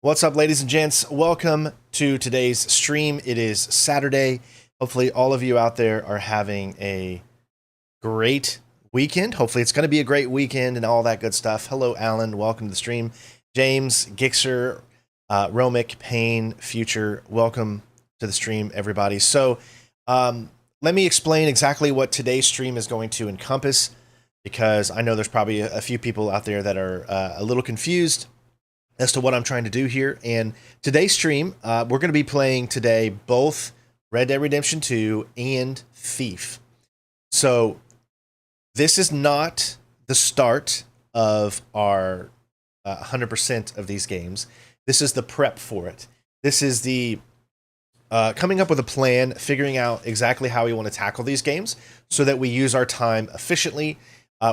What's up, ladies and gents? Welcome to today's stream. It is Saturday. Hopefully, all of you out there are having a great weekend. Hopefully, it's going to be a great weekend and all that good stuff. Hello, Alan. Welcome to the stream. James, Gixer, Romic, Payne, Future. Welcome to the stream, everybody. So, let me explain exactly what today's stream is going to encompass, because I know there's probably a few people out there that are a little confused as to what I'm trying to do here. And today's stream, we're going to be playing today both Red Dead Redemption 2 and Thief. So this is not the start of our 100% of these games. This is the prep for it. This is the coming up with a plan, figuring out exactly how we want to tackle these games so that we use our time efficiently.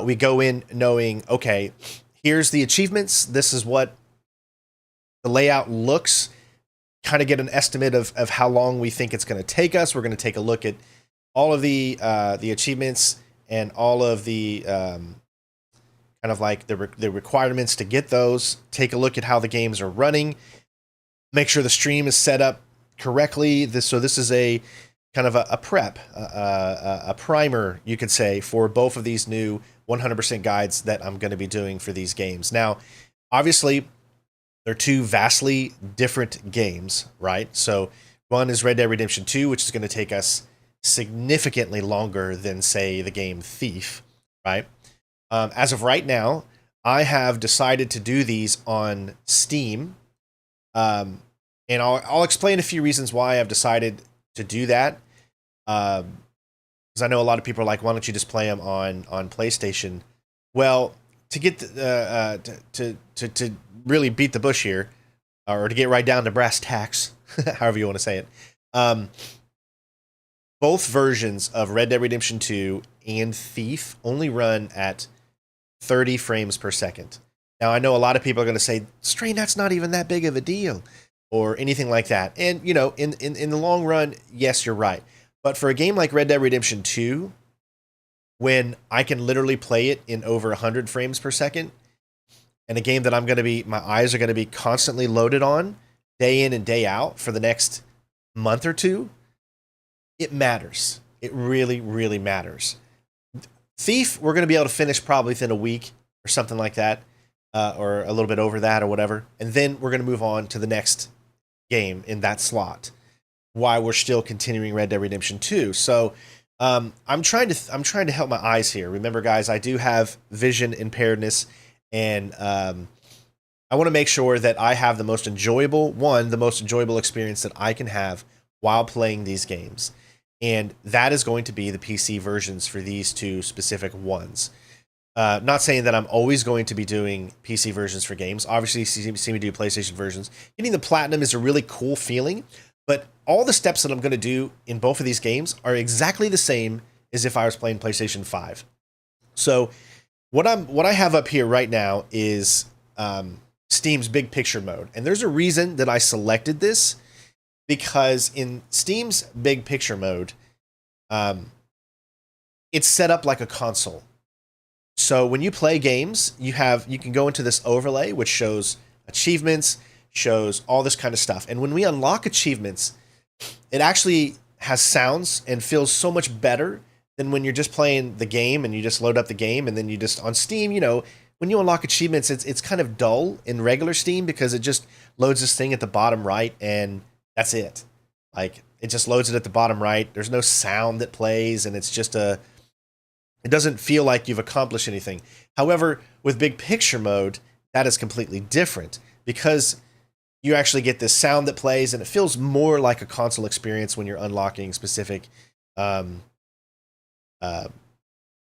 We go in knowing, okay, here's the achievements. This is what the layout looks, kind of get an estimate of how long we think it's going to take us. We're going to take a look at all of the achievements and all of the kind of like the requirements to get those. Take a look at how the games are running. Make sure the stream is set up correctly. So this is a kind of a prep, a primer, you could say, for both of these new 100% guides that I'm going to be doing for these games. Now, obviously, they're two vastly different games, right? So one is Red Dead Redemption 2, which is going to take us significantly longer than, say, the game Thief, right? As of right now, I have decided to do these on Steam, and I'll explain a few reasons why I've decided to do that, because I know a lot of people are like, why don't you just play them on PlayStation? Well, to get to really beat the bush here, or to get right down to brass tacks, however you want to say it, both versions of Red Dead Redemption 2 and Thief only run at 30 frames per second. Now, I know a lot of people are going to say, Strain, that's not even that big of a deal, or anything like that. And, you know, in the long run, yes, you're right. But for a game like Red Dead Redemption 2, when I can literally play it in over 100 frames per second, and a game that my eyes are going to be constantly loaded on day in and day out for the next month or two, it matters. It really, really matters. Thief, we're going to be able to finish probably within a week or something like that, or a little bit over that or whatever. And then we're going to move on to the next game in that slot while we're still continuing Red Dead Redemption 2. So, I'm trying to help my eyes here. Remember, guys, I do have vision impairedness, and I want to make sure that I have the most enjoyable experience that I can have while playing these games, and that is going to be the PC versions for these two specific ones. Not saying that I'm always going to be doing PC versions for games. Obviously, you see me do PlayStation versions. Getting the platinum is a really cool feeling. But all the steps that I'm going to do in both of these games are exactly the same as if I was playing PlayStation 5. So what I have up here right now is Steam's big picture mode. And there's a reason that I selected this, because in Steam's big picture mode, it's set up like a console. So when you play games, you can go into this overlay, which shows achievements, shows all this kind of stuff. And when we unlock achievements, it actually has sounds and feels so much better than when you're just playing the game and you just load up the game and then you just on Steam, you know, when you unlock achievements, it's kind of dull in regular Steam because it just loads this thing at the bottom right and that's it. Like, it just loads it at the bottom right. There's no sound that plays, and it's just it doesn't feel like you've accomplished anything. However, with big picture mode, that is completely different, because you actually get this sound that plays, and it feels more like a console experience when you're unlocking specific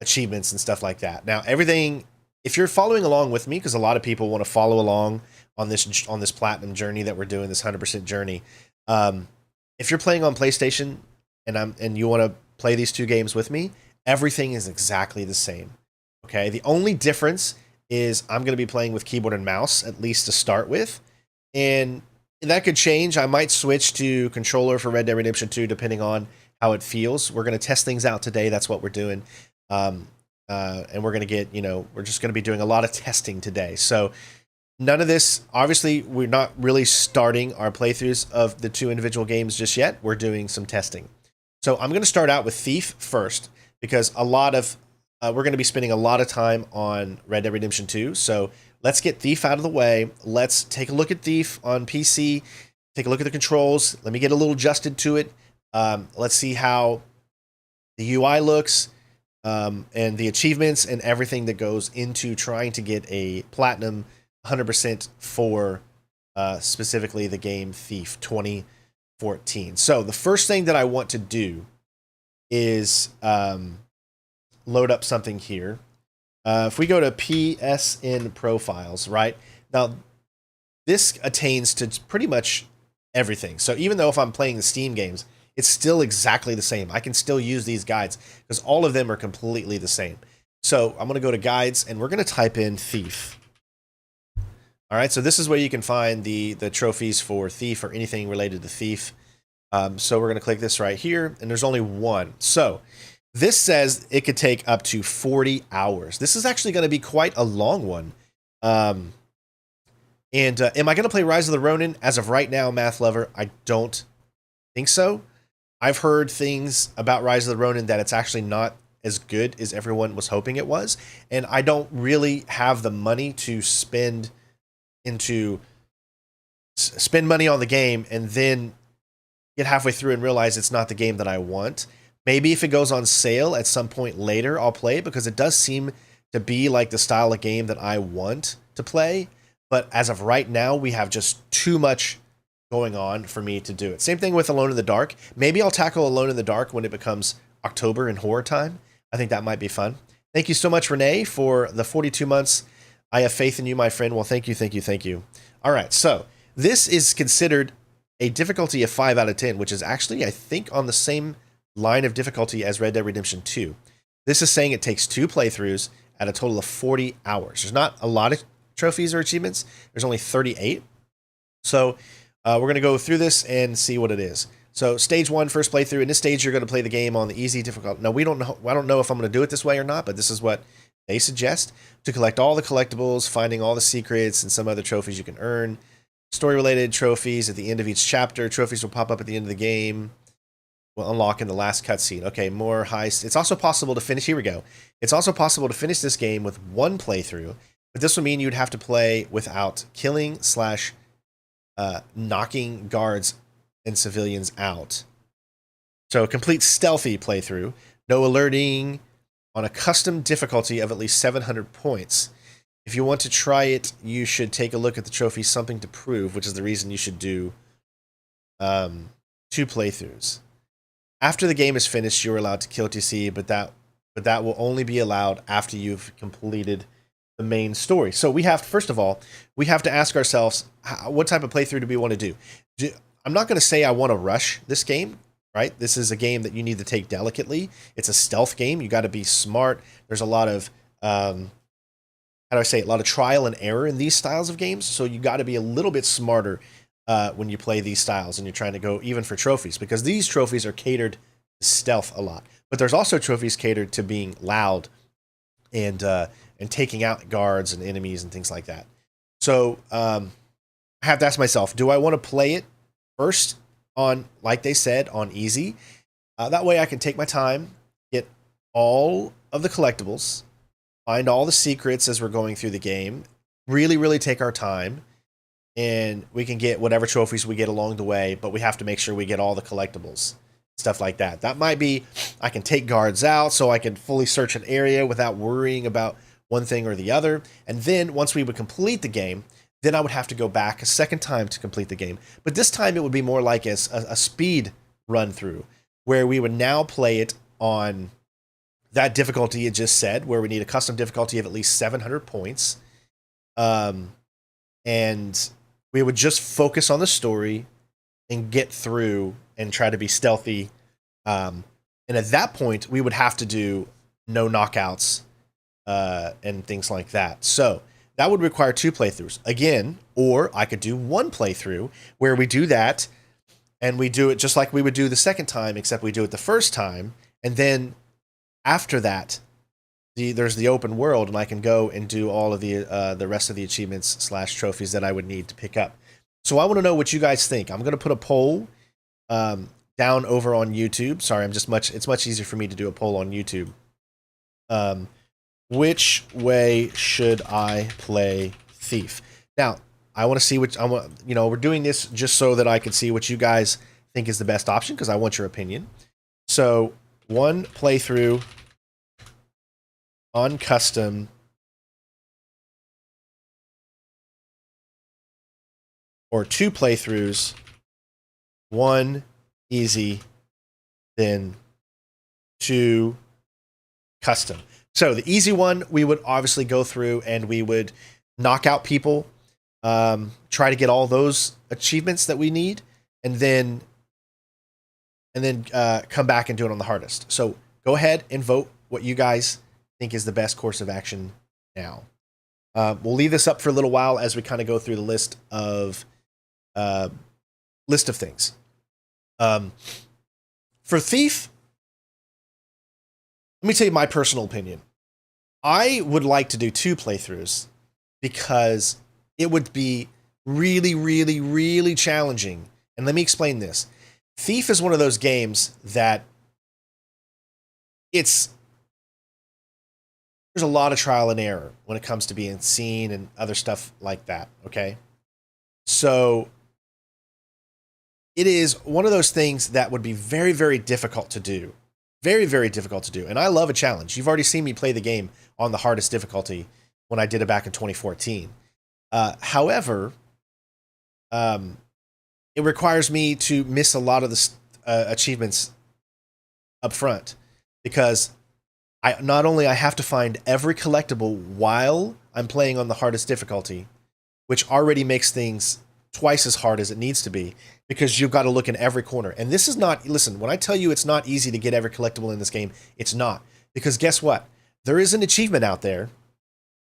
achievements and stuff like that. Now, everything, if you're following along with me, because a lot of people want to follow along on this platinum journey that we're doing, this 100% journey. If you're playing on PlayStation and you want to play these two games with me, everything is exactly the same. Okay, the only difference is I'm going to be playing with keyboard and mouse, at least to start with. And that could change. I might switch to controller for Red Dead Redemption 2, depending on how it feels. We're going to test things out today. That's what we're doing. And we're going to get, we're just going to be doing a lot of testing today. So None of this, obviously, we're not really starting our playthroughs of the 2 individual games just yet. We're doing some testing. So I'm going to start out with Thief first, because a lot of we're going to be spending a lot of time on Red Dead Redemption 2. So let's get Thief out of the way. Let's take a look at Thief on PC. Take a look at the controls. Let me get a little adjusted to it. Let's see how the UI looks, and the achievements and everything that goes into trying to get a platinum 100% for specifically the game Thief 2014. So the first thing that I want to do is load up something here. If we go to PSN profiles, right? Now, this attains to pretty much everything. So even though if I'm playing the Steam games, it's still exactly the same. I can still use these guides because all of them are completely the same. So I'm going to go to guides and we're going to type in Thief. All right, so this is where you can find the trophies for Thief or anything related to Thief. So we're going to click this right here, and there's only one. So this says it could take up to 40 hours. This is actually going to be quite a long one. Am I going to play Rise of the Ronin? As of right now, Math Lover, I don't think so. I've heard things about Rise of the Ronin that it's actually not as good as everyone was hoping it was, and I don't really have the money to spend money on the game and then get halfway through and realize it's not the game that I want. Maybe if it goes on sale at some point later, I'll play it because it does seem to be like the style of game that I want to play. But as of right now, we have just too much going on for me to do it. Same thing with Alone in the Dark. Maybe I'll tackle Alone in the Dark when it becomes October and horror time. I think that might be fun. Thank you so much, Renee, for the 42 months. I have faith in you, my friend. Well, thank you, thank you, thank you. All right, so this is considered a difficulty of 5 out of 10, which is actually, I think, on the same line of difficulty as Red Dead Redemption 2. This is saying it takes 2 playthroughs at a total of 40 hours. There's not a lot of trophies or achievements. There's only 38. So we're going to go through this and see what it is. So stage 1, first playthrough. In this stage, you're going to play the game on the easy difficulty. Now, I don't know if I'm going to do it this way or not, but this is what they suggest. To collect all the collectibles, finding all the secrets, and some other trophies you can earn. Story-related trophies at the end of each chapter. Trophies will pop up at the end of the game. Will unlock in the last cutscene. Okay, more heists. It's also possible to finish. Here we go. It's also possible to finish this game with 1 playthrough, but this would mean you'd have to play without killing / knocking guards and civilians out. So a complete stealthy playthrough. No alerting, on a custom difficulty of at least 700 points. If you want to try it, you should take a look at the trophy Something to Prove, which is the reason you should do 2 playthroughs. After the game is finished, you're allowed to kill TC, but that will only be allowed after you've completed the main story. So we have, first of all, we have to ask ourselves, what type of playthrough do we want to do? I'm not going to say I want to rush this game. Right? This is a game that you need to take delicately. It's a stealth game. You got to be smart. There's a lot of, how do I say it? A lot of trial and error in these styles of games. So you got to be a little bit smarter when you play these styles and you're trying to go even for trophies, because these trophies are catered to stealth a lot. But there's also trophies catered to being loud and taking out guards and enemies and things like that. So I have to ask myself, do I want to play it first on, like they said, on easy? That way I can take my time, get all of the collectibles, find all the secrets as we're going through the game, really, really take our time, and we can get whatever trophies we get along the way, but we have to make sure we get all the collectibles, stuff like that. That might be, I can take guards out so I can fully search an area without worrying about one thing or the other. And then once we would complete the game, then I would have to go back a second time to complete the game. But this time it would be more like a speed run through, where we would now play it on that difficulty it just said, where we need a custom difficulty of at least 700 points. And we would just focus on the story and get through and try to be stealthy. And at that point, we would have to do no knockouts and things like that. So that would require 2 playthroughs again, or I could do 1 playthrough where we do that and we do it just like we would do the second time, except we do it the first time. And then after that, there's the open world, and I can go and do all of the rest of the achievements / trophies that I would need to pick up. So I want to know what you guys think. I'm going to put a poll down over on YouTube. Sorry, it's much easier for me to do a poll on YouTube. Which way should I play Thief? Now, I want to see which we're doing this just so that I can see what you guys think is the best option, because I want your opinion. So, 1 playthrough on custom or 2 playthroughs, 1 easy, then 2 custom. So the easy one, we would obviously go through and we would knock out people, try to get all those achievements that we need, and then come back and do it on the hardest. So go ahead and vote what you guys think is the best course of action now. We'll leave this up for a little while as we kind of go through the list of things. For Thief, let me tell you my personal opinion. I would like to do 2 playthroughs because it would be really, really, really challenging. And let me explain this. Thief is one of those games that there's a lot of trial and error when it comes to being seen and other stuff like that, okay? So it is one of those things that would be very, very difficult to do. Very, very difficult to do. And I love a challenge. You've already seen me play the game on the hardest difficulty when I did it back in 2014. However, it requires me to miss a lot of the achievements up front, because I have to find every collectible while I'm playing on the hardest difficulty, which already makes things twice as hard as it needs to be, because you've got to look in every corner. And this is not, listen, when I tell you it's not easy to get every collectible in this game, it's not. Because guess what? There is an achievement out there,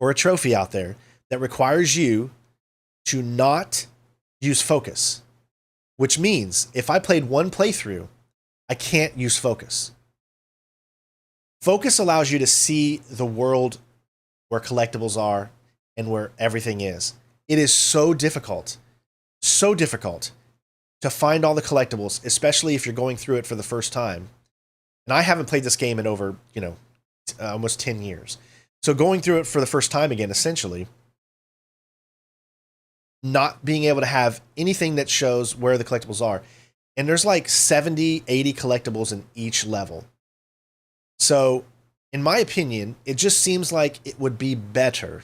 or a trophy out there, that requires you to not use focus. Which means, if I played 1 playthrough, I can't use focus. Focus allows you to see the world where collectibles are and where everything is. It is so difficult to find all the collectibles, especially if you're going through it for the first time. And I haven't played this game in over, almost 10 years. So going through it for the first time again, essentially, not being able to have anything that shows where the collectibles are. And there's like 70, 80 collectibles in each level. So, in my opinion, it just seems like it would be better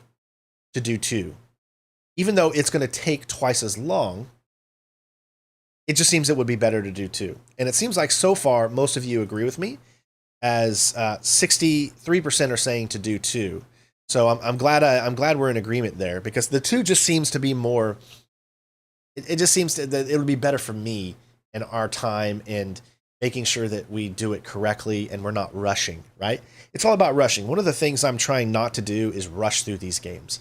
to do 2. Even though it's going to take twice as long, it just seems it would be better to do 2. And it seems like so far, most of you agree with me, as 63% are saying to do 2. So I'm glad we're in agreement there, because the 2 just seems to be more. It just seems that it would be better for me and our time and making sure that we do it correctly and we're not rushing. Right? It's all about rushing. One of the things I'm trying not to do is rush through these games.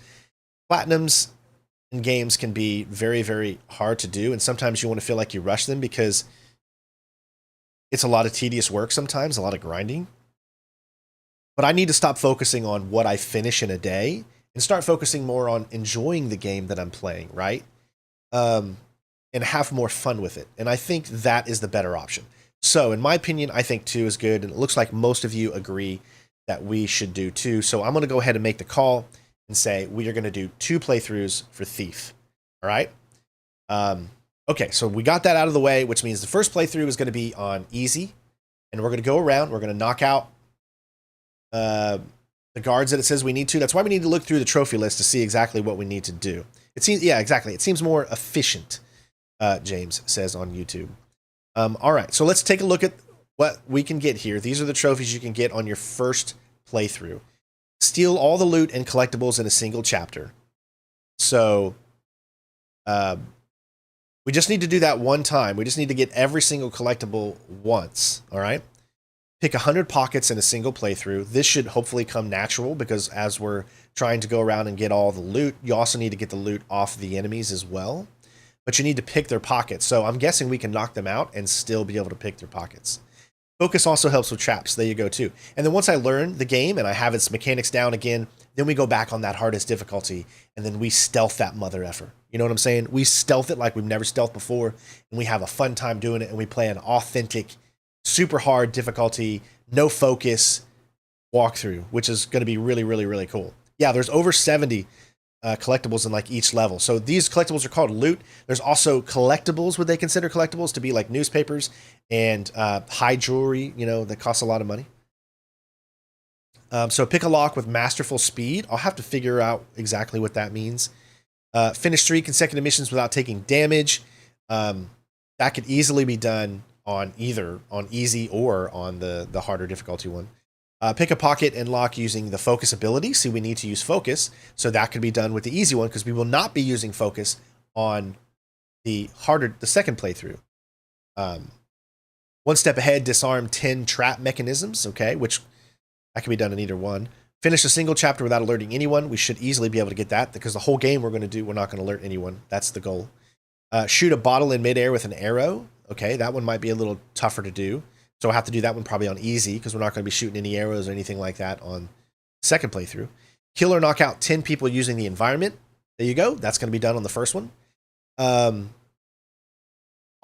Platinums in games can be very, very hard to do, and sometimes you want to feel like you rush them because it's a lot of tedious work sometimes, a lot of grinding. But I need to stop focusing on what I finish in a day and start focusing more on enjoying the game that I'm playing, right? And have more fun with it. And I think that is the better option. So, in my opinion, I think 2 is good, and it looks like most of you agree that we should do 2. So I'm going to go ahead and make the call and say we are going to do 2 playthroughs for Thief. All right? Okay, so we got that out of the way, which means the first playthrough is going to be on easy, and we're going to go around, we're going to knock out the guards that it says we need to. That's why we need to look through the trophy list to see exactly what we need to do. It seems, yeah, exactly. It seems more efficient, James says on YouTube. All right, so let's take a look at what we can get here. These are the trophies you can get on your first playthrough. Steal all the loot and collectibles in a single chapter. So, we just need to do that one time. We just need to get every single collectible once, all right? Pick 100 pockets in a single playthrough. This should hopefully come natural, because as we're trying to go around and get all the loot, you also need to get the loot off the enemies as well. But you need to pick their pockets. So I'm guessing we can knock them out and still be able to pick their pockets. Focus also helps with traps. There you go too. And then once I learn the game and I have its mechanics down again, then we go back on that hardest difficulty and then we stealth that mother effer. You know what I'm saying? We stealth it like we've never stealthed before, and we have a fun time doing it, and we play an authentic, super hard difficulty, no focus walkthrough, which is going to be really, really, really cool. Yeah, there's over 70 collectibles in like each level. So these collectibles are called loot. There's also collectibles, what they consider collectibles to be like newspapers and high jewelry, you know, that costs a lot of money. So pick a lock with masterful speed. I'll have to figure out exactly what that means. Finish 3 consecutive missions without taking damage. That could easily be done on either on easy or on the harder difficulty one. Pick a pocket and lock using the focus ability. See, we need to use focus. So that could be done with the easy one because we will not be using focus on the second playthrough. One step ahead, disarm 10 trap mechanisms. Okay, which that can be done in either one. Finish a single chapter without alerting anyone. We should easily be able to get that because the whole game we're not going to alert anyone. That's the goal. Shoot a bottle in midair with an arrow. Okay, that one might be a little tougher to do. So we'll have to do that one probably on easy because we're not going to be shooting any arrows or anything like that on second playthrough. Kill or knock out 10 people using the environment. There you go. That's going to be done on the first one. All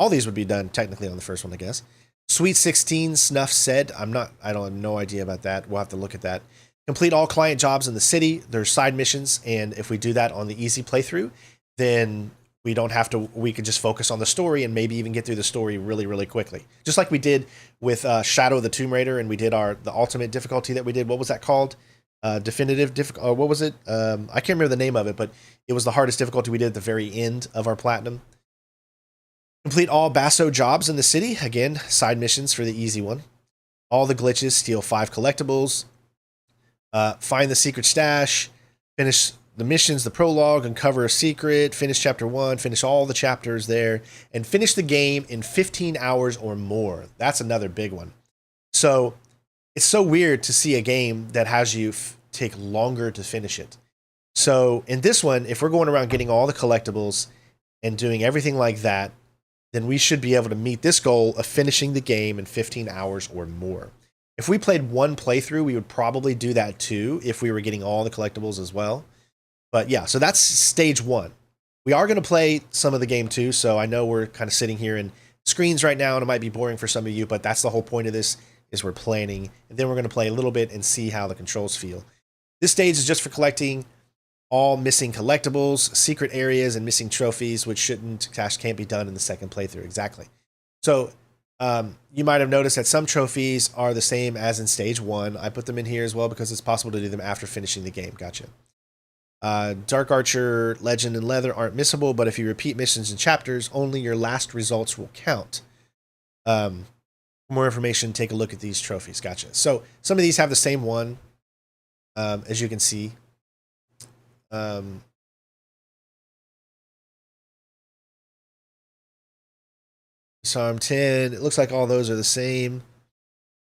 these would be done technically on the first one, I guess. Sweet 16 Snuff said. I don't have no idea about that. We'll have to look at that. Complete all client jobs in the city. There's side missions, and if we do that on the easy playthrough, then we don't have to. We can just focus on the story and maybe even get through the story really, really quickly. Just like we did with Shadow of the Tomb Raider, and we did the ultimate difficulty that we did. What was that called? Definitive difficulty. What was it? I can't remember the name of it, but it was the hardest difficulty we did at the very end of our platinum. Complete all Basso jobs in the city. Again, side missions for the easy one. All the glitches. Steal 5 collectibles. Find the secret stash, finish the missions, the prologue, uncover a secret, finish chapter 1, finish all the chapters there, and finish the game in 15 hours or more. That's another big one. So it's so weird to see a game that has you take longer to finish it. So in this one, if we're going around getting all the collectibles and doing everything like that, then we should be able to meet this goal of finishing the game in 15 hours or more. If we played one playthrough, we would probably do that too if we were getting all the collectibles as well. But yeah, so that's stage 1. We are going to play some of the game too, so I know we're kind of sitting here in screens right now and it might be boring for some of you, but that's the whole point of this, is we're planning. And then we're going to play a little bit and see how the controls feel. This stage is just for collecting all missing collectibles, secret areas, and missing trophies, which can't be done in the second playthrough. Exactly. So you might have noticed that some trophies are the same as in stage 1. I put them in here as well because it's possible to do them after finishing the game. Gotcha. Dark Archer, Legend, and Leather aren't missable, but if you repeat missions and chapters, only your last results will count. For more information, take a look at these trophies. Gotcha. So some of these have the same one, as you can see. Disarm 10. It looks like all those are the same.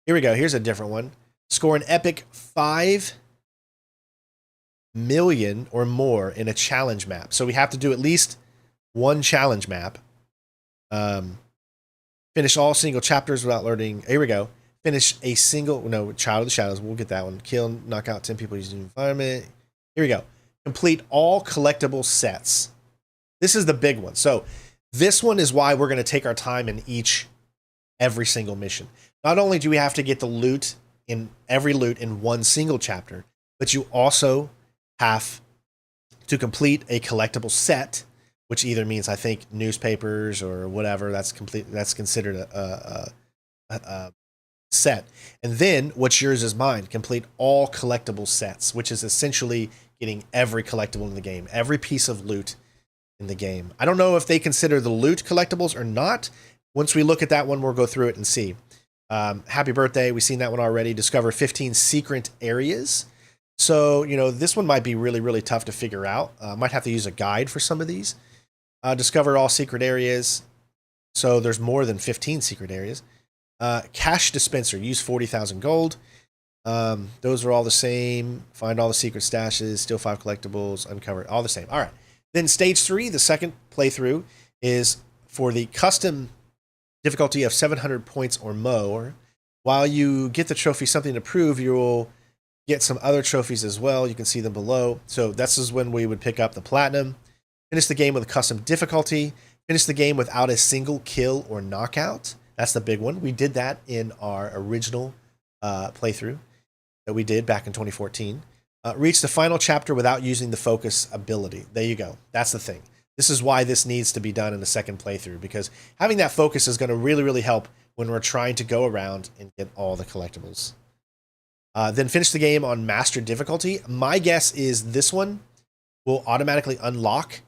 Here we go. Here's a different one. Score an epic 5 million or more in a challenge map. So we have to do at least one challenge map. Finish all single chapters without learning. Here we go. Finish a single, no, Child of the Shadows. We'll get that one. Kill, knock out 10 people using the environment. Here we go. Complete all collectible sets. This is the big one. So this one is why we're going to take our time in every single mission. Not only do we have to get the loot in every loot in one single chapter, but you also have to complete a collectible set, which either means, I think, newspapers or whatever. That's considered a set. And then what's yours is mine. Complete all collectible sets, which is essentially getting every collectible in the game, every piece of loot in the game. I don't know if they consider the loot collectibles or not. Once we look at that one, we'll go through it and see. Happy birthday. We've seen that one already. Discover 15 secret areas. So, you know, this one might be really, really tough to figure out. Might have to use a guide for some of these. Discover all secret areas. So there's more than 15 secret areas. Cash dispenser. Use 40,000 gold. Those are all the same. Find all the secret stashes. Steal 5 collectibles. Uncover. All the same. All right. Then stage 3, the second playthrough, is for the custom difficulty of 700 points or more. While you get the trophy Something to Prove, you'll get some other trophies as well. You can see them below. So this is when we would pick up the platinum, finish the game with a custom difficulty, finish the game without a single kill or knockout. That's the big one. We did that in our original playthrough that we did back in 2014. Reach the final chapter without using the focus ability. There you go. That's the thing. This is why this needs to be done in the second playthrough, because having that focus is going to really, really help when we're trying to go around and get all the collectibles. Then finish the game on master difficulty. My guess is this one will automatically unlock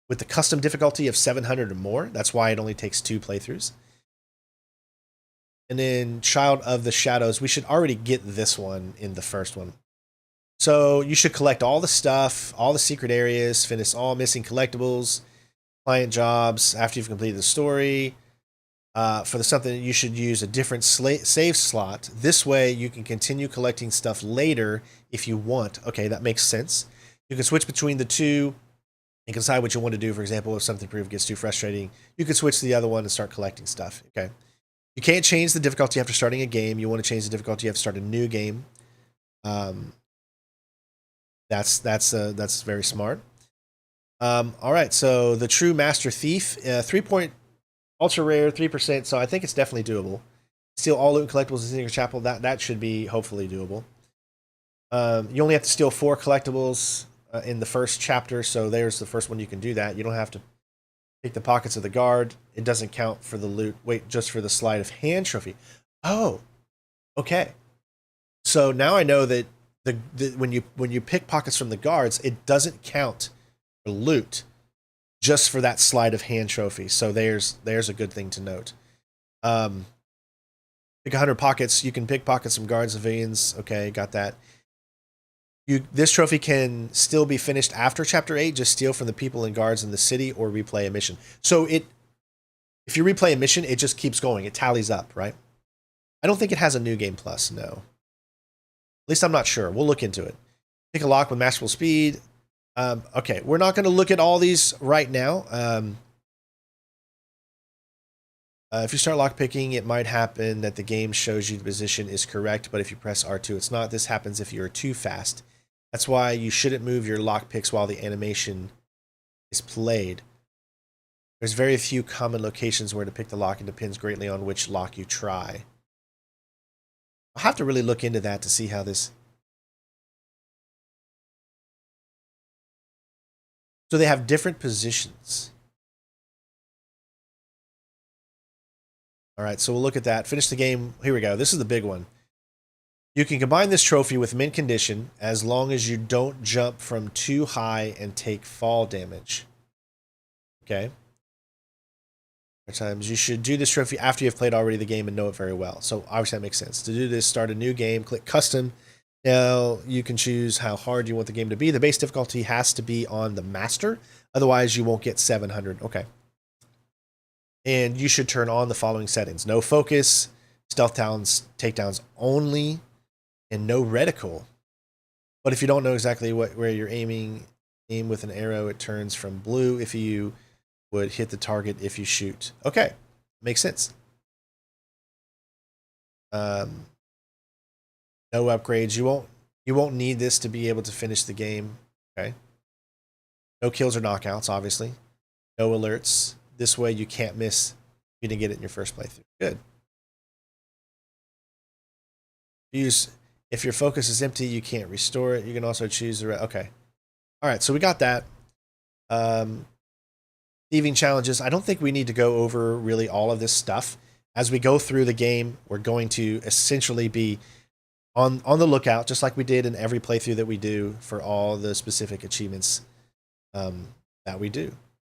with the custom difficulty of 700 or more. That's why it only takes 2 playthroughs. And then Child of the Shadows, we should already get this one in the first one. So you should collect all the stuff, all the secret areas, finish all missing collectibles, client jobs after you've completed the story. For something, you should use a different save slot. This way you can continue collecting stuff later if you want. Okay, that makes sense. You can switch between the two and decide what you want to do. For example, if something proof gets too frustrating, you can switch to the other one and start collecting stuff. Okay. You can't change the difficulty after starting a game. You want to change the difficulty, you have to start a new game. That's very smart. All right, so the True Master Thief, 3 ultra rare, 3%. So I think it's definitely doable. Steal all loot and collectibles in Secret Chapel. That should be hopefully doable. You only have to steal 4 collectibles in the first chapter, so there's the first one you can do that. You don't have to pick the pockets of the guard. It doesn't count for the loot. Wait, just for the sleight of hand trophy. Oh, okay. So now I know that when you pick pockets from the guards, it doesn't count for loot, just for that sleight of hand trophy. So there's a good thing to note. Pick 100 pockets. You can pick pockets from guards and civilians. Okay, got that. This trophy can still be finished after Chapter 8. Just steal from the people and guards in the city or replay a mission. So if you replay a mission, it just keeps going. It tallies up, right? I don't think it has a New Game Plus, no. At least I'm not sure. We'll look into it. Pick a lock with masterful speed. Okay, we're not going to look at all these right now. If you start lockpicking, it might happen that the game shows you the position is correct, but if you press R2, it's not. This happens if you're too fast. That's why you shouldn't move your lockpicks while the animation is played. There's very few common locations where to pick the lock, and depends greatly on which lock you try. I'll have to really look into that to see how this... So they have different positions. All right, so we'll look at that. Finish the game. Here we go. This is the big one. You can combine this trophy with mint condition as long as you don't jump from too high and take fall damage. Okay. Times you should do this trophy after you've played already the game and know it very well. So obviously that makes sense. To do this, start a new game, click custom. Now you can choose how hard you want the game to be. The base difficulty has to be on the master. Otherwise you won't get 700. Okay. And you should turn on the following settings. No focus, stealth takedowns only, and no reticle. But if you don't know exactly where you're aiming, aim with an arrow, it turns from blue if you would hit the target if you shoot. Okay, makes sense. No upgrades. You won't need this to be able to finish the game. Okay. No kills or knockouts, obviously. No alerts. This way you can't miss if you didn't get it in your first playthrough. Good. If your focus is empty, you can't restore it. You can also choose the... Okay. All right, so we got that. Thieving challenges. I don't think we need to go over really all of this stuff. As we go through the game, we're going to essentially be on the lookout, just like we did in every playthrough that we do, for all the specific achievements that we do.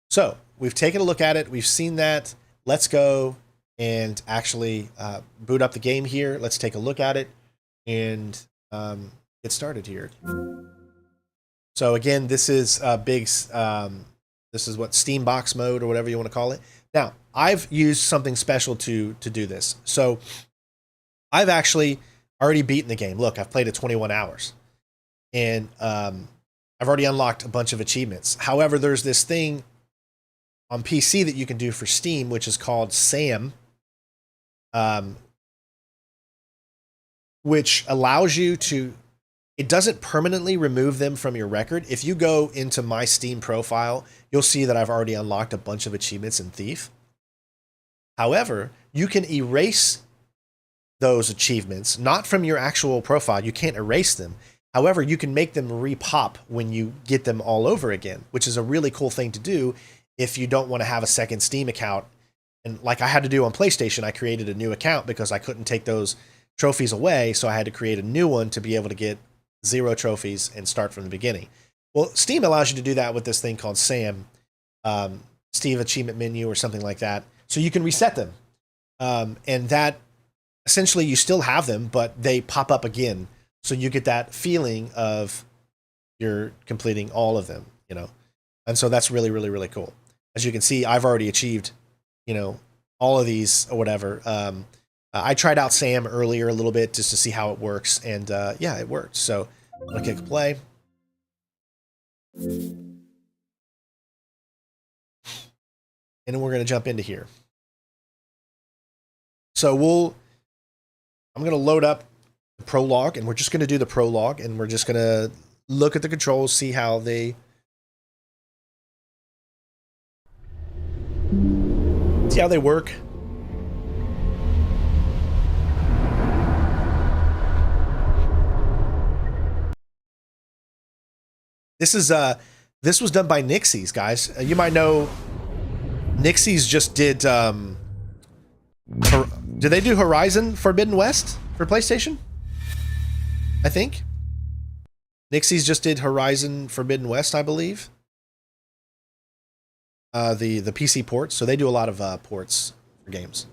So we've taken a look at it. We've seen that. Let's go and actually boot up the game here. Let's take a look at it and get started here. So again, this is this is what Steambox mode or whatever you want to call it. Now, I've used something special to do this. So I've actually already beaten the game. Look, I've played it 21 hours. And I've already unlocked a bunch of achievements. However, there's this thing on PC that you can do for Steam, which is called SAM. which allows you to, it doesn't permanently remove them from your record. If you go into my Steam profile, you'll see that I've already unlocked a bunch of achievements in Thief. However, you can erase those achievements, not from your actual profile. You can't erase them. However, you can make them repop when you get them all over again, which is a really cool thing to do if you don't want to have a second Steam account. And like I had to do on PlayStation, I created a new account because I couldn't take those trophies away, so I had to create a new one to be able to get 0 trophies and start from the beginning. Well, Steam allows you to do that with this thing called SAM, Steve Achievement Menu or something like that. So you can reset them. And that, essentially, you still have them, but they pop up again. So you get that feeling of you're completing all of them, you know? And so that's really, really, really cool. As you can see, I've already achieved, you know, all of these or whatever. I tried out Sam earlier a little bit just to see how it works, and yeah, it worked. So I'm gonna click play. And then we're gonna jump into here. So I'm gonna load up the prologue, and we're just gonna do the prologue, and we're just gonna look at the controls, see how they work. This was done by Nixies, guys. You might know Nixies just did they do Horizon Forbidden West for PlayStation? I think. Nixies just did Horizon Forbidden West, I believe. The PC ports, so they do a lot of ports for games.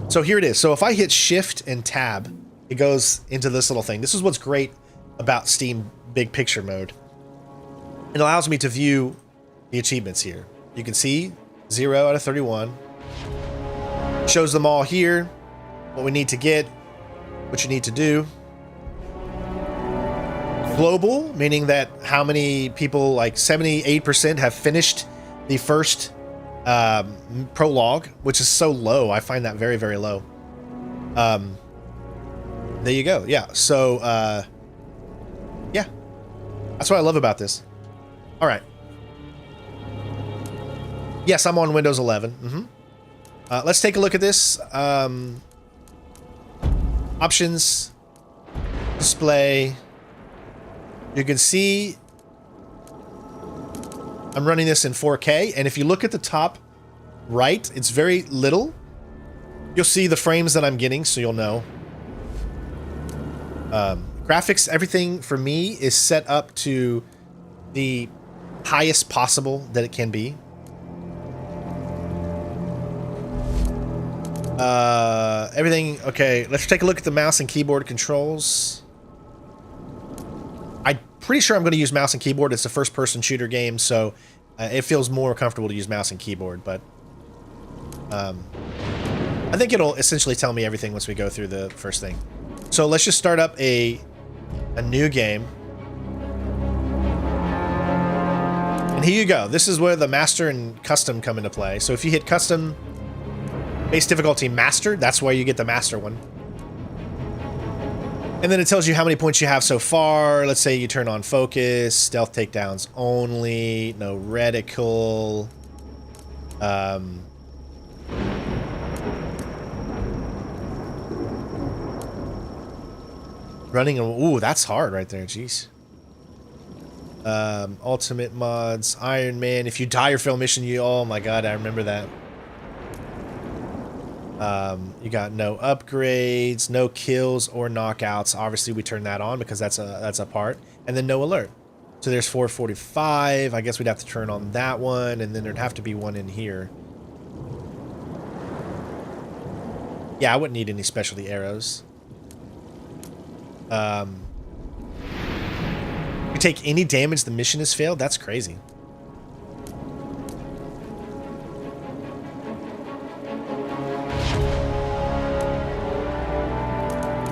So here it is. So if I hit Shift and Tab, it goes into this little thing. This is what's great about Steam Big Picture mode. It allows me to view the achievements here. You can see 0 out of 31. Shows them all here. What we need to get, what you need to do. Global, meaning that how many people, like 78% have finished the first prologue, which is so low. I find that very, very low. There you go. Yeah. So, yeah, that's what I love about this. All right. Yes, I'm on Windows 11. Let's take a look at this. Options, display. You can see I'm running this in 4K, and if you look at the top right, it's very little. You'll see the frames that I'm getting, so you'll know. Graphics, everything for me is set up to the highest possible that it can be. Everything, okay, let's take a look at the mouse and keyboard controls. I'm pretty sure I'm going to use mouse and keyboard. It's a first-person shooter game, so it feels more comfortable to use mouse and keyboard, but I think it'll essentially tell me everything once we go through the first thing. So let's just start up a new game. And here you go. This is where the master and custom come into play. So if you hit custom, base difficulty master, that's why you get the master one. And then it tells you how many points you have so far. Let's say you turn on focus, stealth takedowns only, no reticle. Running, ooh, that's hard right there, jeez. Ultimate mods, Iron Man. If you die or fail mission, oh my god, I remember that. You got no upgrades, no kills or knockouts. Obviously, we turn that on because that's a part, and then no alert. So there's 445. I guess we'd have to turn on that one, and then there'd have to be one in here. Yeah, I wouldn't need any specialty arrows. You take any damage, the mission has failed. That's crazy.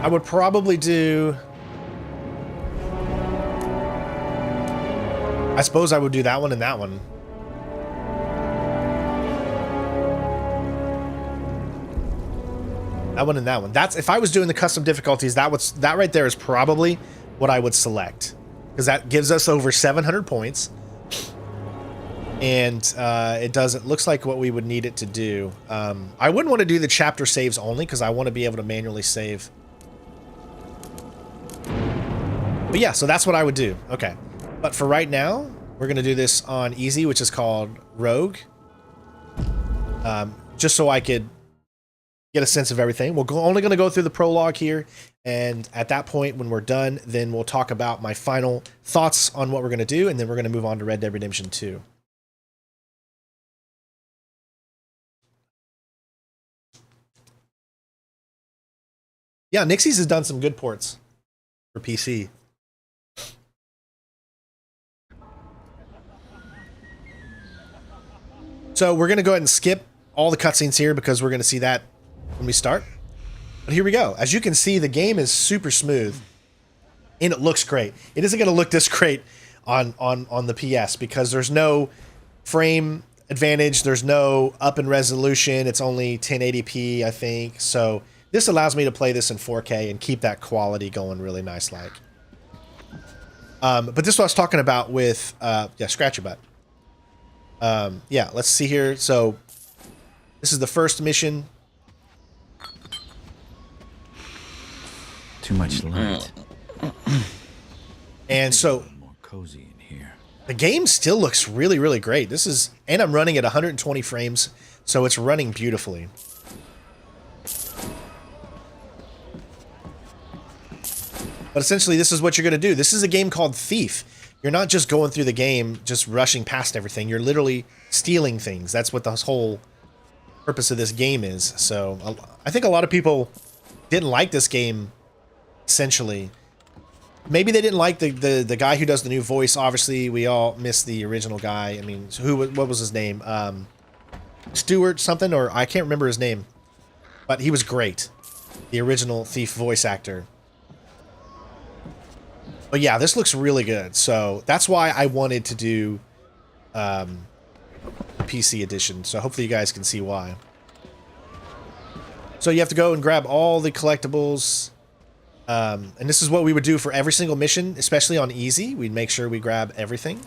I would probably do... I suppose I would do that one and that one. I went in that one. That's if I was doing the custom difficulties, that right there is probably what I would select, because that gives us over 700 points, and it looks like what we would need it to do. I wouldn't want to do the chapter saves only because I want to be able to manually save. But yeah, so that's what I would do. Okay, but for right now, we're gonna do this on easy, which is called Rogue, just so I could get a sense of everything. We're only going to go through the prologue here, and at that point, when we're done, then we'll talk about my final thoughts on what we're going to do, and then we're going to move on to Red Dead Redemption 2. Yeah, Nixies has done some good ports for PC. So we're going to go ahead and skip all the cutscenes here because we're going to see that when we start. But here we go. As you can see, the game is super smooth and it looks great. It isn't going to look this great on the PS because there's no frame advantage. There's no up in resolution. It's only 1080p, I think. So this allows me to play this in 4K and keep that quality going really nice like. But this is what I was talking about with, yeah, scratch your butt. Yeah, let's see here. So this is the first mission. Too much light. And so More cozy in here. the game still looks really, really great. This is, and I'm running at 120 frames, so it's running beautifully. But essentially, this is what you're going to do. This is a game called Thief. You're not just going through the game, just rushing past everything. You're literally stealing things. That's what the whole purpose of this game is. So I think a lot of people didn't like this game, essentially. Maybe they didn't like the guy who does the new voice. Obviously, we all miss the original guy. I mean, what was his name? Stewart something, or I can't remember his name. But he was great. The original Thief voice actor. But yeah, this looks really good. So that's why I wanted to do PC edition. So hopefully you guys can see why. So you have to go and grab all the collectibles. And this is what we would do for every single mission, especially on easy. We'd make sure we grab everything.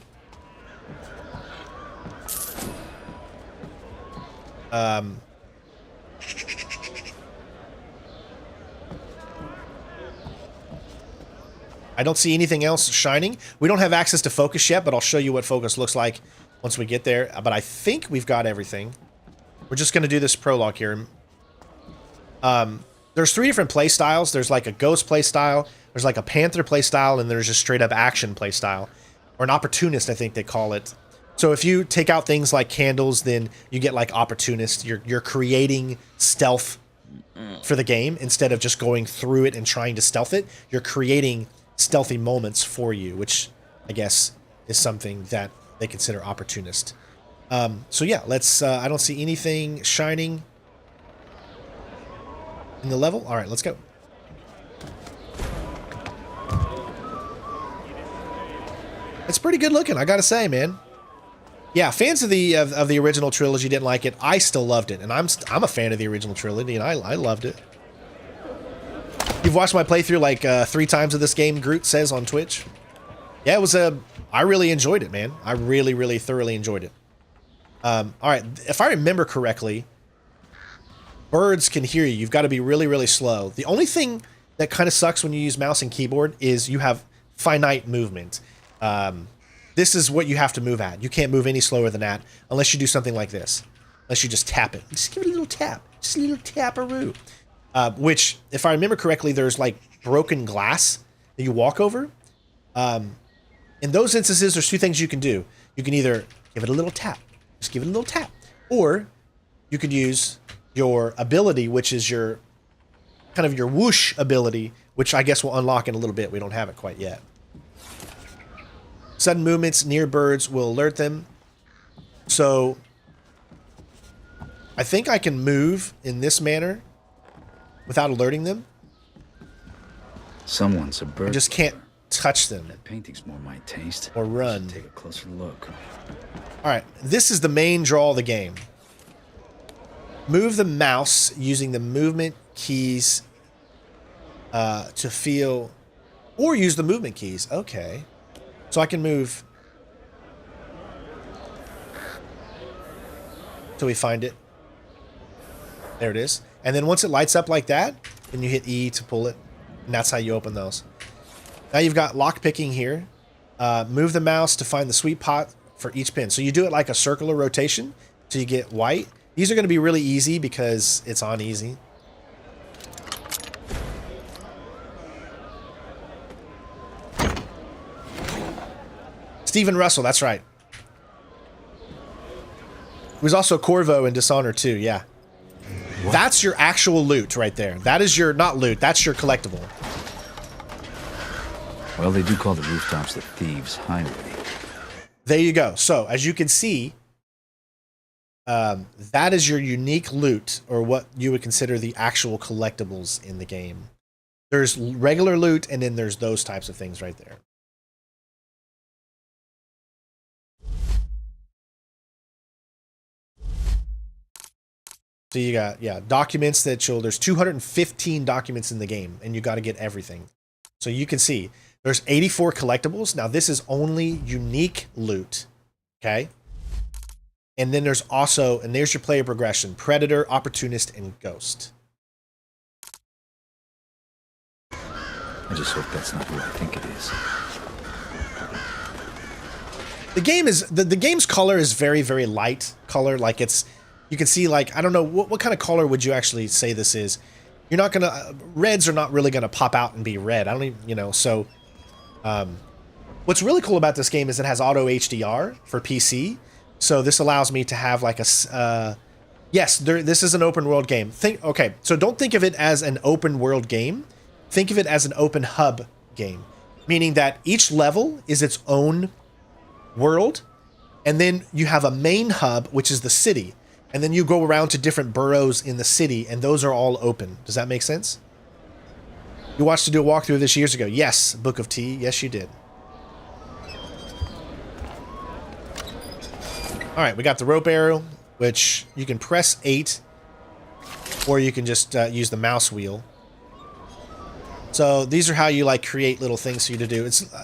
I don't see anything else shining. We don't have access to focus yet, but I'll show you what focus looks like once we get there. But I think we've got everything. We're just going to do this prologue here. There's 3 different play styles. There's like a ghost play style, there's like a panther play style, and there's just straight up action play style. Or an opportunist, I think they call it. So if you take out things like candles, then you get like opportunist. You're creating stealth for the game instead of just going through it and trying to stealth it. You're creating stealthy moments for you, which I guess is something that they consider opportunist. So yeah, let's, I don't see anything shining in the level. All right, let's go. It's pretty good looking, I gotta say, man. Yeah, fans of the original trilogy didn't like it. I still loved it, and I'm a fan of the original trilogy, and I loved it. You've watched my playthrough like 3 times of this game, Groot says on Twitch. Yeah, it was I really enjoyed it, man. I really, really thoroughly enjoyed it. All right, if I remember correctly, birds can hear you. You've got to be really, really slow. The only thing that kind of sucks when you use mouse and keyboard is you have finite movement. This is what you have to move at. You can't move any slower than that unless you do something like this. Unless you just tap it. Just give it a little tap. Just a little taparoo. Which, if I remember correctly, there's like broken glass that you walk over. In those instances, there's 2 things you can do. You can either give it a little tap. Just give it a little tap. Or you could use your ability, which is your kind of your whoosh ability, which I guess will unlock in a little bit. We don't have it quite yet. Sudden movements near birds will alert them. So I think I can move in this manner without alerting them. Someone's a bird. I just can't touch them. That painting's more my taste. Or run. Take a closer look. All right, this is the main draw of the game. Move the mouse using the movement keys to feel, or use the movement keys. Okay. So I can move till we find it. There it is. And then once it lights up like that, then you hit E to pull it. And that's how you open those. Now you've got lock picking here. Move the mouse to find the sweet pot for each pin. So you do it like a circular rotation till you get white. These are going to be really easy because it's on easy. Stephen Russell, that's right. He was also Corvo in Dishonored 2, yeah. What? That's your actual loot right there. That is your, not loot, that's your collectible. Well, they do call the rooftops the Thieves' Highway. There you go. So, as you can see, that is your unique loot, or what you would consider the actual collectibles in the game. There's regular loot, and then there's those types of things right there. So you got, yeah, documents that you'll, there's 215 documents in the game, and you got to get everything. So you can see there's 84 collectibles. Now this is only unique loot, okay? And then there's also, and there's your player progression: Predator, Opportunist, and Ghost. I just hope that's not who I think it is. The game is, the game's color is very, very light color. Like it's, you can see, like, I don't know, what kind of color would you actually say this is? You're not gonna, reds are not really gonna pop out and be red. I don't even, you know, so, what's really cool about this game is it has auto HDR for PC. So this allows me to have like a, yes, this is an open world game. Okay, so don't think of it as an open world game. Think of it as an open hub game, meaning that each level is its own world. And then you have a main hub, which is the city. And then you go around to different boroughs in the city, and those are all open. Does that make sense? You watched to do a walkthrough of this years ago. Yes, Book of Tea. Yes, you did. All right, we got the rope arrow, which you can press 8, or you can just use the mouse wheel. So these are how you like create little things for you to do. It's all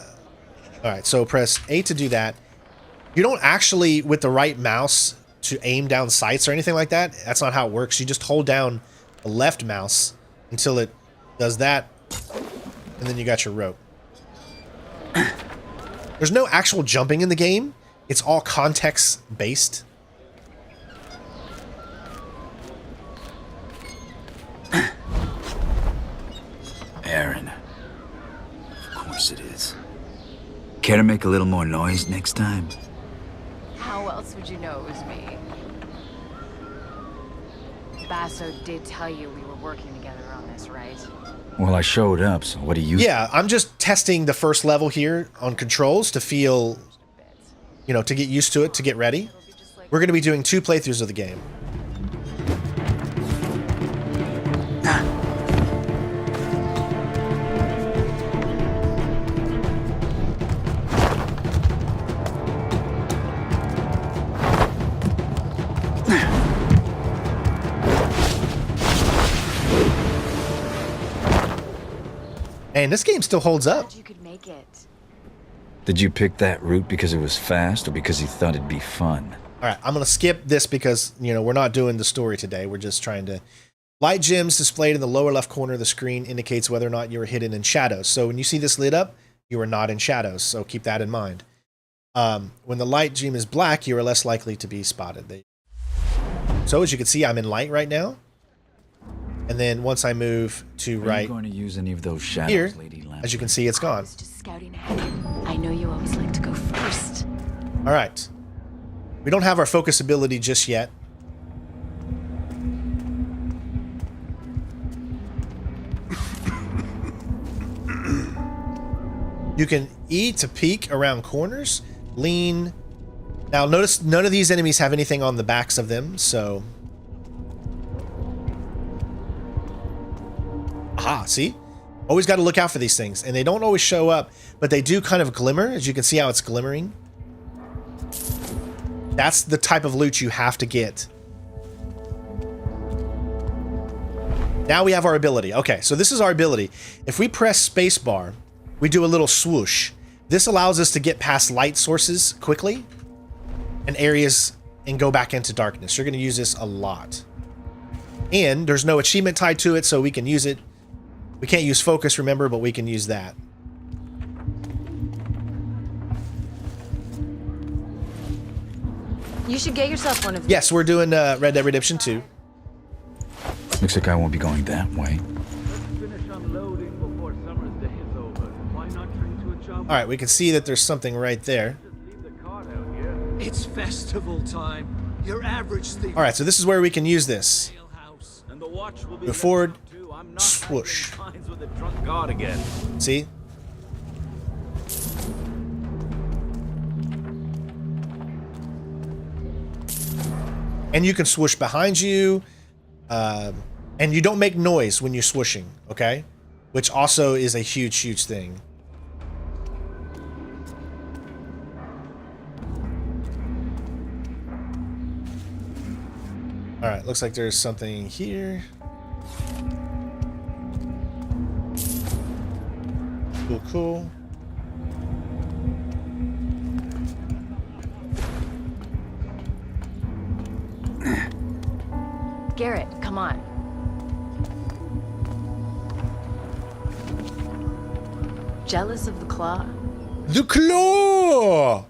right. So press 8 to do that. You don't actually, with the right mouse, to aim down sights or anything like that. That's not how it works. You just hold down the left mouse until it does that, and then you got your rope. There's no actual jumping in the game. It's all context based. Aaron. Of course it is. Care to make a little more noise next time? How else would you know it was me? Basso did tell you we were working together on this, right? Well, I showed up, so what do you... Yeah, I'm just testing the first level here on controls to feel, you know, to get used to it, to get ready. We're going to be doing 2 playthroughs of the game. And this game still holds up. You could make it. Did you pick that route because it was fast or because you thought it'd be fun? All right, I'm going to skip this because, you know, we're not doing the story today. We're just trying to... Light gems displayed in the lower left corner of the screen indicates whether or not you are hidden in shadows. So when you see this lit up, you are not in shadows. So keep that in mind. When the light gem is black, you are less likely to be spotted. So as you can see, I'm in light right now. And then once I move to right, are you going to use any of those shadows, here, Lady Lamb? as you can see, it's gone. I was just scouting ahead. I know you always like to go first. All right. We don't have our focus ability just yet. You can E to peek around corners, lean. Now notice none of these enemies have anything on the backs of them, so... Aha, see? Always got to look out for these things, and they don't always show up, but they do kind of glimmer, as you can see how it's glimmering. That's the type of loot you have to get. Now we have our ability. Okay, so this is our ability. If we press spacebar, we do a little swoosh. This allows us to get past light sources quickly and areas and go back into darkness. You're going to use this a lot. And there's no achievement tied to it, so we can use it. We can't use focus, remember, but we can use that. You should get yourself one of these. Yes, we're doing Red Dead Redemption 2. Looks like I won't be going that way. All right, we can see that there's something right there. It's festival time. Your average thief. All right, so this is where we can use this. Go forward, swoosh. See? And you can swoosh behind you, and you don't make noise when you're swooshing, okay? Which also is a huge, huge thing. All right, looks like there's something here. Cool, cool. Garrett, come on. Jealous of the claw? The claw!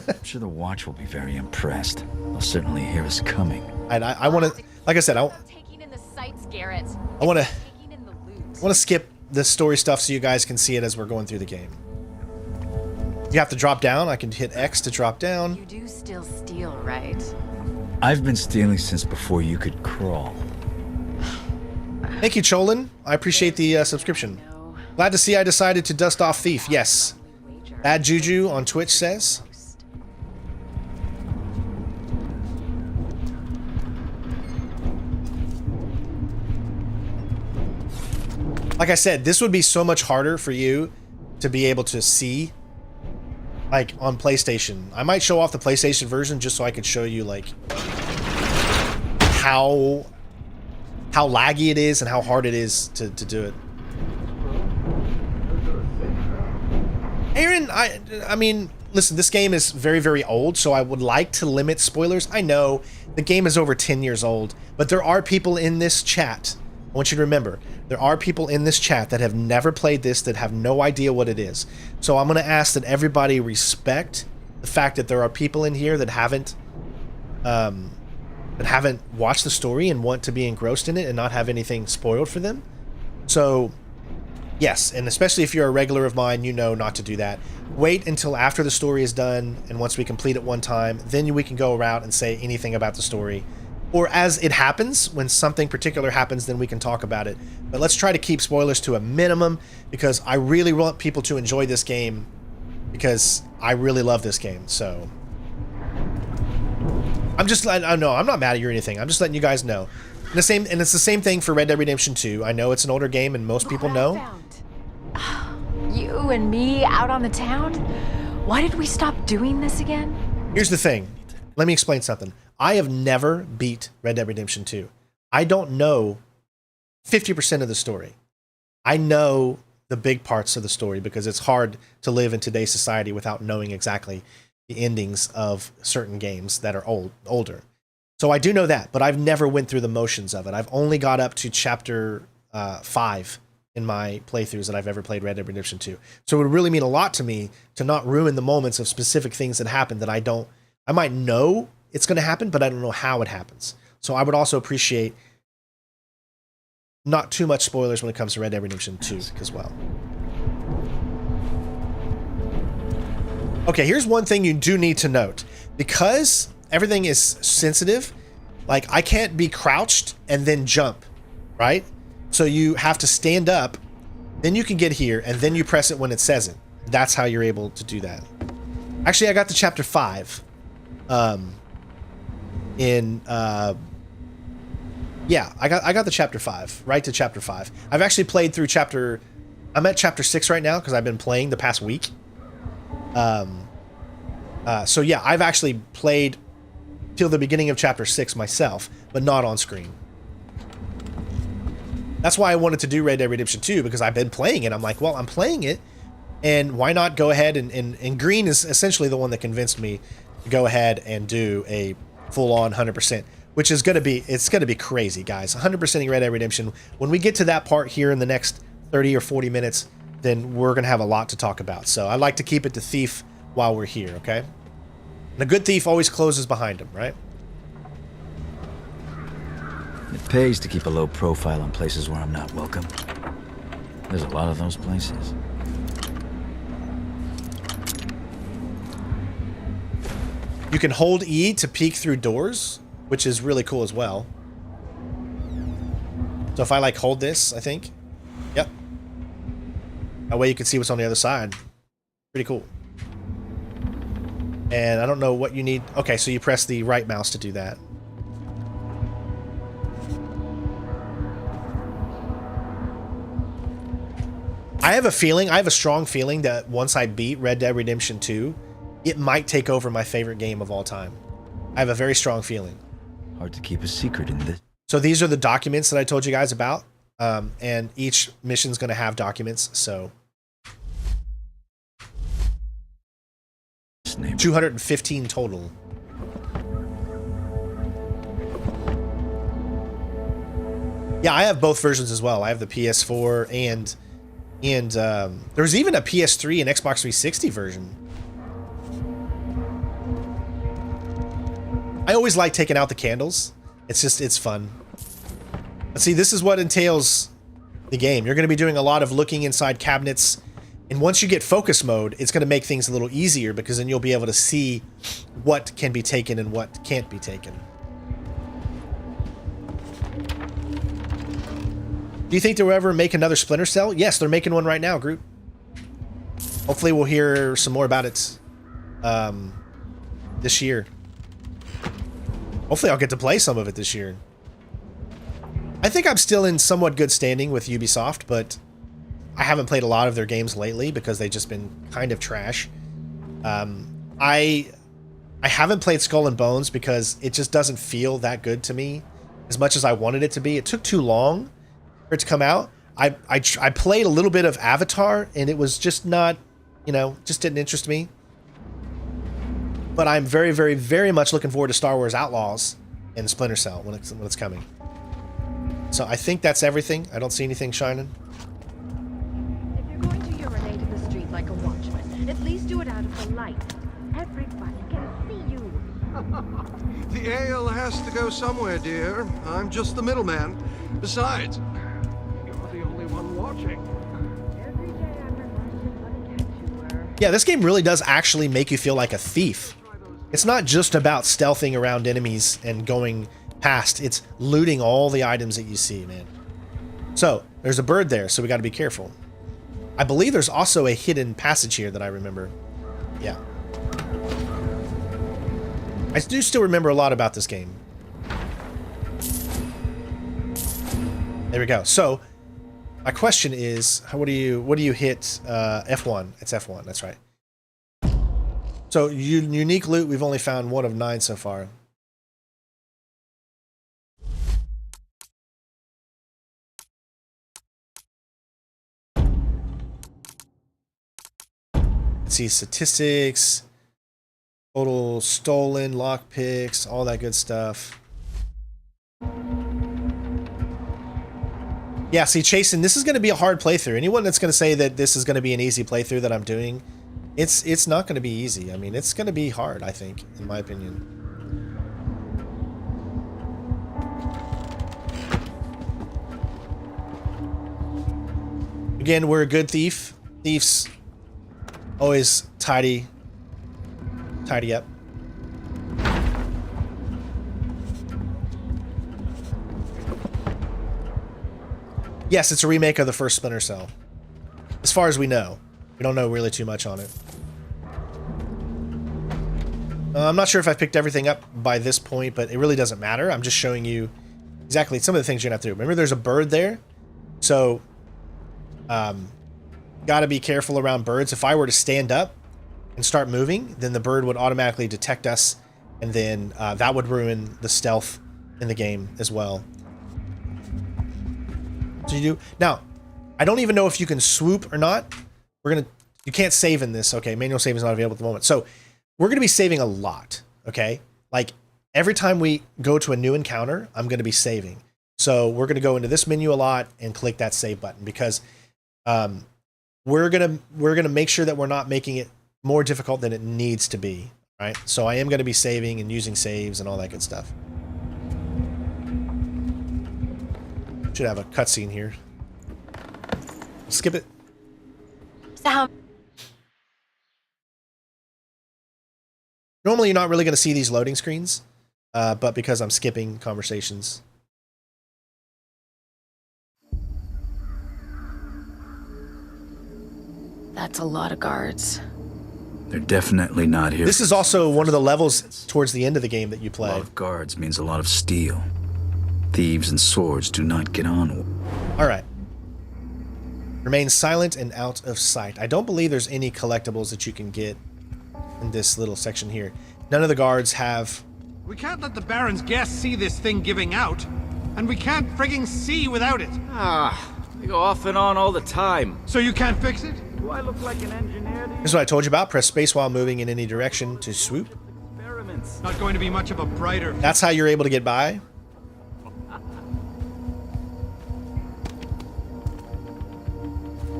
I'm sure the watch will be very impressed. They'll certainly hear us coming. And I want to, like I said, I Taking in the sights, Garrett. want to Taking in the loot. skip the story stuff so you guys can see it as we're going through the game. You have to drop down. I can hit X to drop down. You do still steal, right? I've been stealing since before you could crawl. Thank you, Cholin. I appreciate the subscription. No. Glad to see I decided to dust off Thief. Yes. Bad Juju on Twitch says. Like I said, this would be so much harder for you to be able to see, like, on PlayStation. I might show off the PlayStation version just so I could show you, like, how laggy it is and how hard it is to do it. Aaron, I mean, listen, this game is very, very old, so I would like to limit spoilers. I know the game is over 10 years old, but there are people in this chat. I want you to remember, there are people in this chat that have never played this, that have no idea what it is. So I'm going to ask that everybody respect the fact that there are people in here that haven't watched the story and want to be engrossed in it and not have anything spoiled for them. So, yes, and especially if you're a regular of mine, you know not to do that. Wait until after the story is done, and once we complete it one time, then we can go around and say anything about the story. Or as it happens, when something particular happens, then we can talk about it. But let's try to keep spoilers to a minimum, because I really want people to enjoy this game, because I really love this game. So I'm not mad at you or anything. I'm just letting you guys know. And it's the same thing for Red Dead Redemption 2. I know it's an older game and most people know. You and me out on the town? Why did we stop doing this again? Here's the thing. Let me explain something. I have never beat Red Dead Redemption 2. I don't know 50% of the story. I know the big parts of the story because it's hard to live in today's society without knowing exactly the endings of certain games that are older. So I do know that, but I've never went through the motions of it. I've only got up to chapter 5 in my playthroughs that I've ever played Red Dead Redemption 2. So it would really mean a lot to me to not ruin the moments of specific things that happen that I might know it's going to happen, but I don't know how it happens. So I would also appreciate not too much spoilers when it comes to Red Dead Redemption 2 as well. Okay, here's one thing you do need to note. Because everything is sensitive, like I can't be crouched and then jump, right? So you have to stand up, then you can get here, and then you press it when it says it. That's how you're able to do that. Actually, I got to chapter 5. Yeah, I got the chapter 5, right to chapter 5. I've actually played through I'm at chapter 6 right now because I've been playing the past week. So yeah, I've actually played till the beginning of chapter 6 myself, but not on screen. That's why I wanted to do Red Dead Redemption 2, because I've been playing it. I'm like, well, I'm playing it, and why not go ahead and Green is essentially the one that convinced me to go ahead and do a full-on 100%, which is going to be, it's going to be crazy, guys. 100%ing Red Dead Redemption. When we get to that part here in the next 30 or 40 minutes, then we're going to have a lot to talk about. So I like to keep it to Thief while we're here, okay? And a good thief always closes behind him, right? It pays to keep a low profile in places where I'm not welcome. There's a lot of those places. You can hold E to peek through doors, which is really cool as well. So if I like hold this, I think, yep. That way you can see what's on the other side. Pretty cool. And I don't know what you need. Okay, so you press the right mouse to do that. I have a feeling, I have a strong feeling that once I beat Red Dead Redemption 2, it might take over my favorite game of all time. I have a very strong feeling. Hard to keep a secret in this. So these are the documents that I told you guys about. And each mission's going to have documents, so 215 total. Yeah, I have both versions as well. I have the PS4 and there's even a PS3 and Xbox 360 version. I always like taking out the candles. It's fun. But see, this is what entails the game. You're going to be doing a lot of looking inside cabinets. And once you get focus mode, it's going to make things a little easier, because then you'll be able to see what can be taken and what can't be taken. Do you think they'll ever make another Splinter Cell? Yes, they're making one right now, Groot. Hopefully we'll hear some more about it this year. Hopefully I'll get to play some of it this year. I think I'm still in somewhat good standing with Ubisoft, but I haven't played a lot of their games lately because they've just been kind of trash. I haven't played Skull and Bones because it just doesn't feel that good to me as much as I wanted it to be. It took too long for it to come out. I played a little bit of Avatar, and it was just not, you know, just didn't interest me. But I'm very, very, very much looking forward to Star Wars Outlaws and Splinter Cell when it's coming. So I think that's everything. I don't see anything shining. If you're going to urinate in the street like a watchman, at least do it out of the light. Everybody can see you. The ale has to go somewhere, dear. I'm just the middleman. Besides, you're the only one watching. Every day I'm reminded what a catch you were. Yeah, this game really does actually make you feel like a thief. It's not just about stealthing around enemies and going past. It's looting all the items that you see, man. So, there's a bird there, so we got to be careful. I believe there's also a hidden passage here that I remember. Yeah. I do still remember a lot about this game. There we go. So, my question is, what do you hit F1? It's F1, that's right. So, unique loot, we've only found 1 of 9 so far. Let's see, statistics, total stolen, lockpicks, all that good stuff. Yeah, see, Chasen, this is going to be a hard playthrough. Anyone that's going to say that this is going to be an easy playthrough that I'm doing, it's not going to be easy. I mean, it's going to be hard, I think, in my opinion. Again, we're a good thief. Thieves always tidy up. Yes, it's a remake of the first Splinter Cell. As far as we know. We don't know really too much on it. I'm not sure if I've picked everything up by this point, but it really doesn't matter. I'm just showing you exactly some of the things you're going to have to do. Remember, there's a bird there. So, got to be careful around birds. If I were to stand up and start moving, then the bird would automatically detect us, and then that would ruin the stealth in the game as well. So you do. Now, I don't even know if you can swoop or not. You can't save in this. Okay, manual save is not available at the moment. So we're going to be saving a lot. Okay, like every time we go to a new encounter, I'm going to be saving. So we're going to go into this menu a lot and click that save button because we're gonna make sure that we're not making it more difficult than it needs to be. Right. So I am going to be saving and using saves and all that good stuff. Should have a cutscene here. Skip it. So how... Normally, you're not really going to see these loading screens, but because I'm skipping conversations. That's a lot of guards. They're definitely not here. This is also one of the levels towards the end of the game that you A play. lot of guards means a lot of steel. Thieves and swords do not get on. All right. Remain silent and out of sight. I don't believe there's any collectibles that you can get in this little section here. None of the guards have... We can't let the Baron's guests see this thing giving out. And we can't frigging see without it. They go off and on all the time. So you can't fix it? Do I look like an engineer to you? This is what I told you about. Press space while moving in any direction to swoop. Experiments. Not going to be much of a brighter... That's how you're able to get by.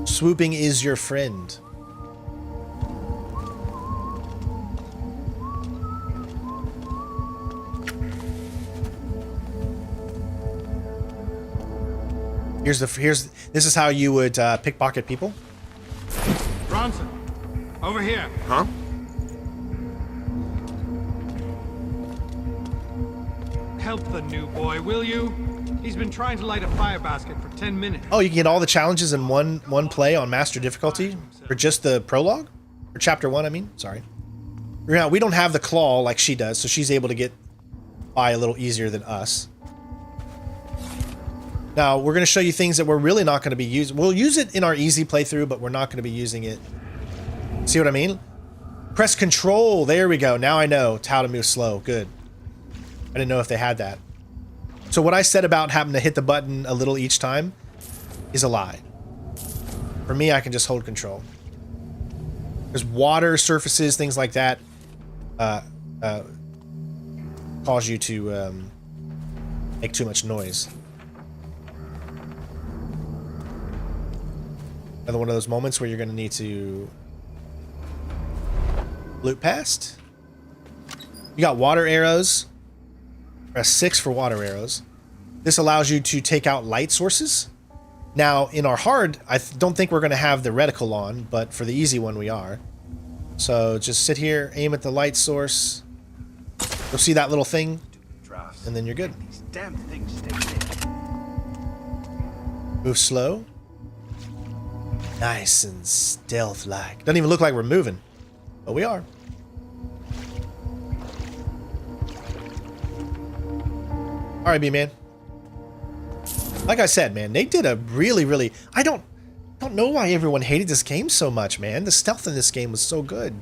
Swooping is your friend. This is how you would pickpocket people. Bronson, over here. Huh? Help the new boy, will you? He's been trying to light a fire basket for 10 minutes. Oh, you can get all the challenges in one play on master difficulty for just the prologue or chapter 1. I mean, sorry. Yeah, we don't have the claw like she does, so she's able to get by a little easier than us. Now, we're going to show you things that we're really not going to be using. We'll use it in our easy playthrough, but we're not going to be using it. See what I mean? Press control. There we go. Now I know how to move slow. Good. I didn't know if they had that. So what I said about having to hit the button a little each time is a lie. For me, I can just hold control. There's water, surfaces, things like that cause you to make too much noise. Another one of those moments where you're going to need to loop past. You got water arrows. Press 6 for water arrows. This allows you to take out light sources. Now, in our hard, I don't think we're going to have the reticle on, but for the easy one, we are. So just sit here, aim at the light source. You'll see that little thing, and then you're good. Move slow. Nice and stealth-like. Doesn't even look like we're moving, but we are. All right, B-Man. Like I said, man, they did a really... I don't know why everyone hated this game so much, man. The stealth in this game was so good.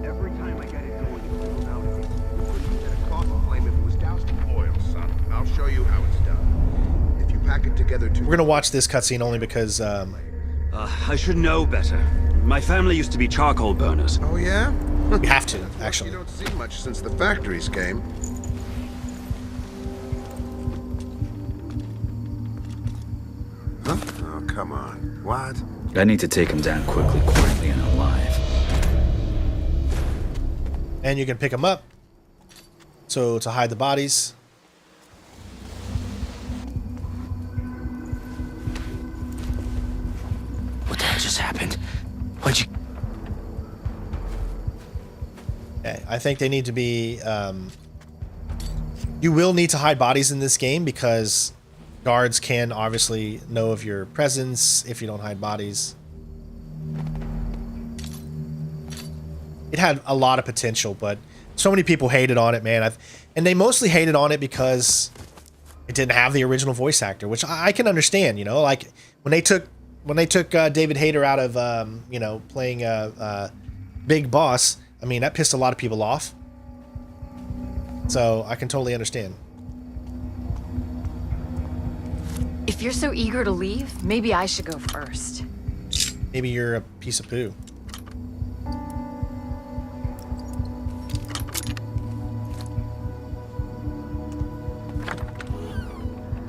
Every time I get it going, you pull out of it. You couldn't get a coffin flame if it was doused in oil, son. I'll show you how it's done. If you pack it together too... We're gonna watch this cutscene only because, I should know better. My family used to be charcoal burners. Oh, yeah? we have to, actually. You don't see much since the factories came. Huh? Oh, come on. What? I need to take him down quickly, quietly, and alive. And you can pick them up. So, to hide the bodies. What the hell just happened? Why'd you... Okay, I think they need to be... you will need to hide bodies in this game because guards can obviously know of your presence if you don't hide bodies. It had a lot of potential, but so many people hated on it, man. And they mostly hated on it because it didn't have the original voice actor, which I can understand, you know, like when they took David Hayter out of, you know, playing Big Boss, I mean, that pissed a lot of people off. So I can totally understand. If you're so eager to leave, maybe I should go first. Maybe you're a piece of poo.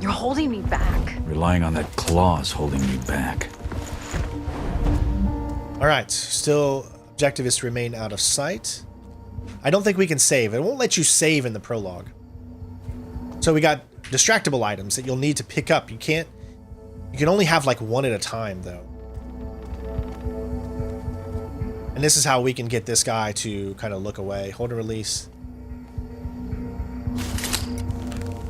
You're holding me back. Relying on that claw's holding me back. All right, still objective is to remain out of sight. I don't think we can save. It won't let you save in the prologue. So we got distractible items that you'll need to pick up. You can only have like one at a time though. And this is how we can get this guy to kind of look away. Hold and release.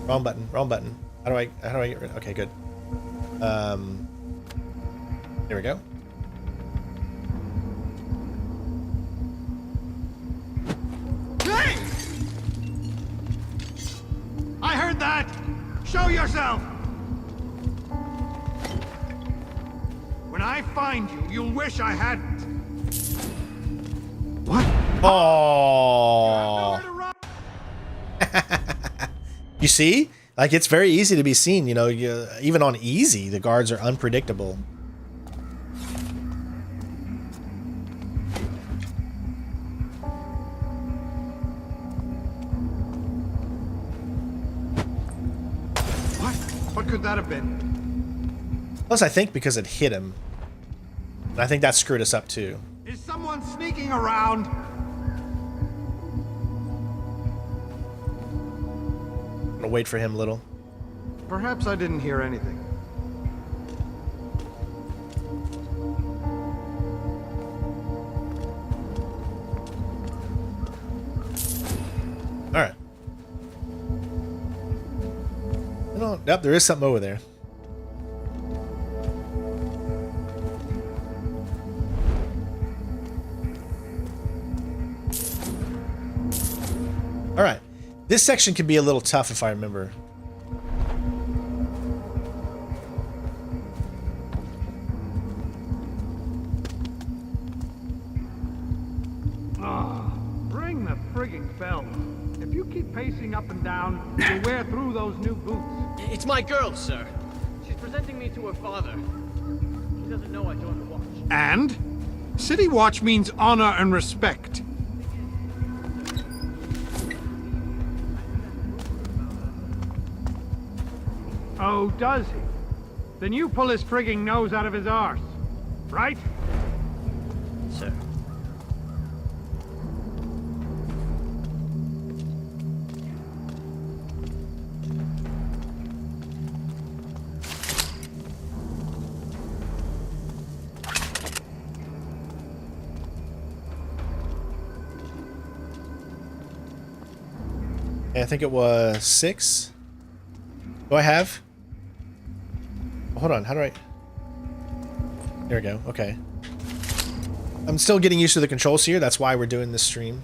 Wrong button, wrong button. How do I get rid of, okay, good. There we go. Hey! I heard that! Show yourself! When I find you, you'll wish I hadn't. What? Oh. Nowhere to run. You see? Like, it's very easy to be seen, you know, even on easy, the guards are unpredictable. What could that have been? Plus, I think because it hit him. And I think that screwed us up, too. Is someone sneaking around? I'm gonna wait for him a little. Perhaps I didn't hear anything. All right. Yep, there is something over there. All right. This section can be a little tough if I remember. Ring the frigging bell. If you keep pacing up and down, you'll wear through those new boots. It's my girl, sir. She's presenting me to her father. She doesn't know I joined the watch. And? City Watch means honor and respect. Oh, does he? Then you pull his frigging nose out of his arse, right? Sir. I think it was 6. Do I have? Hold on, how do I... There we go, okay. I'm still getting used to the controls here, that's why we're doing this stream.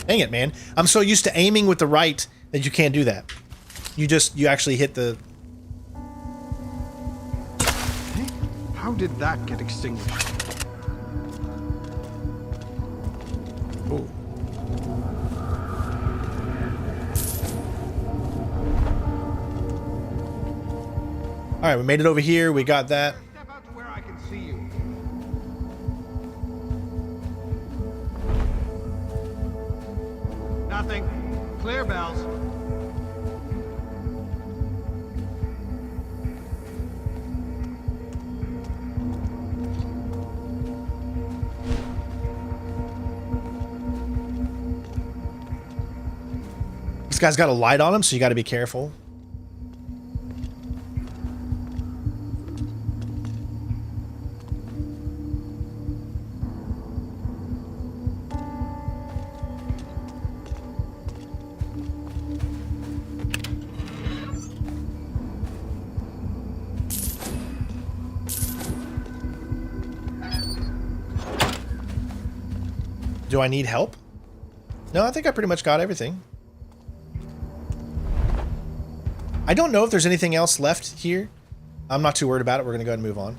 Dang it, man. I'm so used to aiming with the right that you can't do that. You actually hit the... How did that get extinguished? Ooh. All right, we made it over here. We got that. Step out to where I can see you. Nothing. Clear bells. This guy's got a light on him, so you got to be careful. Do I need help? No, I think I pretty much got everything. I don't know if there's anything else left here. I'm not too worried about it. We're going to go ahead and move on.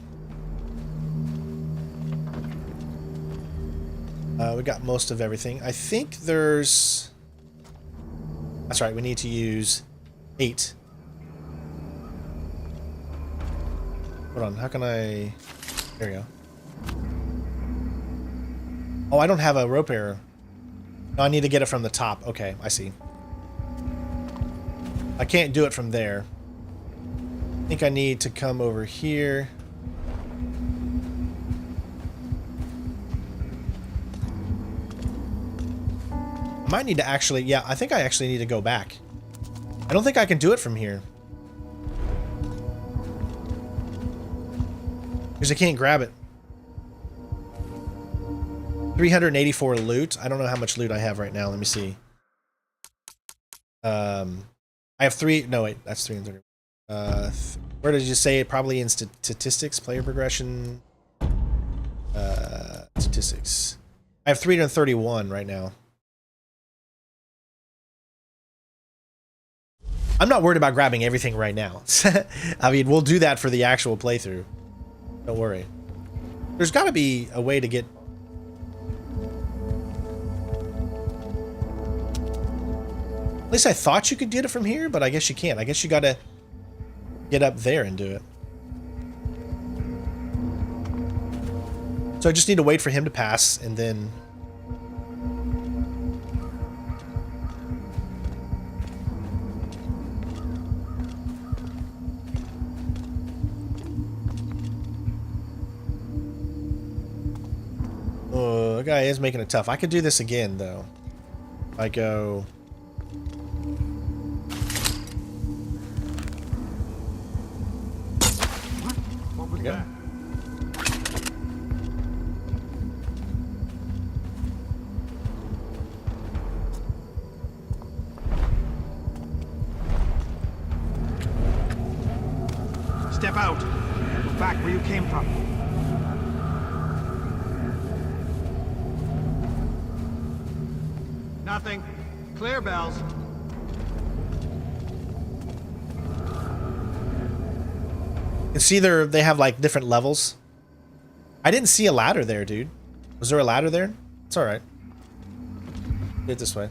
We got most of everything. I think there's... That's right, we need to use 8. Hold on, how can I... There we go. Oh, I don't have a rope arrow. No, I need to get it from the top. Okay, I see. I can't do it from there. I think I need to come over here. I might need to actually... Yeah, I think I actually need to go back. I don't think I can do it from here. Because I can't grab it. 384 loot. I don't know how much loot I have right now. Let me see. I have 3... No, wait. That's 330. Where did you say it? Probably in statistics, player progression. Statistics. I have 331 right now. I'm not worried about grabbing everything right now. I mean, we'll do that for the actual playthrough. Don't worry. There's got to be a way to get... At least I thought you could get it from here, but I guess you can't. I guess you got to get up there and do it. So I just need to wait for him to pass, and then... Oh, the guy is making it tough. I could do this again, though. If I go... What was There we go. that? Step out. Go back where you came from. Nothing. Clear, Bells. You can see they have like different levels. I didn't see a ladder there, dude. Was there a ladder there? It's alright. Do it this way.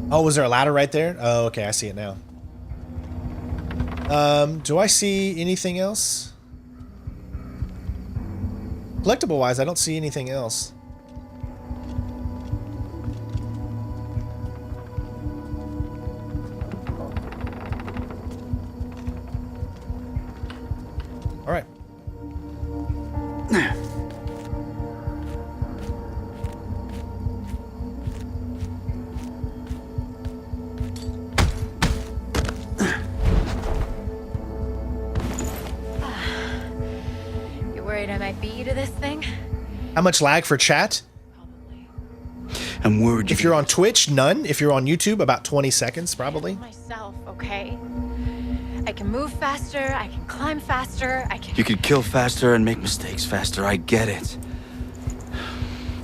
Oh, was there a ladder right there? Oh, okay, I see it now. Do I see anything else? Collectible wise, I don't see anything else. All right. You worried I might beat you to this thing? How much lag for chat? Probably. I'm worried. If you're on Twitch, none. If you're on YouTube, about 20 seconds, probably. Myself, okay? I can move faster, I can climb faster, I can... You could kill faster and make mistakes faster. I get it.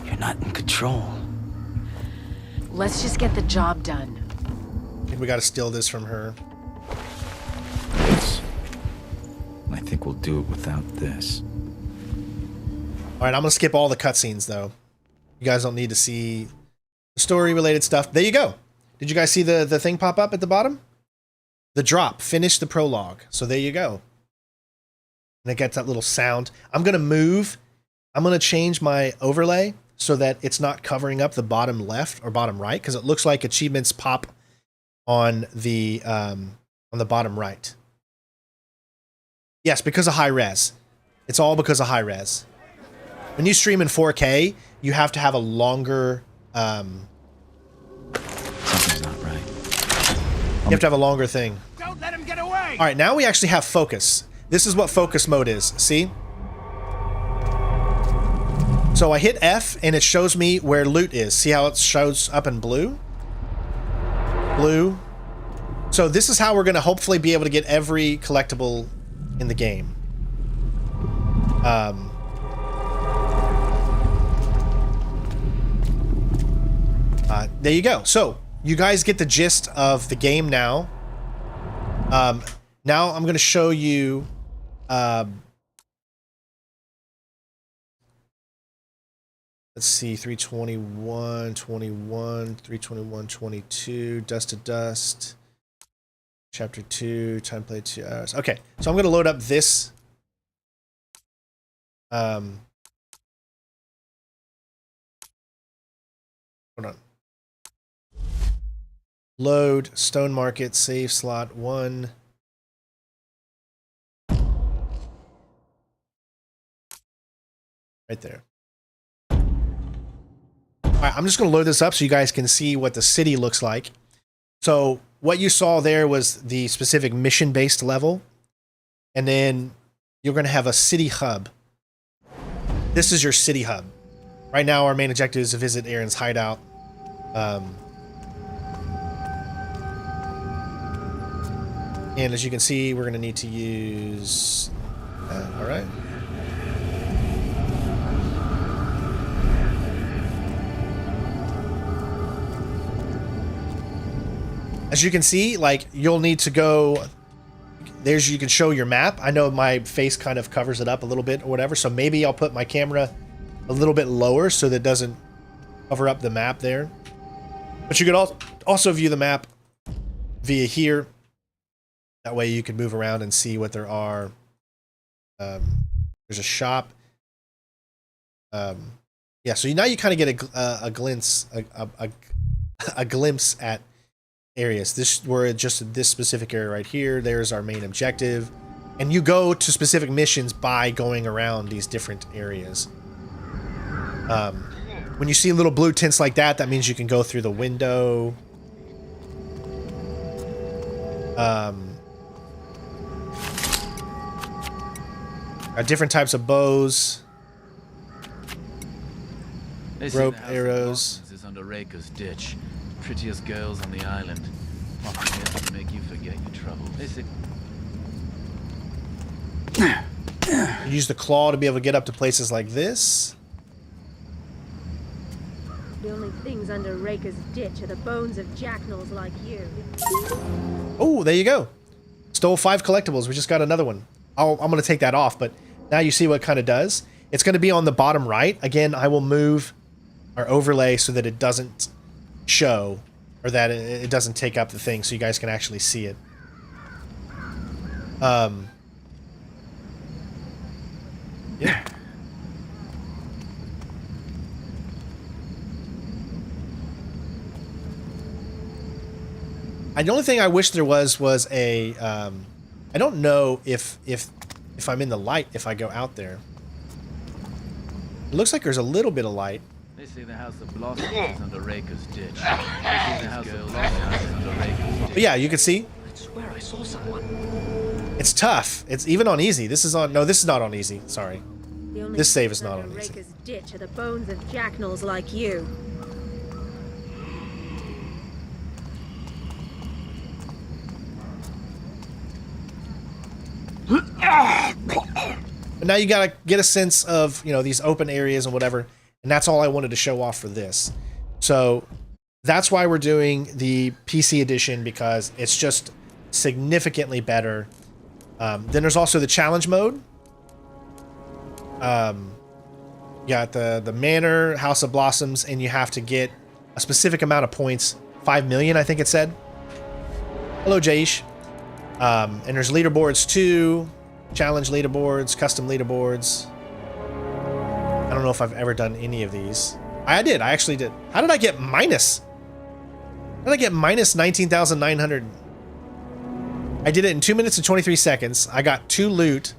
You're not in control. Let's just get the job done. I think we got to steal this from her. Yes. I think we'll do it without this. All right, I'm gonna skip all the cutscenes though. You guys don't need to see the story-related stuff. There you go. Did you guys see the thing pop up at the bottom? The drop. Finish the prologue. So there you go. And it gets that little sound. I'm gonna move. I'm gonna change my overlay so that it's not covering up the bottom left or bottom right, because it looks like achievements pop on the bottom right. Yes, because of high res. It's all because of high res. When you stream in 4K, you have to have a longer... Something's not right. You have to have a longer thing. Don't let him get away! All right, now we actually have focus. This is what focus mode is. See? So I hit F, and it shows me where loot is. See how it shows up in blue? Blue. So this is how we're going to hopefully be able to get every collectible in the game. There you go. So you guys get the gist of the game now. Now I'm going to show you. Let's see, 321, 21, 321, 22, dust to dust. Chapter 2, time play 2 hours. Okay, so I'm going to load up this. Hold on. Load, Stone Market, save slot 1. Right there. All right, I'm just going to load this up so you guys can see what the city looks like. So what you saw there was the specific mission-based level. And then you're going to have a city hub. This is your city hub. Right now, our main objective is to visit Aaron's hideout. And as you can see, we're going to need to use... all right. As you can see, like, you'll need to go... There's, you can show your map. I know my face kind of covers it up a little bit or whatever, so maybe I'll put my camera a little bit lower so that it doesn't cover up the map there. But you could also view the map via here. That way you can move around and see what there are. There's a shop. Yeah, so now you kind of get a glimpse at areas. We're just this specific area right here. There's our main objective. And you go to specific missions by going around these different areas. When you see little blue tints like that, that means you can go through the window. Different types of bows. Rope arrows. This is under Raker's ditch. Prettiest girls on the island. Nothing here to make you forget your trouble. You use the claw to be able to get up to places like this. The only things under Raker's ditch are the bones of jackals like you. Oh, there you go. Stole 5 collectibles. We just got another one. I'm going to take that off, but now you see what it kind of does. It's going to be on the bottom right. Again, I will move our overlay so that it doesn't show, or that it doesn't take up the thing, so you guys can actually see it. Yeah. The only thing I wish there was a I don't know if I'm in the light if I go out there. It looks like there's a little bit of light. They say the House of Blossoms is under Raker's ditch. They say the House of Blossoms is under Raker's ditch. But yeah, you can see. I swear I saw someone. It's tough. It's even on easy. This is on... No, this is not on easy. Sorry. This save is not on easy. Raker's ditch are the bones of jackals like you. But now you gotta get a sense of, you know, these open areas and whatever, and that's all I wanted to show off for this. So that's why we're doing the PC edition, because it's just significantly better. Then there's also the challenge mode. You got the Manor, House of Blossoms, and you have to get a specific amount of points. 5 million, I think it said. Hello, Jaish. And there's leaderboards too. Challenge leaderboards, custom leaderboards. I don't know if I've ever done any of these. I did. I actually did. How did I get minus? How did I get minus 19,900? I did it in 2 minutes and 23 seconds. I got 2 loot.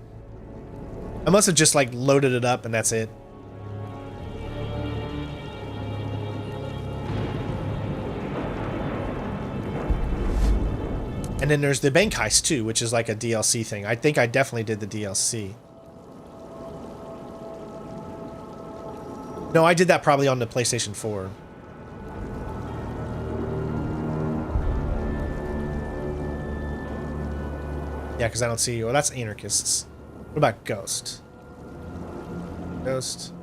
I must have just like loaded it up and that's it. And then there's the bank heist too, which is like a DLC thing. I think I definitely did the DLC. No, I did that probably on the PlayStation 4. Yeah, because I don't see... Well, that's anarchists. What about Ghost? Ghost.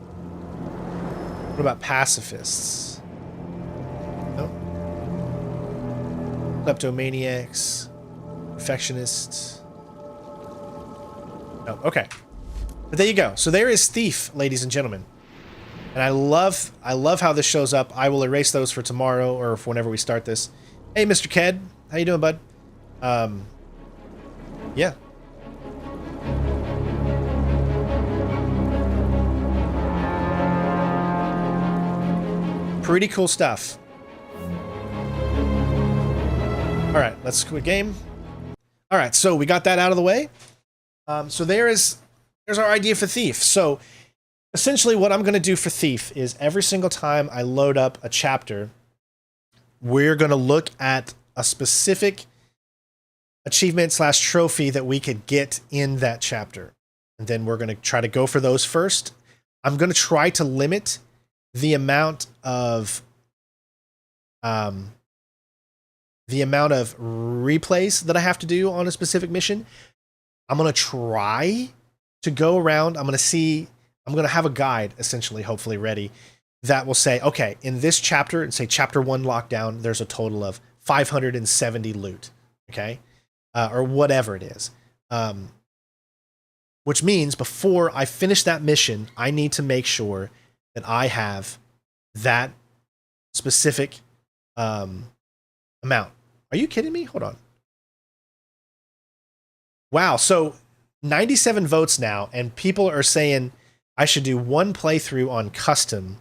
What about pacifists? No. Kleptomaniacs. Perfectionists. Oh, okay. But there you go. So there is Thief, ladies and gentlemen. And I love how this shows up. I will erase those for tomorrow or for whenever we start this. Hey, Mr. Ked. How you doing, bud? Yeah. Pretty cool stuff. All right, let's quit game. All right, so we got that out of the way. So there's our idea for Thief. So essentially what I'm going to do for Thief is every single time I load up a chapter, we're going to look at a specific achievement / trophy that we could get in that chapter. And then we're going to try to go for those first. I'm going to try to limit the amount of replays that I have to do on a specific mission. I'm going to try to go around. I'm going to have a guide essentially, hopefully ready, that will say, okay, in this chapter, and say chapter 1 lockdown, there's a total of 570 loot. Okay. Or whatever it is. Which means before I finish that mission, I need to make sure that I have that specific amount. Are you kidding me? Hold on. Wow. So 97 votes now, and people are saying I should do 1 playthrough on custom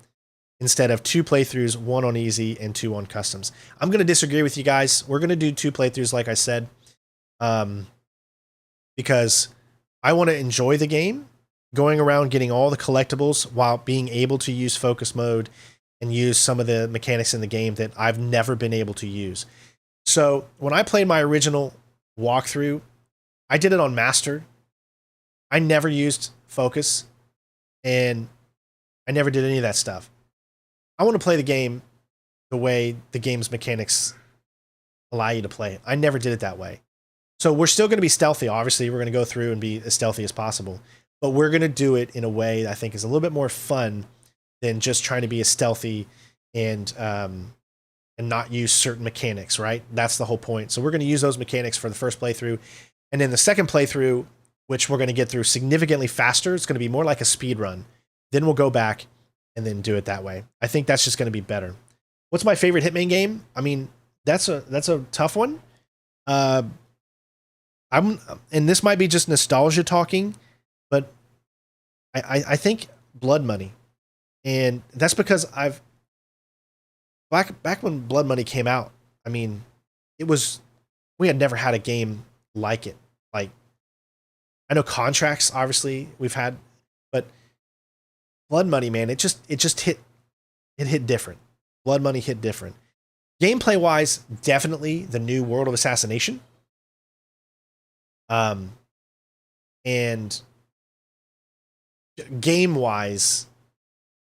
instead of 2 playthroughs, 1 on easy and 2 on customs. I'm going to disagree with you guys. We're going to do 2 playthroughs, like I said, because I want to enjoy the game, going around getting all the collectibles while being able to use focus mode and use some of the mechanics in the game that I've never been able to use. So when I played my original walkthrough, I did it on master. I never used focus, and I never did any of that stuff. I want to play the game the way the game's mechanics allow you to play it. I never did it that way. So we're still going to be stealthy. Obviously, we're going to go through and be as stealthy as possible, but we're going to do it in a way that I think is a little bit more fun than just trying to be as stealthy and not use certain mechanics, right? That's the whole point. So we're going to use those mechanics for the first playthrough. And then the second playthrough, which we're going to get through significantly faster, it's going to be more like a speed run. Then we'll go back and then do it that way. I think that's just going to be better. What's my favorite Hitman game? I mean, that's a tough one. And this might be just nostalgia talking, but I think Blood Money. And that's because back when Blood Money came out, I mean, we had never had a game like it. Like, I know Contracts, obviously we've had, but Blood Money, man, it hit different. Blood Money hit different. Gameplay wise, definitely the new World of Assassination. And game wise,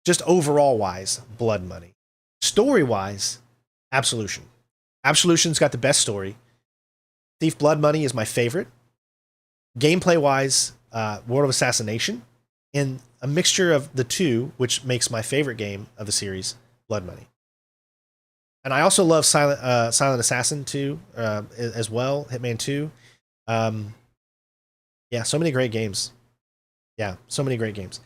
just overall wise, Blood Money. Story wise, Absolution. Absolution's got the best story. Thief Blood Money is my favorite. Gameplay wise, World of Assassination, and a mixture of the two, which makes my favorite game of the series, Blood Money. And I also love Silent Assassin 2 as well, Hitman 2. Yeah, so many great games. Yeah, so many great games.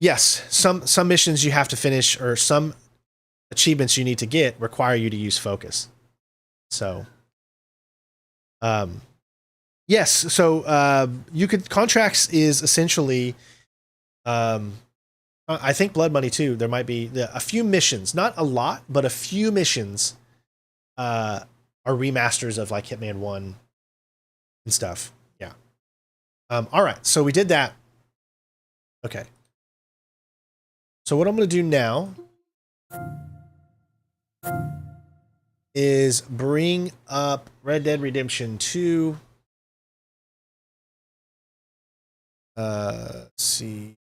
Yes, some missions you have to finish, or some achievements you need to get require you to use focus. So, yes, so you could Contracts is essentially, I think Blood Money too. There might be a few missions, not a lot, but a few missions are remasters of like Hitman 1 and stuff. Yeah. All right, so we did that. Okay. So what I'm going to do now is bring up Red Dead Redemption 2. Let's see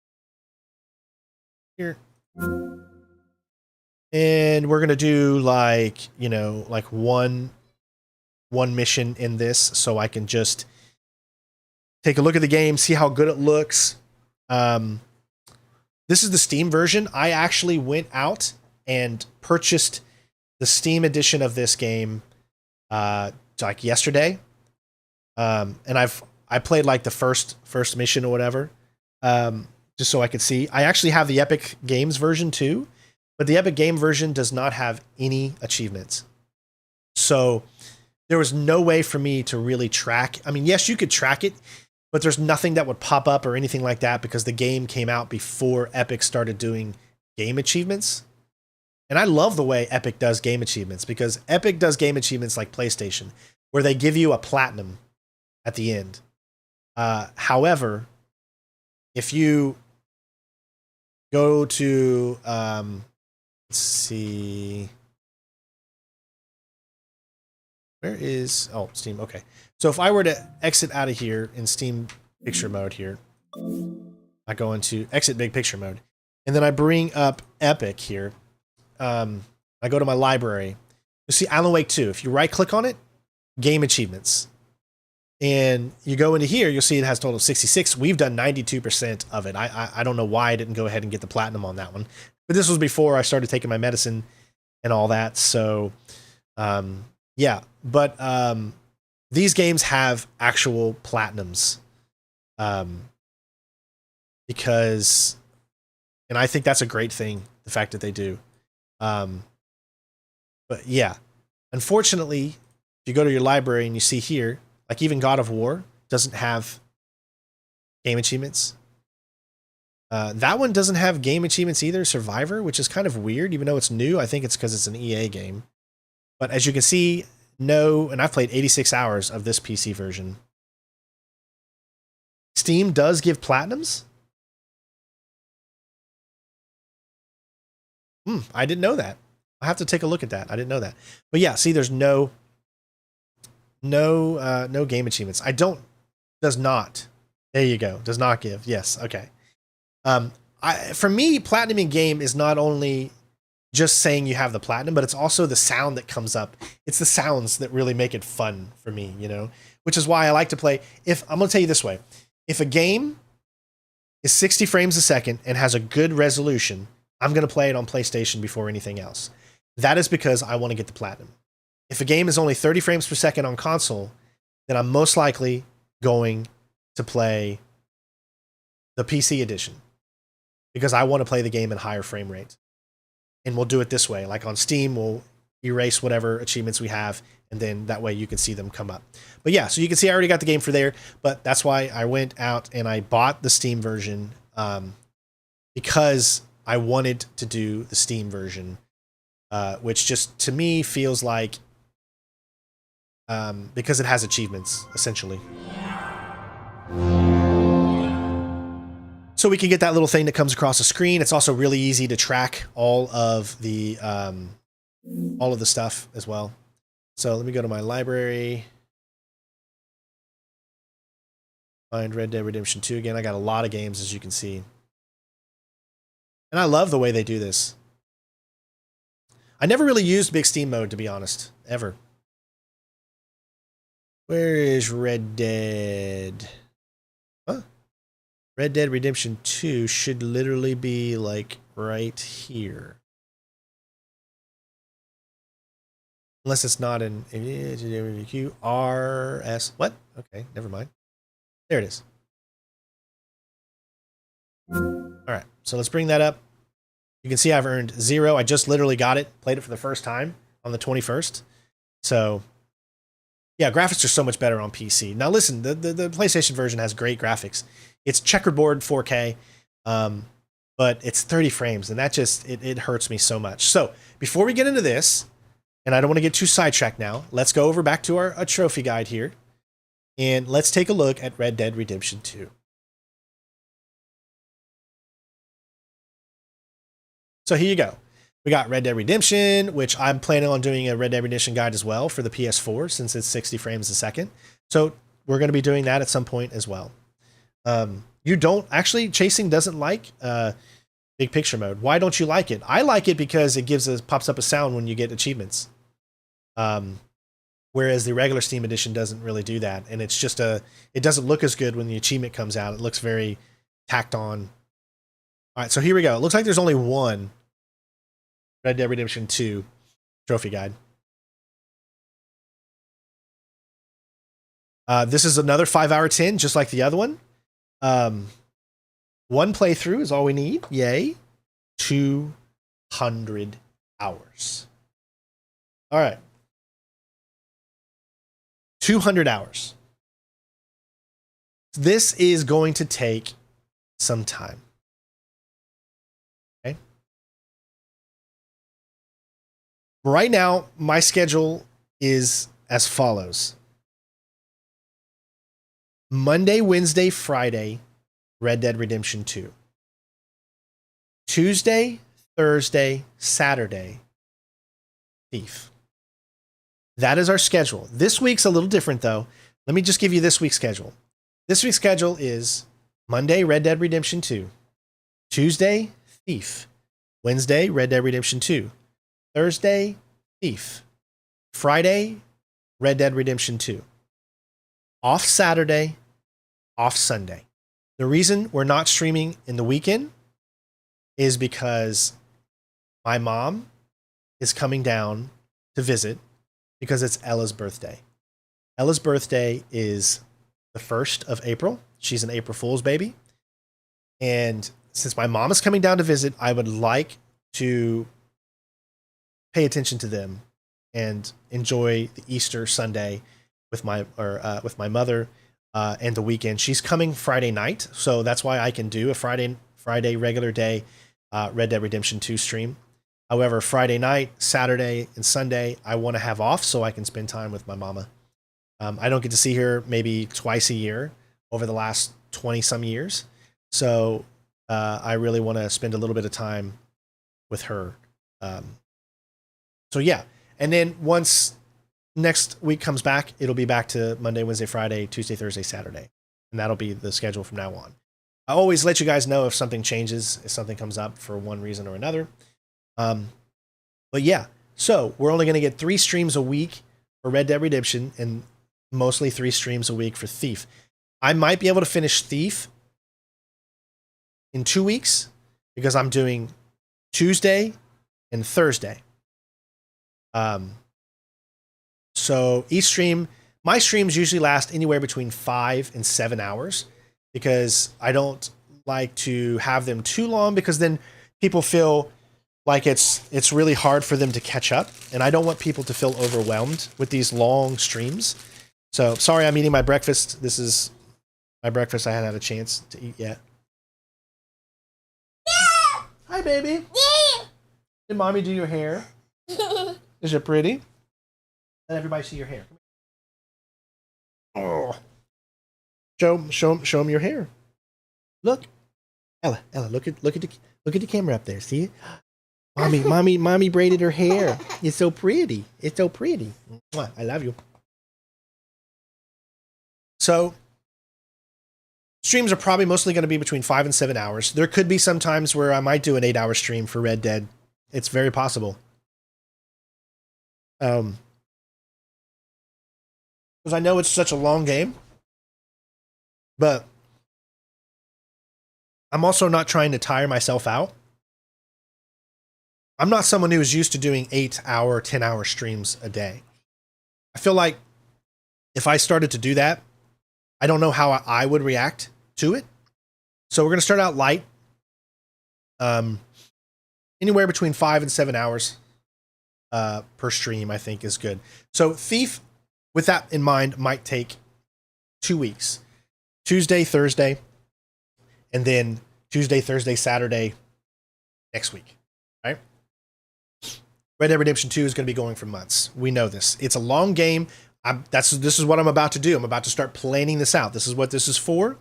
here. And we're going to do like, like one mission in this, so I can just take a look at the game, see how good it looks. This is the Steam version. I actually went out and purchased the Steam edition of this game like yesterday. And I played like the first mission or whatever, just so I could see. I actually have the Epic Games version too, but the Epic Game version does not have any achievements. So there was no way for me to really track. I mean, yes, you could track it, but there's nothing that would pop up or anything like that because the game came out before Epic started doing game achievements. And I love the way Epic does game achievements because Epic does game achievements like PlayStation, where they give you a platinum at the end. However, if you go to, let's see, where is, oh, Steam, okay. So if I were to exit out of here in Steam picture mode here, I go into exit big picture mode, and then I bring up Epic here. I go to my library. You see Alan Wake 2. If you right click on it, game achievements. And you go into here, you'll see it has total of 66. We've done 92% of it. I don't know why I didn't go ahead and get the platinum on that one. But this was before I started taking my medicine and all that. So, yeah. But these games have actual platinums. Because, and I think that's a great thing, the fact that they do. But yeah, unfortunately, if you go to your library and you see here, like even God of War doesn't have game achievements. That one doesn't have game achievements either, Survivor, which is kind of weird, even though it's new. I think it's because it's an EA game. But as you can see, no, and I've played 86 hours of this PC version. Steam does give platinums. I didn't know that. I have to take a look at that. I didn't know that. But yeah, see, there's no game achievements. Does not. There you go. Does not give. Yes. Okay. For me, platinum in game is not only just saying you have the platinum, but it's also the sound that comes up. It's the sounds that really make it fun for me, you know, which is why I like to play. I'm going to tell you this way. If a game is 60 frames a second and has a good resolution, I'm going to play it on PlayStation before anything else. That is because I want to get the platinum. If a game is only 30 frames per second on console, then I'm most likely going to play the PC edition because I want to play the game at higher frame rates. And we'll do it this way. Like on Steam, we'll erase whatever achievements we have, and then that way you can see them come up. But yeah, so you can see I already got the game for there, but that's why I went out and I bought the Steam version because I wanted to do the Steam version, which just to me feels like because it has achievements, essentially. So we can get that little thing that comes across the screen. It's also really easy to track all of the stuff as well. So let me go to my library. Find Red Dead Redemption 2 again. I got a lot of games, as you can see. And I love the way they do this. I never really used Big Steam mode, to be honest, ever. Where is Red Dead? Huh? Red Dead Redemption 2 should literally be like right here. Unless it's not in QRS. What? Okay, never mind. There it is. All right, so let's bring that up. You can see I've earned 0. I just literally got it, played it for the first time on the 21st. So, yeah, graphics are so much better on PC. Now, listen, the PlayStation version has great graphics. It's checkerboard 4K, but it's 30 frames, and that just, it hurts me so much. So, before we get into this, and I don't want to get too sidetracked now, let's go over back to our trophy guide here, and let's take a look at Red Dead Redemption 2. So here you go. We got Red Dead Redemption, which I'm planning on doing a Red Dead Redemption guide as well for the PS4 since it's 60 frames a second. So we're going to be doing that at some point as well. You don't actually, Chasing doesn't like big picture mode. Why don't you like it? I like it because it pops up a sound when you get achievements. Whereas the regular Steam edition doesn't really do that. And it's just it doesn't look as good when the achievement comes out. It looks very tacked on. All right, so here we go. It looks like there's only one Red Dead Redemption 2 trophy guide. This is another 5 hour 10, just like the other one. One playthrough is all we need. Yay. 200 hours. All right. 200 hours. This is going to take some time. Okay. Right now, my schedule is as follows: Monday, Wednesday, Friday, Red Dead Redemption 2. Tuesday, Thursday, Saturday, Thief. That is our schedule. This week's a little different, though. Let me just give you this week's schedule. This week's schedule is Monday, Red Dead Redemption 2. Tuesday, Thief. Wednesday, Red Dead Redemption 2. Thursday, Thief. Friday, Red Dead Redemption 2. Off Saturday, off Sunday. The reason we're not streaming in the weekend is because my mom is coming down to visit because it's Ella's birthday. Ella's birthday is the 1st of April. She's an April Fool's baby. And since my mom is coming down to visit, I would like to pay attention to them and enjoy the Easter Sunday with my mother and the weekend. She's coming Friday night, so that's why I can do a Friday regular day Red Dead Redemption 2 stream. However, Friday night, Saturday, and Sunday, I want to have off so I can spend time with my mama. I don't get to see her maybe twice a year over the last 20-some years. So I really want to spend a little bit of time with her. So yeah. And then once next week comes back, it'll be back to Monday, Wednesday, Friday, Tuesday, Thursday, Saturday. And that'll be the schedule from now on. I always let you guys know if something changes, if something comes up for one reason or another. But yeah, so we're only going to get 3 streams a week for Red Dead Redemption and mostly 3 streams a week for Thief. I might be able to finish Thief in 2 weeks because I'm doing Tuesday and Thursday. So each stream, my streams usually last anywhere between 5 and 7 hours because I don't like to have them too long because then people feel like it's really hard for them to catch up, and I don't want people to feel overwhelmed with these long streams. So sorry, I'm eating my breakfast. This is my breakfast. I hadn't had a chance to eat yet. Yeah. Hi, baby. Yeah. Did mommy do your hair? Is it pretty? Let everybody see your hair. Oh, show them your hair. Look, Ella, look at the camera up there. See it? Mommy braided her hair. It's so pretty. It's so pretty. Mwah, I love you. So, streams are probably mostly going to be between 5 and 7 hours. There could be some times where I might do an 8-hour stream for Red Dead. It's very possible. Because I know it's such a long game. But I'm also not trying to tire myself out. I'm not someone who is used to doing 8-hour, 10-hour streams a day. I feel like if I started to do that, I don't know how I would react to it. So we're going to start out light. Anywhere between 5 and 7 hours per stream, I think, is good. So Thief, with that in mind, might take 2 weeks. Tuesday, Thursday, and then Tuesday, Thursday, Saturday next week. Right? Red Dead Redemption 2 is going to be going for months. We know this. It's a long game. This is what I'm about to do. I'm about to start planning this out. This is what this is for.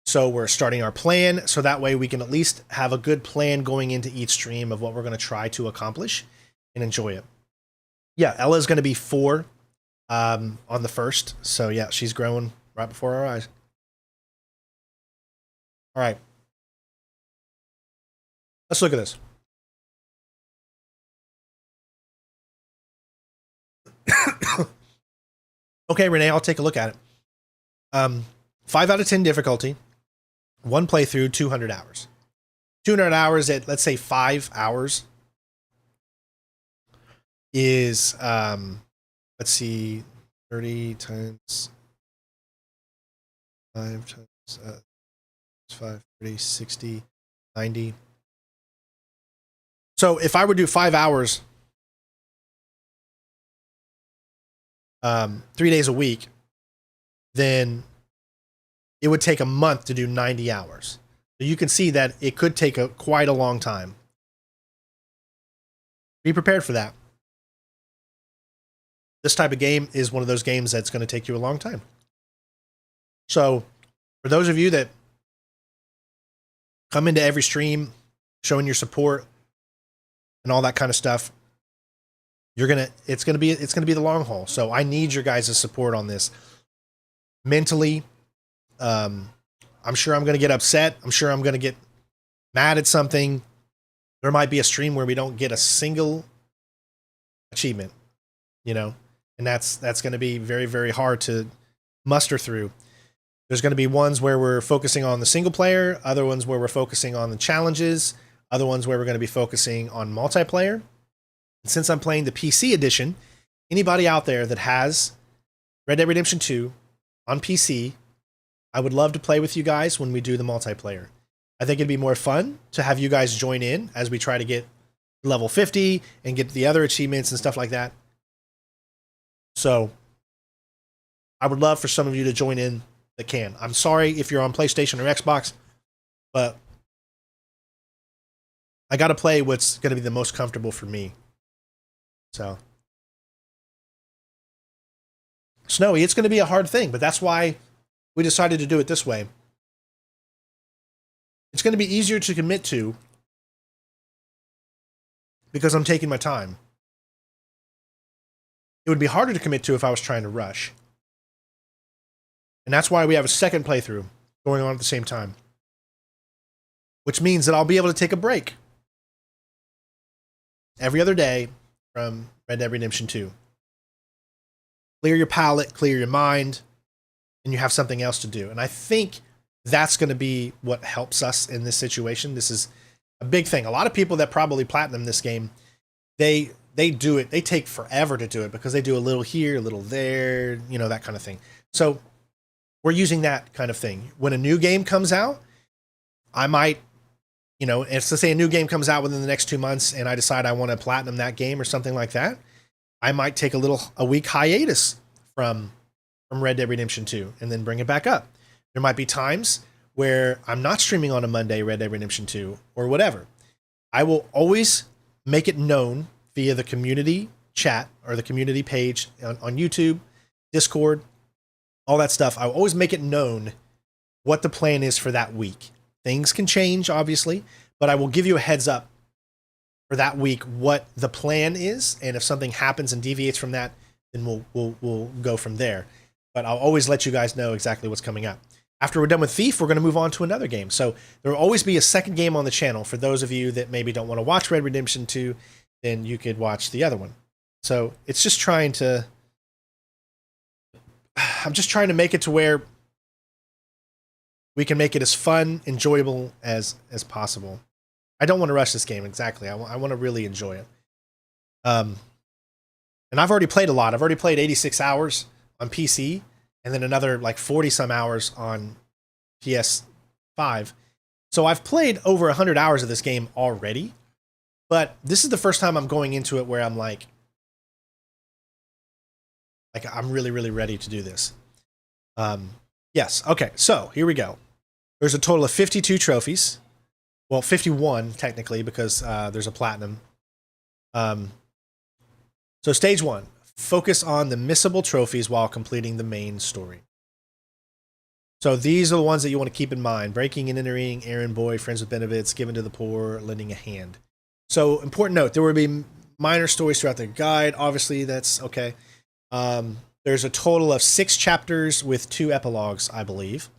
So we're starting our plan so that way we can at least have a good plan going into each stream of what we're going to try to accomplish and enjoy it. Yeah, Ella's going to be 4 on the 1st. So yeah, she's growing right before our eyes. All right. Let's look at this. Okay, Renee, I'll take a look at it. 5 out of 10 difficulty, 1 playthrough, 200 hours. 200 hours at, let's say, 5 hours is, let's see, 30 times 5 times 5, 30, 60, 90. So if I would do 5 hours 3 days a week, then it would take a month to do 90 hours. So you can see that it could take quite a long time. Be prepared for that. This type of game is one of those games that's going to take you a long time. So for those of you that come into every stream showing your support and all that kind of stuff, it's gonna be the long haul. So I need your guys' support on this. Mentally, I'm sure I'm gonna get upset. I'm sure I'm gonna get mad at something. There might be a stream where we don't get a single achievement, and that's gonna be very, very hard to muster through. There's gonna be ones where we're focusing on the single player, other ones where we're focusing on the challenges, other ones where we're gonna be focusing on multiplayer. Since I'm playing the PC edition, anybody out there that has Red Dead Redemption 2 on PC, I would love to play with you guys when we do the multiplayer. I think it'd be more fun to have you guys join in as we try to get level 50 and get the other achievements and stuff like that. So I would love for some of you to join in that can. I'm sorry if you're on PlayStation or Xbox, but I got to play what's going to be the most comfortable for me. So, Snowy, it's going to be a hard thing, but that's why we decided to do it this way. It's going to be easier to commit to because I'm taking my time. It would be harder to commit to if I was trying to rush. And that's why we have a second playthrough going on at the same time, which means that I'll be able to take a break every other day from Red Dead Redemption 2. Clear your palate, clear your mind, and you have something else to do. And I think that's going to be what helps us in this situation. This is a big thing. A lot of people that probably platinum this game, they do it. They take forever to do it because they do a little here, a little there, that kind of thing. So we're using that kind of thing. When a new game comes out, I might, it's to say a new game comes out within the next 2 months and I decide I want to platinum that game or something like that, I might take a week hiatus from Red Dead Redemption 2 and then bring it back up. There might be times where I'm not streaming on a Monday Red Dead Redemption 2 or whatever. I will always make it known via the community chat or the community page on YouTube, Discord, all that stuff. I will always make it known what the plan is for that week. Things can change, obviously, but I will give you a heads up for that week what the plan is, and if something happens and deviates from that, then we'll go from there. But I'll always let you guys know exactly what's coming up. After we're done with Thief, we're going to move on to another game. So there will always be a second game on the channel. For those of you that maybe don't want to watch Red Redemption 2, then you could watch the other one. So it's just I'm just trying to make it to where we can make it as fun, enjoyable as possible. I don't want to rush this game, exactly. I want to really enjoy it. And I've already played a lot. I've already played 86 hours on PC, and then another like 40-some hours on PS5. So I've played over 100 hours of this game already, but this is the first time I'm going into it where I'm like I'm really, really ready to do this. Yes, okay, so here we go. There's a total of 52 trophies. Well, 51 technically because there's a platinum. So stage 1, focus on the missable trophies while completing the main story. So these are the ones that you want to keep in mind. Breaking and entering, errand boy, friends with benefits, given to the poor, lending a hand. So important note, there will be minor stories throughout the guide. Obviously, that's okay. There's a total of 6 chapters with 2 epilogues, I believe.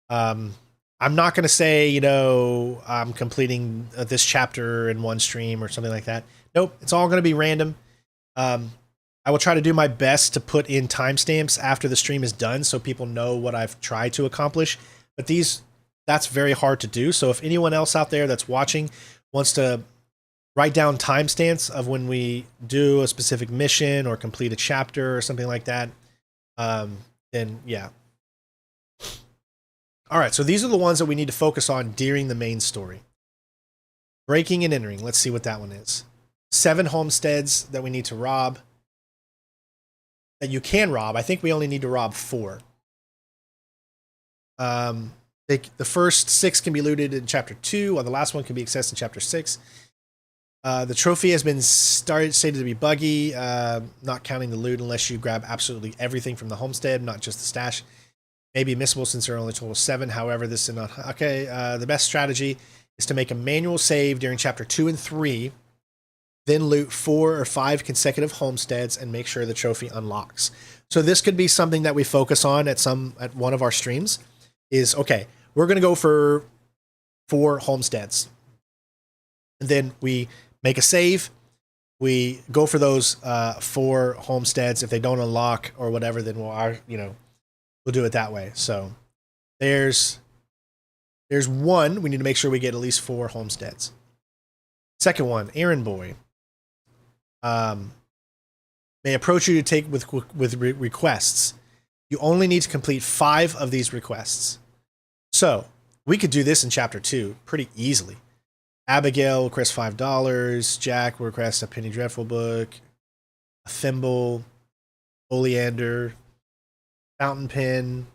I'm not going to say, I'm completing this chapter in one stream or something like that. Nope, it's all going to be random. I will try to do my best to put in timestamps after the stream is done so people know what I've tried to accomplish. But that's very hard to do. So if anyone else out there that's watching wants to write down timestamps of when we do a specific mission or complete a chapter or something like that, then yeah. All right, so these are the ones that we need to focus on during the main story. Breaking and entering. Let's see what that one is. 7 homesteads that we need to rob. That you can rob. I think we only need to rob 4. The first 6 can be looted in chapter 2, while the last one can be accessed in chapter 6. The trophy has been stated to be buggy, not counting the loot unless you grab absolutely everything from the homestead, not just the stash. Maybe missable since there are only total 7. However, this is not okay. The best strategy is to make a manual save during chapter 2 and 3, then loot 4 or 5 consecutive homesteads and make sure the trophy unlocks. So this could be something that we focus on at one of our streams. Is okay. We're gonna go for 4 homesteads, and then we make a save. We go for those 4 homesteads. If they don't unlock or whatever, then we'll do it that way. So there's 1. We need to make sure we get at least 4 homesteads. Second one, errand boy. May approach you to take with requests. You only need to complete 5 of these requests. So we could do this in chapter 2 pretty easily. Abigail requests $5. Jack requests a Penny Dreadful book, a thimble, oleander, fountain pen,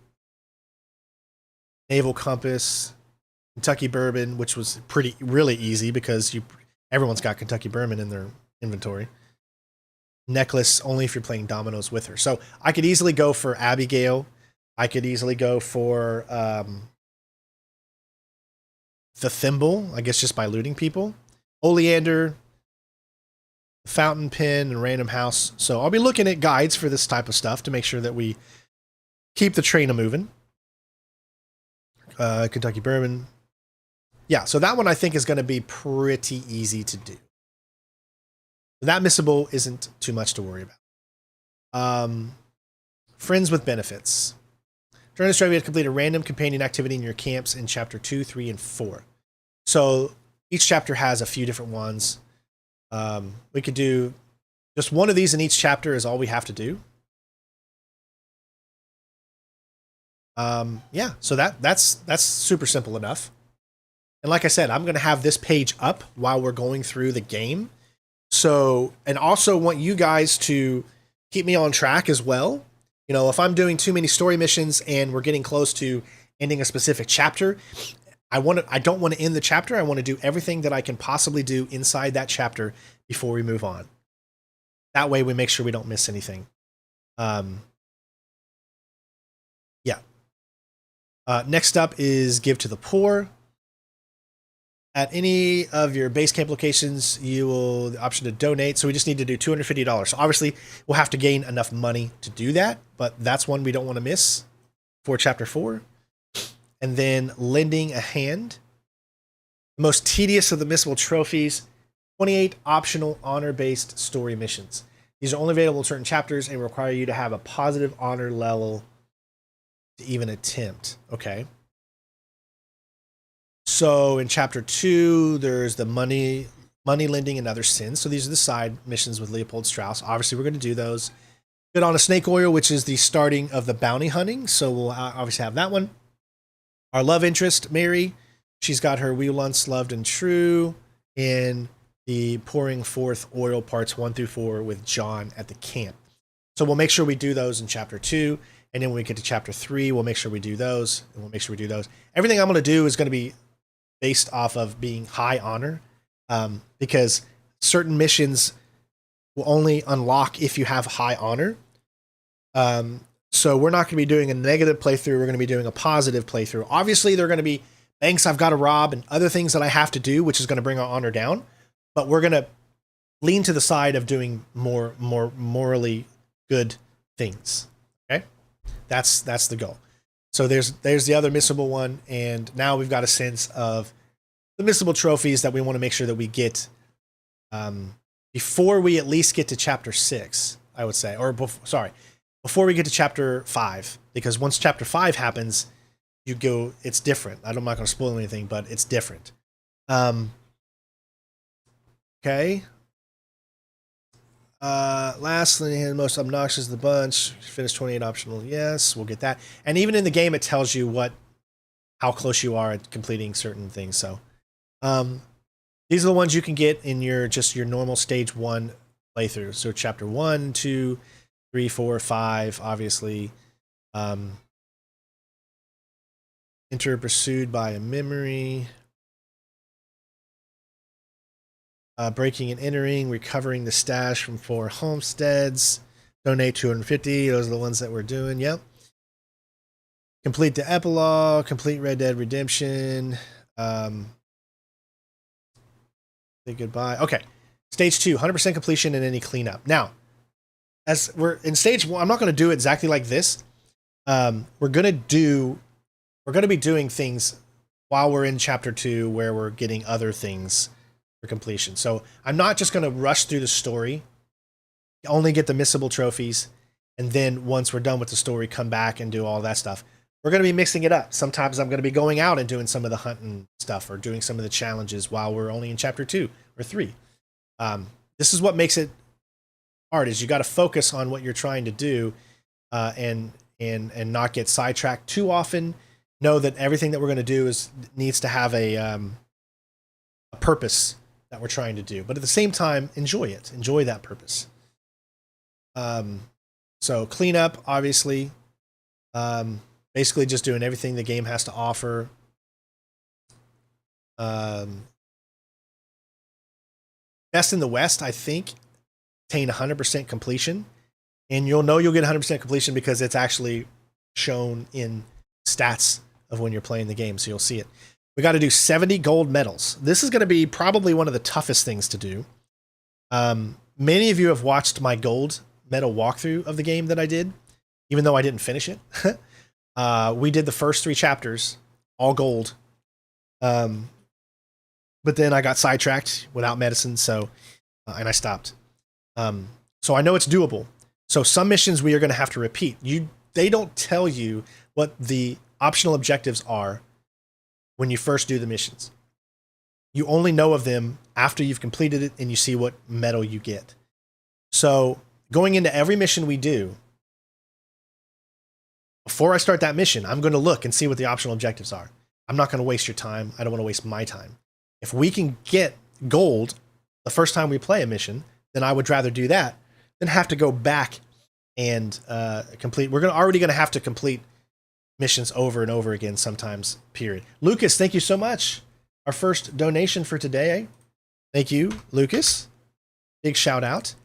naval compass, Kentucky bourbon, which was really easy because everyone's got Kentucky bourbon in their inventory. Necklace only if you're playing dominoes with her. So I could easily go for Abigail. I could easily go for the thimble, I guess just by looting people. Oleander, fountain pen, and random house. So I'll be looking at guides for this type of stuff to make sure that we keep the train a-moving. Kentucky bourbon. Yeah, so that one I think is going to be pretty easy to do. That missable isn't too much to worry about. Friends with benefits. During this drive, you have to complete a random companion activity in your camps in chapter 2, 3, and 4. So each chapter has a few different ones. We could do just one of these in each chapter is all we have to do. Yeah, so that's super simple enough. And like I said, I'm going to have this page up while we're going through the game. So, and also want you guys to keep me on track as well. You know, if I'm doing too many story missions and we're getting close to ending a specific chapter, I don't want to end the chapter. I want to do everything that I can possibly do inside that chapter before we move on. That way we make sure we don't miss anything. Yeah. Next up is give to the poor. At any of your base camp locations, you will the option to donate. So we just need to do $250. So obviously we'll have to gain enough money to do that, but that's one we don't want to miss for chapter 4. And then lending a hand. The most tedious of the missable trophies, 28 optional honor-based story missions. These are only available in certain chapters and require you to have a positive honor level to even attempt. Okay. So in chapter 2, there's the money lending and other sins. So these are the side missions with Leopold Strauss. Obviously, we're going to do those. Good on a snake oil, which is the starting of the bounty hunting. So we'll obviously have that one. Our love interest, Mary, she's got her We Once Loved and True in the pouring forth oil parts 1 through 4 with John at the camp. So we'll make sure we do those in chapter 2. And then when we get to chapter 3, we'll make sure we do those. And we'll make sure we do those. Everything I'm going to do is going to be based off of being high honor, because certain missions will only unlock if you have high honor. So we're not going to be doing a negative playthrough. We're going to be doing a positive playthrough. Obviously, there are going to be banks I've got to rob and other things that I have to do, which is going to bring our honor down. But we're going to lean to the side of doing more morally good things. Okay, that's the goal. So there's the other missable one, and now we've got a sense of the missable trophies that we want to make sure that we get before we at least get to chapter 6, I would say, or before we get to chapter 5, because once chapter 5 happens, it's different. I'm not going to spoil anything, but it's different. Okay. Lastly, the most obnoxious of the bunch. Finish 28 optional. Yes, we'll get that. And even in the game, it tells you how close you are at completing certain things. So, these are the ones you can get in your normal stage 1 playthrough. So chapter 1, 2, 3, 4, 5, obviously. Enter pursued by a memory. Breaking and entering, recovering the stash from 4 homesteads. Donate 250. Those are the ones that we're doing. Yep. Complete the epilogue. Complete Red Dead Redemption. Say goodbye. Okay. Stage 2, 100% completion and any cleanup. Now, as we're in stage 1, I'm not going to do exactly like this. We're going to be doing things while we're in chapter 2 where we're getting other things for completion. So I'm not just going to rush through the story, only get the missable trophies, and then once we're done with the story, come back and do all that stuff. We're going to be mixing it up. Sometimes I'm going to be going out and doing some of the hunting stuff or doing some of the challenges while we're only in chapter 2 or 3. This is what makes it hard, is you got to focus on what you're trying to do, and not get sidetracked too often. Know that everything that we're going to do needs to have a purpose that we're trying to do, but at the same time, enjoy that purpose. So cleanup, obviously, basically just doing everything the game has to offer. Best in the West, I think, attain 100% completion, and you'll know you'll get 100% completion because it's actually shown in stats of when you're playing the game, so you'll see it. We got to do 70 gold medals. This is going to be probably one of the toughest things to do. Many of you have watched my gold medal walkthrough of the game that I did, even though I didn't finish it. We did the first 3 chapters, all gold. But then I got sidetracked without medicine, so and I stopped. So I know it's doable. So some missions we are going to have to repeat. They don't tell you what the optional objectives are when you first do the missions. You only know of them after you've completed it and you see what medal you get. So going into every mission we do, before I start that mission, I'm going to look and see what the optional objectives are. I'm not going to waste your time. I don't want to waste my time. If we can get gold the first time we play a mission, then I would rather do that than have to go back and complete. We're already going to have to complete missions over and over again sometimes, period. Lucas, thank you so much. Our first donation for today. Thank you, Lucas. Big shout out.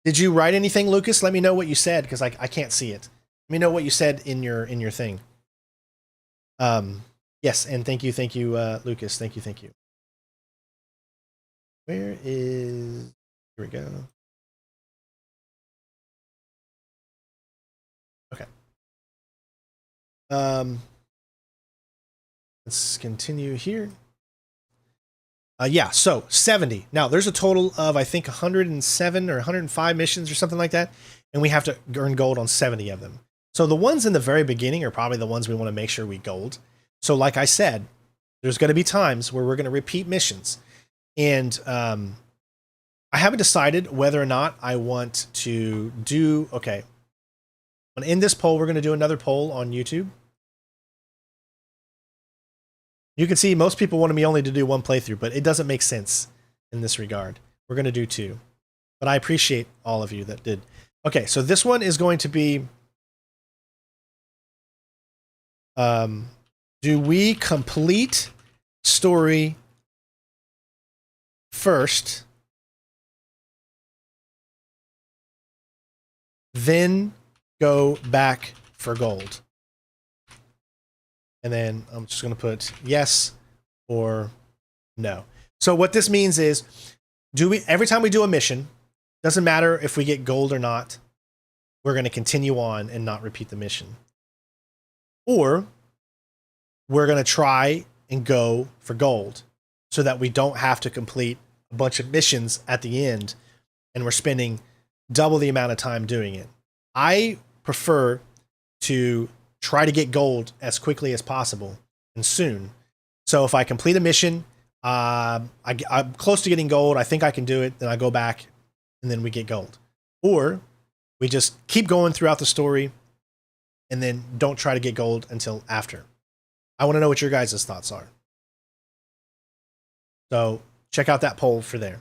Did you write anything, Lucas? Let me know what you said, because I can't see it. Let me know what you said in your thing. Yes, and thank you, Lucas. Thank you. Where is... Here we go. Okay. Let's continue here. Yeah, so 70. Now, there's a total of, I think, 107 or 105 missions or something like that, and we have to earn gold on 70 of them. So the ones in the very beginning are probably the ones we want to make sure we gold. So like I said, there's going to be times where we're going to repeat missions. And I haven't decided whether or not I want to do... Okay. In this poll, we're going to do another poll on YouTube. You can see most people wanted me only to do 1 playthrough, but it doesn't make sense in this regard. We're going to do 2. But I appreciate all of you that did. Okay, so this one is going to be... do we complete story first, then go back for gold? And then I'm just going to put yes or no. So what this means is, every time we do a mission, doesn't matter if we get gold or not, we're going to continue on and not repeat the mission. Or we're going to try and go for gold so that we don't have to complete a bunch of missions at the end and we're spending double the amount of time doing it. I prefer to try to get gold as quickly as possible and soon. So if I complete a mission, I'm close to getting gold, I think I can do it, then I go back and then we get gold. Or we just keep going throughout the story and then don't try to get gold until after. I want to know what your guys' thoughts are. So check out that poll for there.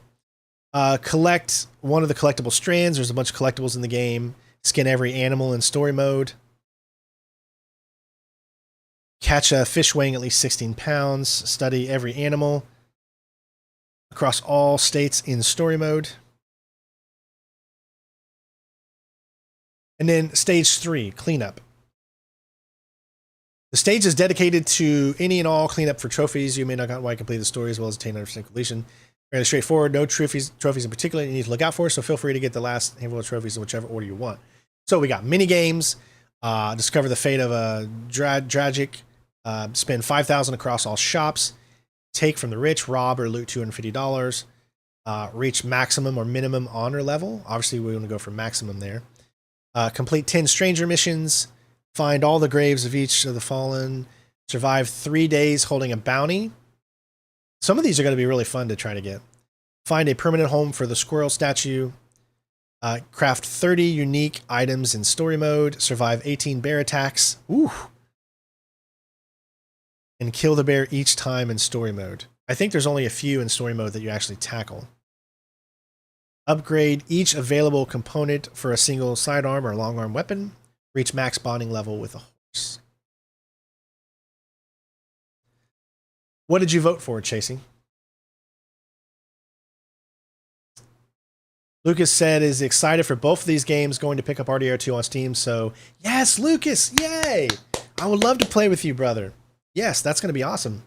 Collect one of the collectible strands. There's a bunch of collectibles in the game. Skin every animal in story mode. Catch a fish weighing at least 16 pounds. Study every animal across all states in story mode. And then stage 3, cleanup. The stage is dedicated to any and all cleanup for trophies. You may not got why complete the story as well as attain 100% completion. Fairly straightforward. No trophies in particular you need to look out for, so feel free to get the last handful of trophies in whichever order you want. So we got mini games. Discover the fate of a tragic. Spend $5,000 across all shops. Take from the rich. Rob or loot $250. Reach maximum or minimum honor level. Obviously, we want to go for maximum there. Complete 10 stranger missions. Find all the graves of each of the fallen. Survive 3 days holding a bounty. Some of these are going to be really fun to try to get. Find a permanent home for the squirrel statue. Craft 30 unique items in story mode. Survive 18 bear attacks. Ooh. And kill the bear each time in story mode. I think there's only a few in story mode that you actually tackle. Upgrade each available component for a single sidearm or long arm weapon. Reach max bonding level with a horse. What did you vote for, Chasing? Lucas said is excited for both of these games, going to pick up RDR2 on Steam. So yes, Lucas, yay! I would love to play with you, brother. Yes, that's going to be awesome.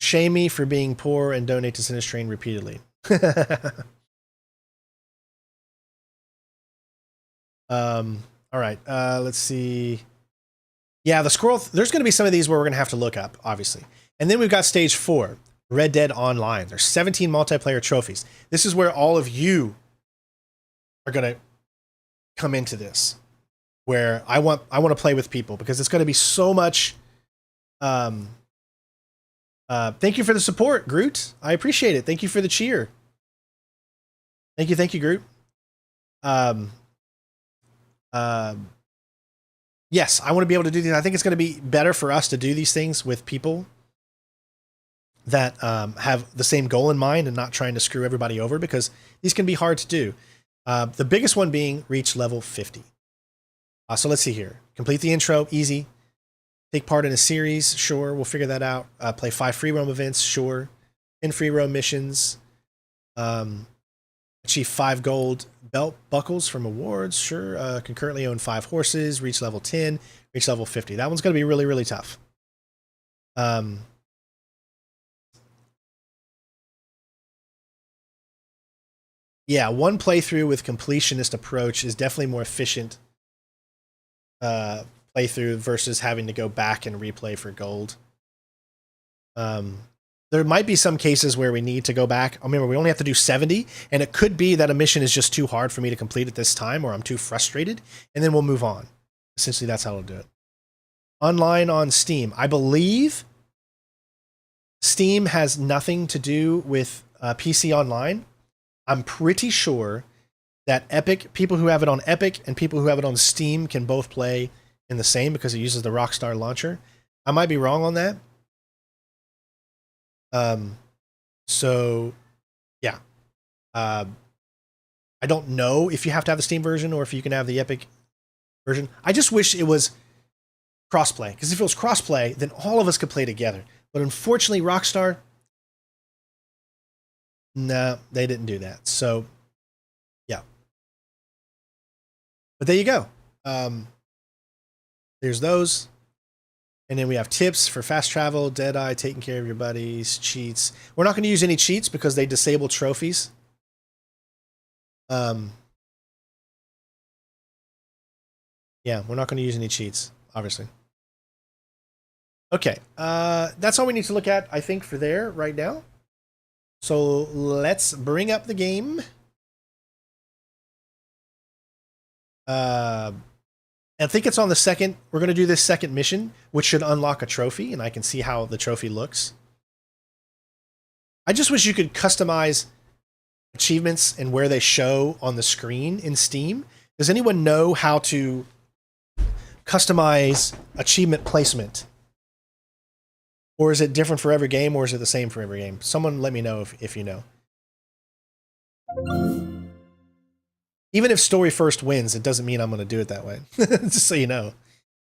Shame me for being poor and donate to Sinistrain repeatedly. All right, let's see. Yeah, the squirrel, there's going to be some of these where we're going to have to look up, obviously. And then we've got stage 4, Red Dead Online. There's 17 multiplayer trophies. This is where all of you are going to come into this, where I want to play with people, because it's going to be so much. Thank you for the support, Groot. I appreciate it. Thank you for the cheer. Thank you, Groot. Yes, I want to be able to do these. I think it's going to be better for us to do these things with people that have the same goal in mind and not trying to screw everybody over, because these can be hard to do. The biggest one being reach level 50. So let's see here. Complete the intro, easy. Take part in a series, sure, we'll figure that out. Play 5 free roam events, sure. 10 free roam missions. Achieve 5 gold belt buckles from awards, sure. Concurrently own 5 horses, reach level 10, reach level 50. That one's going to be really, really tough. Yeah, one playthrough with completionist approach is definitely more efficient playthrough versus having to go back and replay for gold. There might be some cases where we need to go back. Remember, we only have to do 70, and it could be that a mission is just too hard for me to complete at this time, or I'm too frustrated, and then we'll move on. Essentially, that's how we'll do it. Online on Steam. I believe Steam has nothing to do with PC Online. I'm pretty sure that Epic, people who have it on Epic and people who have it on Steam can both play in the same, because it uses the Rockstar launcher. I might be wrong on that. So yeah. I don't know if you have to have the Steam version or if you can have the Epic version. I just wish it was crossplay, because if it was crossplay, then all of us could play together. But unfortunately, Rockstar, no, they didn't do that. So yeah. But there you go. There's those. And then we have tips for fast travel, Deadeye, taking care of your buddies, cheats. We're not going to use any cheats because they disable trophies. Yeah, we're not going to use any cheats, obviously. Okay, that's all we need to look at, I think, for there right now. So let's bring up the game. I think it's on the second. We're going to do this second mission, which should unlock a trophy, and I can see how the trophy looks. I just wish you could customize achievements and where they show on the screen in Steam. Does anyone know how to customize achievement placement? Or is it different for every game, or is it the same for every game? Someone let me know if you know. Even if story first wins, it doesn't mean I'm going to do it that way. Just so you know.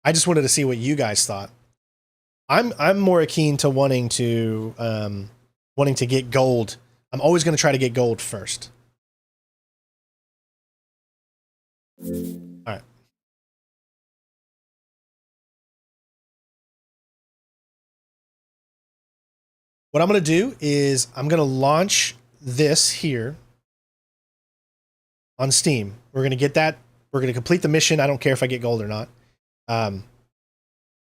I just wanted to see what you guys thought. I'm more keen to wanting to get gold. I'm always going to try to get gold first. All right. What I'm going to do is I'm going to launch this here on Steam. We're going to get that. We're going to complete the mission. I don't care if I get gold or not.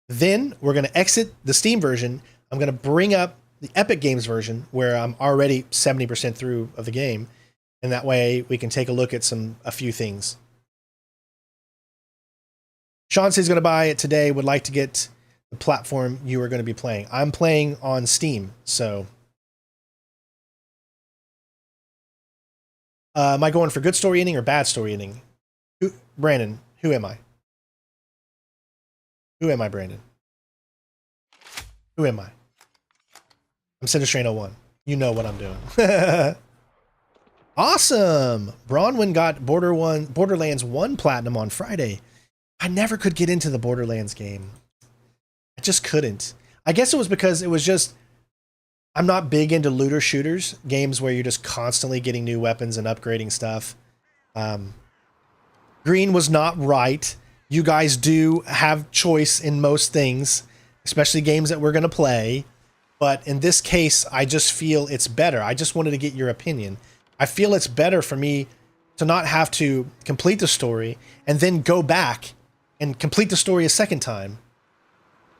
Then we're going to exit the Steam version. I'm going to bring up the Epic Games version where I'm already 70% through of the game. And that way we can take a look at a few things. Sean says he's going to buy it today. Would like to get the platform you are going to be playing. I'm playing on Steam. So am I going for good story ending or bad story ending? Brandon, who am I? Who am I, Brandon? Who am I? I'm Center Strain 01. You know what I'm doing. Awesome! Bronwyn got Borderlands 1 Platinum on Friday. I never could get into the Borderlands game. I just couldn't. I guess it was because it was just... I'm not big into looter shooters, games where you're just constantly getting new weapons and upgrading stuff. Green was not right. You guys do have choice in most things, especially games that we're going to play. But in this case, I just feel it's better. I just wanted to get your opinion. I feel it's better for me to not have to complete the story and then go back and complete the story a second time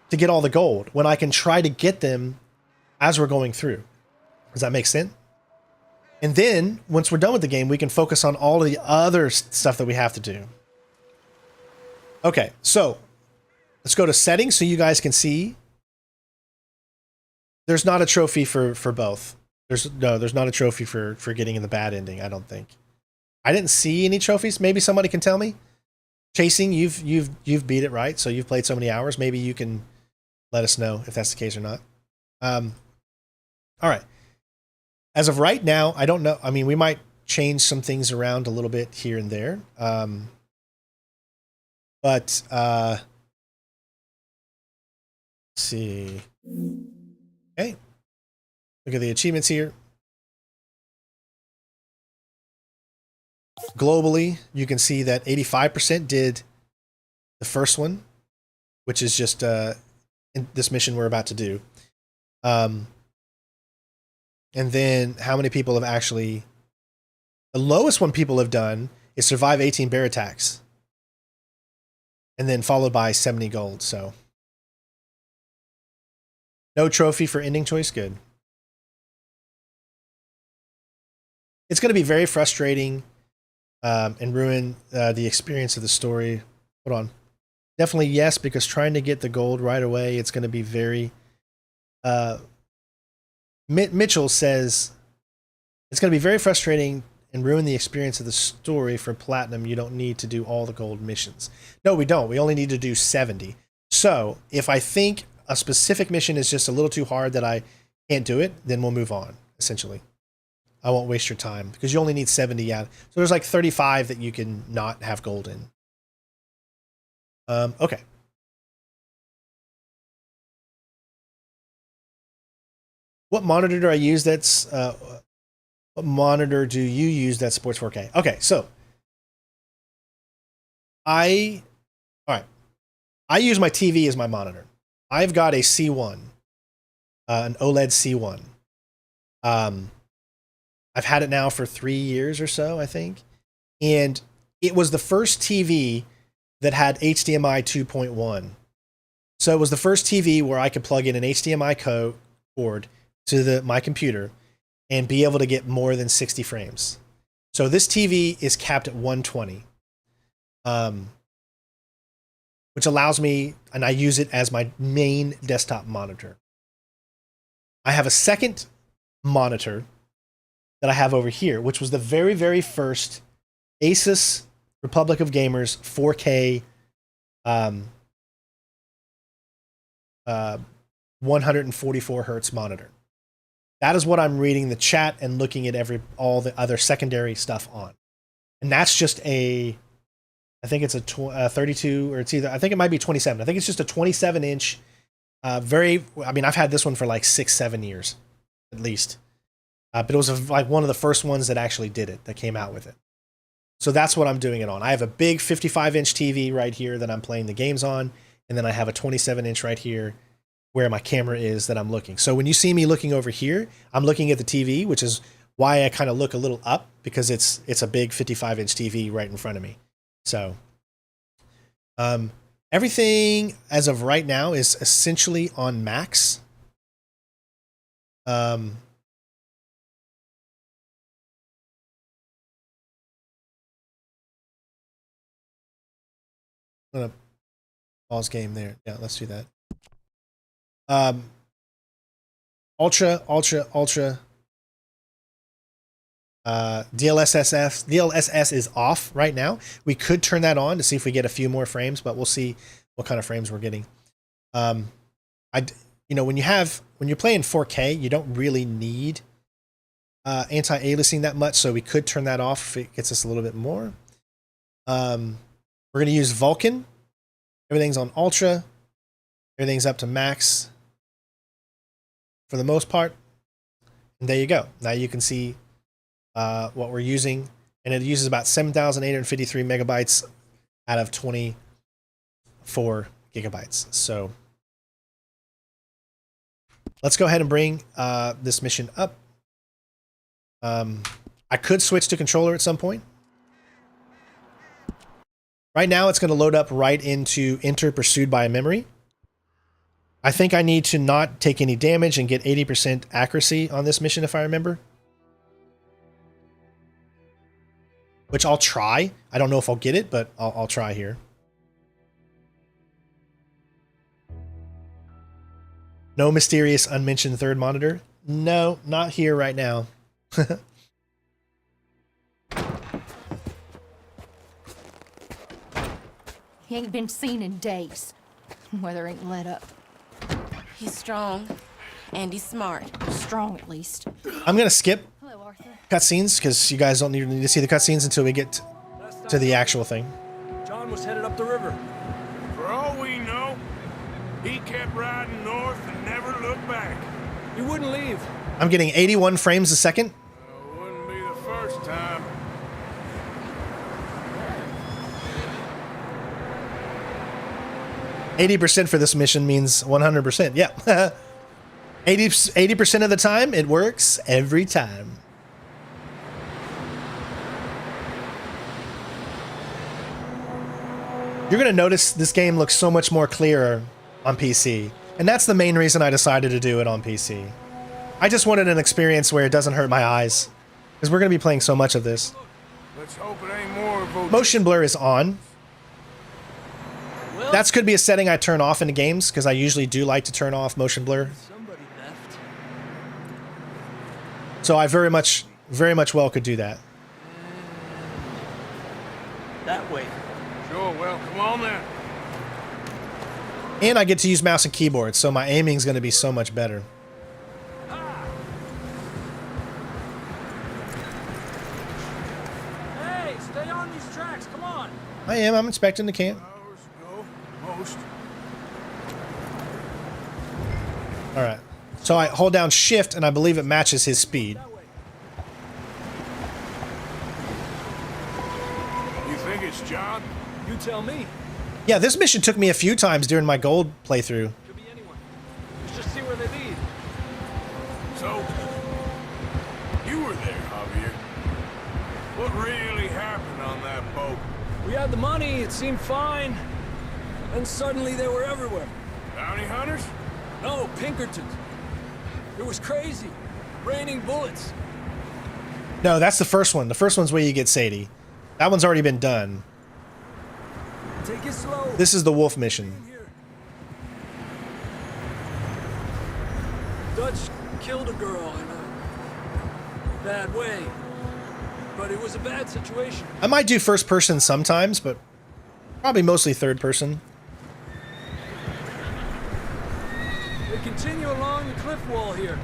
to get all the gold when I can try to get them as we're going through. Does that make sense? And then once we're done with the game, we can focus on all of the other stuff that we have to do. Okay, so let's go to settings so you guys can see. There's not a trophy for both. There's not a trophy for getting in the bad ending, I don't think. I didn't see any trophies. Maybe somebody can tell me. Chasing, you've beat it, right? So you've played so many hours. Maybe you can let us know if that's the case or not. All right. As of right now, I don't know. I mean, we might change some things around a little bit here and there. But let's see. Okay. Look at the achievements here. Globally, you can see that 85% did the first one, which is just in this mission we're about to do. And then how many people have actually... The lowest one people have done is survive 18 bear attacks. And then followed by 70 gold, so... No trophy for ending choice, good. It's going to be very frustrating and ruin the experience of the story. Hold on. Definitely yes, because trying to get the gold right away, it's going to be very... Mitchell says, it's going to be very frustrating and ruin the experience of the story. For platinum, you don't need to do all the gold missions. No, we don't. We only need to do 70. So if I think a specific mission is just a little too hard that I can't do it, then we'll move on, essentially. I won't waste your time because you only need 70 out. So there's like 35 that you can not have gold in. Okay. What monitor do I use that's... what monitor do you use that supports 4K? Okay, so... Alright. I use my TV as my monitor. I've got a C1. An OLED C1. I've had it now for 3 years or so, I think. And it was the first TV that had HDMI 2.1. So it was the first TV where I could plug in an HDMI cord to my computer and be able to get more than 60 frames. So this TV is capped at 120, which allows me, and I use it as my main desktop monitor. I have a second monitor that I have over here, which was the very, very first Asus Republic of Gamers 4K 144 hertz monitor. That is what I'm reading the chat and looking at all the other secondary stuff on. and that's just a, I think it's a 32, or it's either, I think it might be 27. I think it's just a 27 inch. I mean, I've had this one for like 6-7 years, at least. But it was like one of the first ones that actually did it, that came out with it. So that's what I'm doing it on. I have a big 55-inch TV right here that I'm playing the games on, and then I have a 27-inch right here where my camera is that I'm looking. So when you see me looking over here, I'm looking at the TV, which is why I kind of look a little up, because it's a big 55-inch TV right in front of me. So everything as of right now is essentially on max. I'm gonna pause game there. Yeah, let's do that. Ultra. DLSS is off right now. We could turn that on to see if we get a few more frames, but we'll see what kind of frames we're getting. When you're playing 4K, you don't really need anti-aliasing that much, so we could turn that off if it gets us a little bit more. We're going to use Vulkan. Everything's on Ultra. Everything's up to max for the most part. And there you go. Now you can see what we're using. And it uses about 7,853 megabytes out of 24 gigabytes. So let's go ahead and bring this mission up. I could switch to controller at some point. Right now, it's going to load up right into Enter Pursued by a Memory. I think I need to not take any damage and get 80% accuracy on this mission, if I remember. Which I'll try. I don't know if I'll get it, but I'll try here. No mysterious unmentioned third monitor? No, not here right now. He ain't been seen in days. Weather ain't let up. He's strong, and he's smart. Strong, at least. I'm going to skip Hello, Arthur. cutscenes, because you guys don't need to see the cutscenes until we get to the actual thing. John was headed up the river. For all we know, he kept riding north and never looked back. He wouldn't leave. I'm getting 81 frames a second. Wouldn't be the first time. 80% for this mission means 100%. Yeah. 80% of the time, it works every time. You're going to notice this game looks so much more clearer on PC. And that's the main reason I decided to do it on PC. I just wanted an experience where it doesn't hurt my eyes. Because we're going to be playing so much of this. Let's hope it ain't more of Motion blur is on. That could be a setting I turn off in the games, because I usually do like to turn off motion blur. Somebody left. So I very much well could do that. That way. Sure, well, come on then. And I get to use mouse and keyboard, so my aiming is going to be so much better. Hey, stay on these tracks, come on. I'm inspecting the camp. All right. So I hold down shift and I believe it matches his speed. You think it's John? You tell me. Yeah, this mission took me a few times during my gold playthrough. Could be anyone. Let's just see where they lead. So, you were there, Javier. What really happened on that boat? We had the money, it seemed fine. And suddenly they were everywhere. Bounty hunters? No, Pinkertons. It was crazy. Raining bullets. No, that's the first one. The first one's where you get Sadie. That one's already been done. Take it slow. This is the wolf mission. Dutch killed a girl in a bad way. But it was a bad situation. I might do first person sometimes, but probably mostly third person. They continue along the cliff wall here.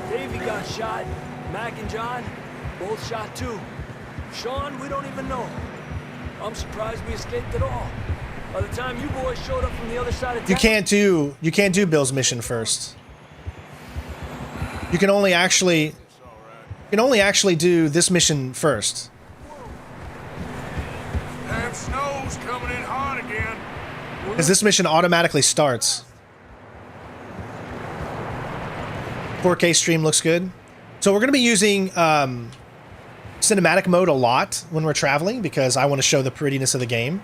Davey got shot. Mac and John, both shot too. Sean, we don't even know. I'm surprised we escaped at all. By the time you boys showed up from the other side of town... You can't do Bill's mission first. You can only actually do this mission first. Damn snow's coming in hot again. Because this mission automatically starts. 4K stream looks good. So we're going to be using cinematic mode a lot when we're traveling because I want to show the prettiness of the game.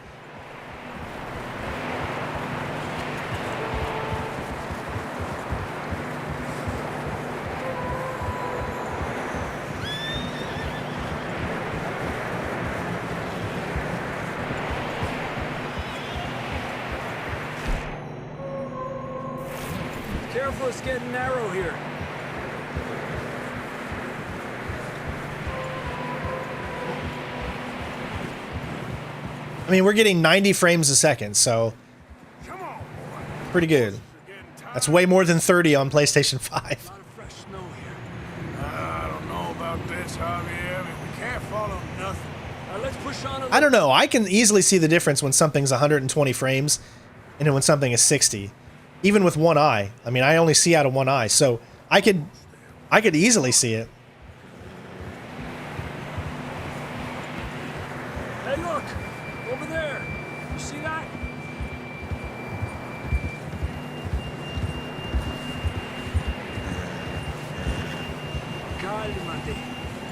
Careful, it's getting narrow here. I mean, we're getting 90 frames a second, so pretty good. That's way more than 30 on PlayStation 5. I don't know about this, Javier. I mean, we can't follow nothing. Let's push on. I don't know. I can easily see the difference when something's 120 frames and when something is 60. Even with one eye. I mean, I only see out of one eye, so I could easily see it. Hey, look! Over there! You see that? Calmate.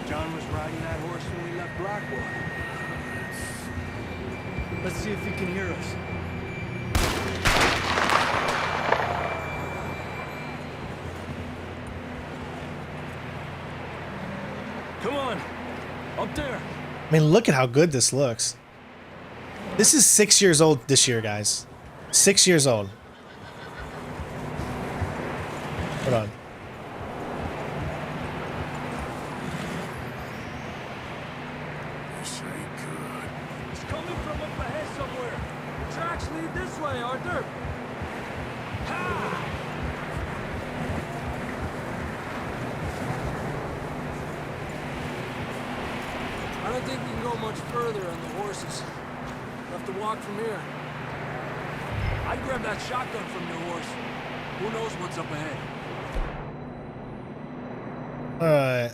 John was riding that horse when we left Blackwater. Let's see if he can hear us. Come on, up there. I mean, look at how good this looks. This is 6 years old this year, guys. 6 years old. Hold on. This ain't good. It's coming from up ahead somewhere. The tracks lead this way, Arthur. Ha! I don't think we can go much further on the horses. We'll have to walk from here. I'd grab that shotgun from your horse. Who knows what's up ahead? Alright.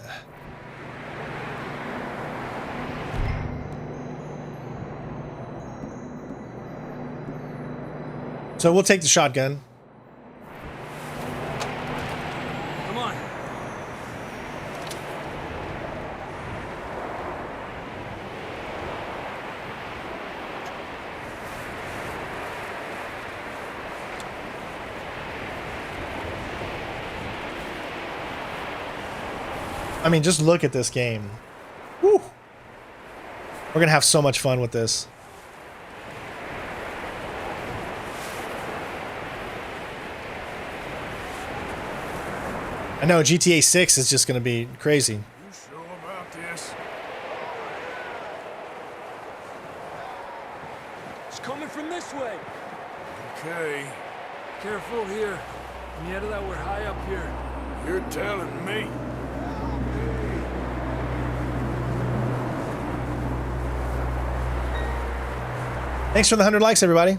So we'll take the shotgun. Come on. I mean, just look at this game. Woo. We're going to have so much fun with this. I know GTA 6 is just going to be crazy. You sure about this? It's coming from this way. Okay. Careful here. Nieta, that we're high up here. You're telling me. Thanks for the 100 likes, everybody.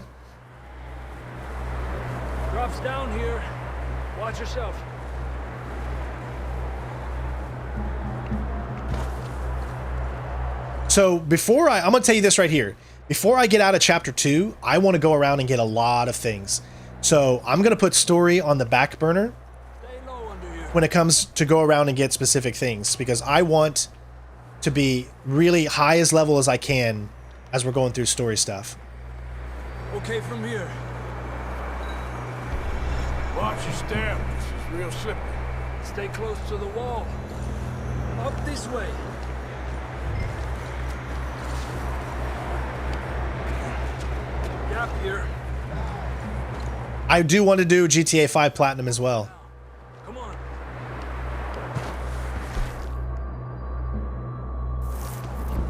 Drops down here. Watch yourself. So before I'm going to tell you this right here. Before I get out of chapter 2, I want to go around and get a lot of things. So I'm going to put story on the back burner when it comes to go around and get specific things, because I want to be really high as level as I can as we're going through story stuff. Okay, from here. Watch your step. This is real slippery. Stay close to the wall. Up this way. Gap here. I do want to do GTA 5 Platinum as well. Come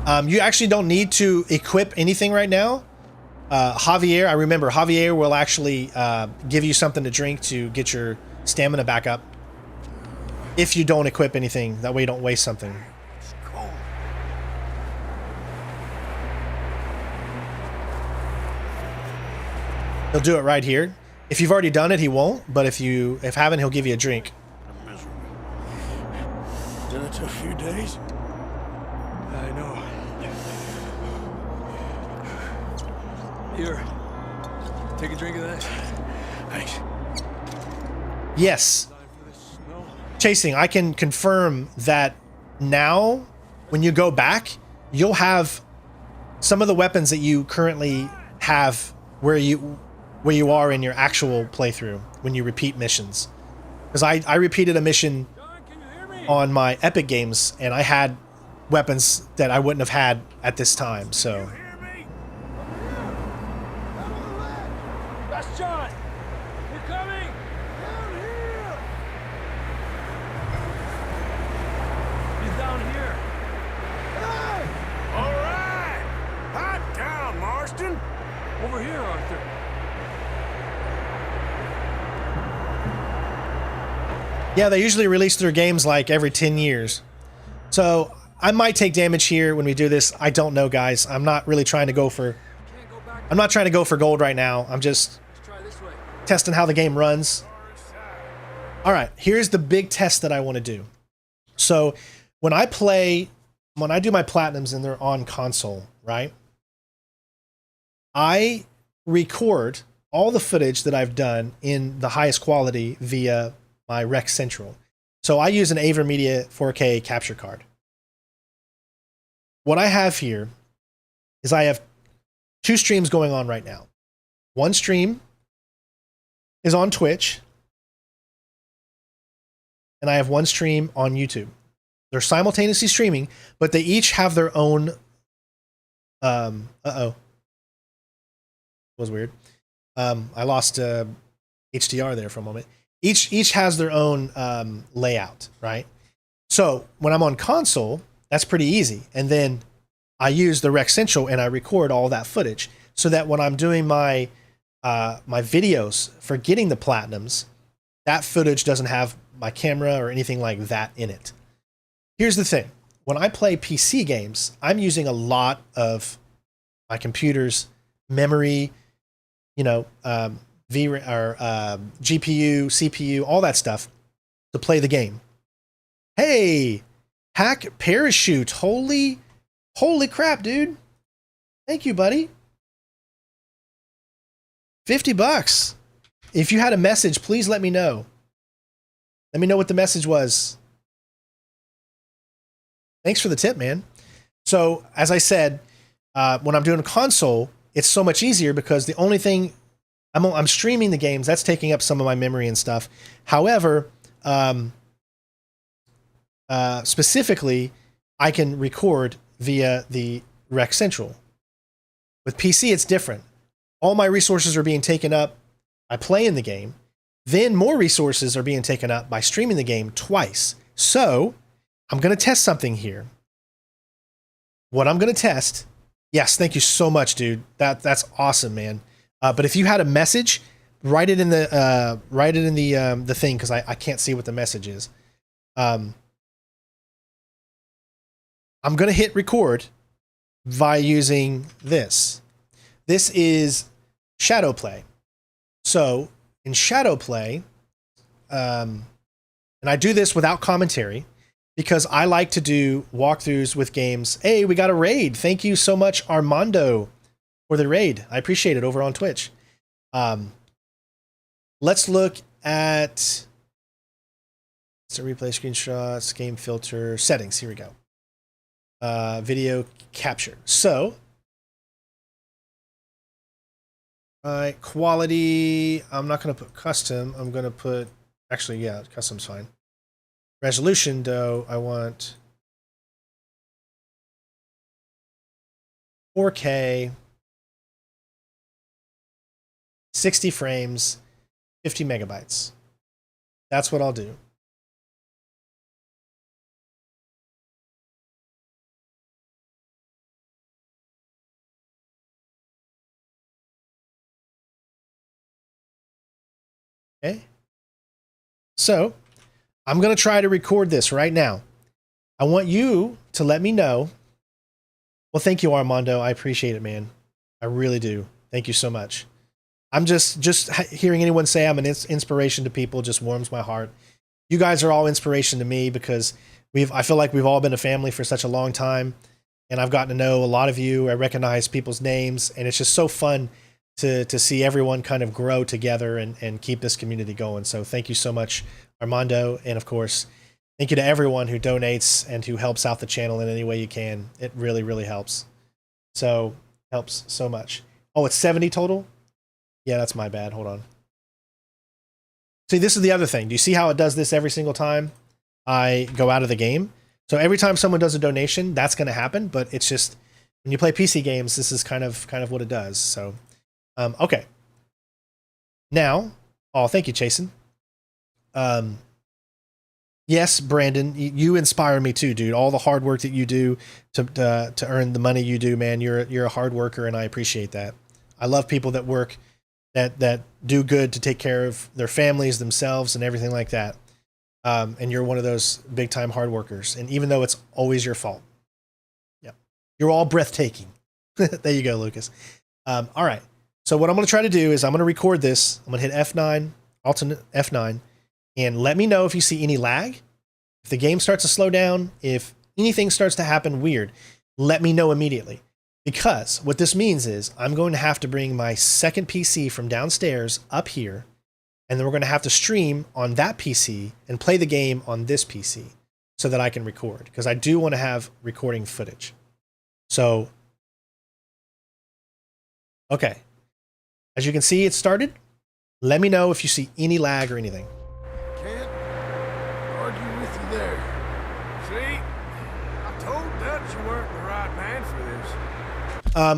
on. You actually don't need to equip anything right now. Javier, I remember Javier will actually give you something to drink to get your stamina back up. if you don't equip anything. That way you don't waste something. It's cold. He'll do it right here. If you've already done it, he won't. But if haven't, he'll give you a drink. I'm miserable. Been it a few days. I know. Here. Take a drink of that. Thanks. Yes. Chasing, I can confirm that now, when you go back, you'll have some of the weapons that you currently have where you are in your actual playthrough when you repeat missions. Because I repeated a mission on my Epic games, and I had weapons that I wouldn't have had at this time, so... That's John! We're coming! Down here! He's down here. Hey! All right! Hot down, Marston! Over here, Arthur. Yeah, they usually release their games like every 10 years. So I might take damage here when we do this. I don't know, guys. I'm not really trying to go for... I'm not trying to go for gold right now. I'm just testing how the game runs. All right, here's the big test that I want to do. So when I do my platinums and they're on console, right? I record all the footage that I've done in the highest quality via my Rec Central. So I use an AverMedia 4K capture card. What I have here is I have 2 streams going on right now. One stream is on Twitch, and I have one stream on YouTube. They're simultaneously streaming, but they each have their own... uh-oh. Was weird. I lost HDR there for a moment. Each has their own layout, right? So when I'm on console, that's pretty easy. And then I use the Rec Central and I record all that footage so that when I'm doing my my videos for getting the platinums, that footage doesn't have my camera or anything like that in it. Here's the thing. When I play PC games, I'm using a lot of my computer's memory, you know, GPU, CPU, all that stuff to play the game. Hey, Hack Parachute. Holy crap, dude. Thank you, buddy. $50. If you had a message, please let me know. Let me know what the message was. Thanks for the tip, man. So, as I said, when I'm doing a console, it's so much easier because the only thing I'm streaming the games, that's taking up some of my memory and stuff. However, specifically, I can record via the Rec Central. With PC, it's different. All my resources are being taken up by playing the game. Then more resources are being taken up by streaming the game twice. So, I'm going to test something here. What I'm going to test... Yes, thank you so much, dude. That's awesome, man. But if you had a message, write it in the thing because I can't see what the message is. I'm gonna hit record via using this. This is Shadow Play. So in Shadow Play, and I do this without commentary because I like to do walkthroughs with games. Hey, we got a raid. Thank you so much, Armando, for the raid. I appreciate it over on Twitch. Let's look at replay screenshots, game filter, settings. Here we go. Video capture. So, quality. I'm not going to put custom. I'm going to put, actually, yeah, custom's fine. Resolution, though, I want 4K, 60 frames, 50 megabytes. That's what I'll do. Okay. So, I'm going to try to record this right now. I want you to let me know. Well, thank you, Armando. I appreciate it, man. I really do. Thank you so much. I'm just hearing anyone say I'm an inspiration to people just warms my heart. You guys are all inspiration to me because I feel like we've all been a family for such a long time, and I've gotten to know a lot of you. I recognize people's names, and it's just so fun to see everyone kind of grow together and keep this community going. So thank you so much, Armando, and of course, thank you to everyone who donates and who helps out the channel in any way you can. It really, really helps. So helps so much. Oh, it's 70 total? Yeah, that's my bad. Hold on. See, this is the other thing. Do you see how it does this every single time I go out of the game? So every time someone does a donation, that's going to happen. But it's just when you play PC games, this is kind of what it does. So, okay. Now, oh, thank you, Chasen. Yes, Brandon, you inspire me too, dude. All the hard work that you do to earn the money you do, man. You're a hard worker, and I appreciate that. I love people that work, that do good to take care of their families, themselves, and everything like that. And you're one of those big time hard workers. And even though it's always your fault, yeah, you're all breathtaking. There you go, Lucas. All right. So what I'm going to try to do is I'm going to record this. I'm going to hit F9, alternate F9. And let me know if you see any lag. If the game starts to slow down, if anything starts to happen weird, let me know immediately. Because what this means is I'm going to have to bring my second PC from downstairs up here, and then we're going to have to stream on that PC and play the game on this PC so that I can record. Because I do want to have recording footage. So, okay. As you can see, it started. Let me know if you see any lag or anything. Can't argue with you there. See? I told Dutch you weren't the right man for this.